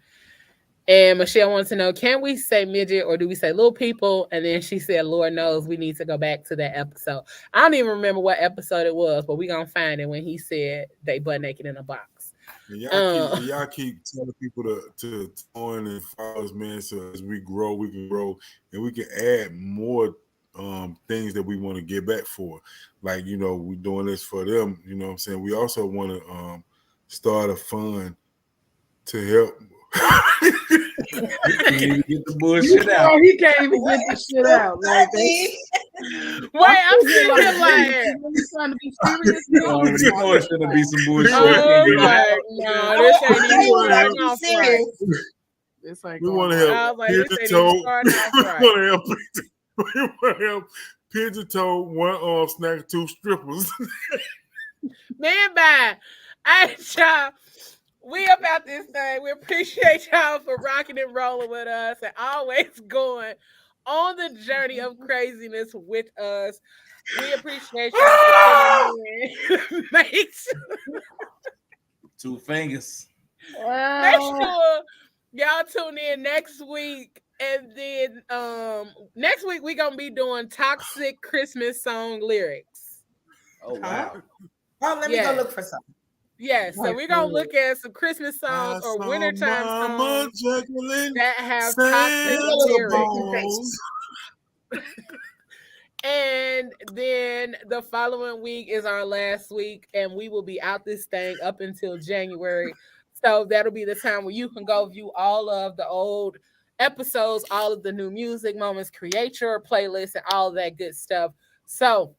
Michelle wants to know, can we say midget or do we say little people? And then she said, Lord knows we need to go back to that episode. I don't even remember what episode it was, but we're going to find it when he said they butt naked in a box. And y'all keep telling people to join and follow us, man. So as we grow, we can grow and we can add more things that we want to get back for. Like, we're doing this for them. You know what I'm saying? We also want to start a fund to help. He can't even get the bullshit out. He can't even get the shit out. Like that. Wait, I'm sitting here like, he's trying to be serious. It's gonna be some bullshit. No, this ain't even starting off right. We want to help Pigeon Toe. We want to help Pigeon Toe, one arm snack, two strippers. Man, bye. Hey, y'all. We about this thing. We appreciate y'all for rocking and rolling with us and always going on the journey of craziness with us. We appreciate y'all for tuning in. Make Two fingers. sure Y'all tune in next week. And then next week we're gonna be doing toxic Christmas song lyrics. Oh wow. Oh, let me go look for some. Yes, so we're gonna look at some Christmas songs or wintertime songs that have toxic lyrics. And then the following week is our last week, and we will be out this thing up until January. So that'll be the time where you can go view all of the old episodes, all of the new music moments, create your playlist, and all of that good stuff. So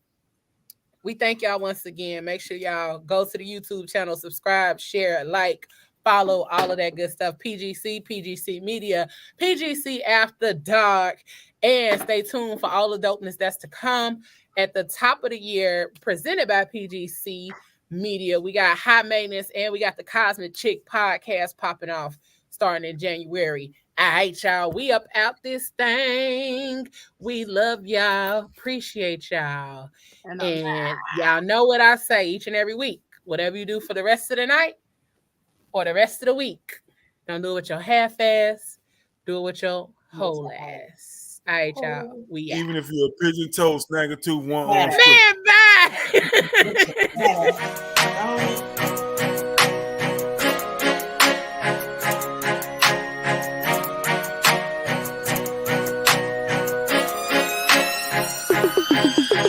we thank y'all once again. Make sure y'all go to the YouTube channel, subscribe, share, like, follow, all of that good stuff. PGC Media, PGC After Dark. And stay tuned for all the dopeness that's to come at the top of the year, presented by PGC Media. We got High Maintenance and we got the Cosmic Chick podcast popping off starting in January. All right, y'all. We up out this thing. We love y'all. Appreciate y'all. And y'all know what I say each and every week. Whatever you do for the rest of the night or the rest of the week, don't do it with your half ass. Do it with your whole ass. All right, y'all. We out. Even if you're a pigeon toe, snag a tooth, one arm. Man, bye.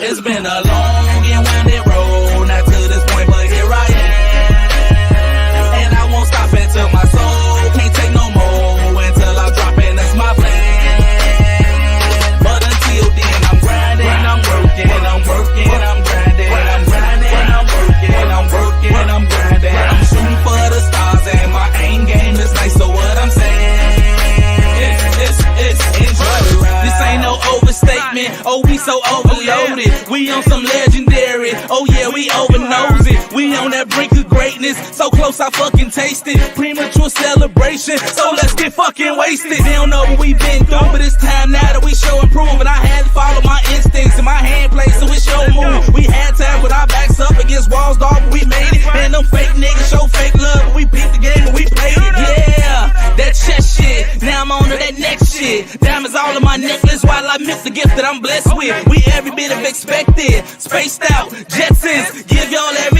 It's been a long and winding road, not to this point, but here I am. And I won't stop until my soul can't take no more, until I drop in, that's my plan. But until then, I'm grinding, I'm working, I'm grinding, I'm grinding, I'm working, I'm grinding. I'm shooting for the stars and my aim game is nice, so what I'm saying, it's enjoy the ride. This ain't no overstatement, oh we so overloaded. We on some legendary, oh yeah, we overnose it. We on that brink of greatness, so close I fucking taste it. Premature celebration, so let's get fucking wasted. They don't know what we been through, but it's time now that we show improvement. I had to follow my instincts and my hand play, so it's your move. We had time with our backs up against walls, dog, but we made it. Man, them fake niggas show fake love, but we beat the game and we played it. Yeah, that chest shit, now I'm on to that next shit. Diamonds all in my necklace while I miss the gift that I'm blessed with. We every bit of expected, spaced out, Jetsons, give y'all every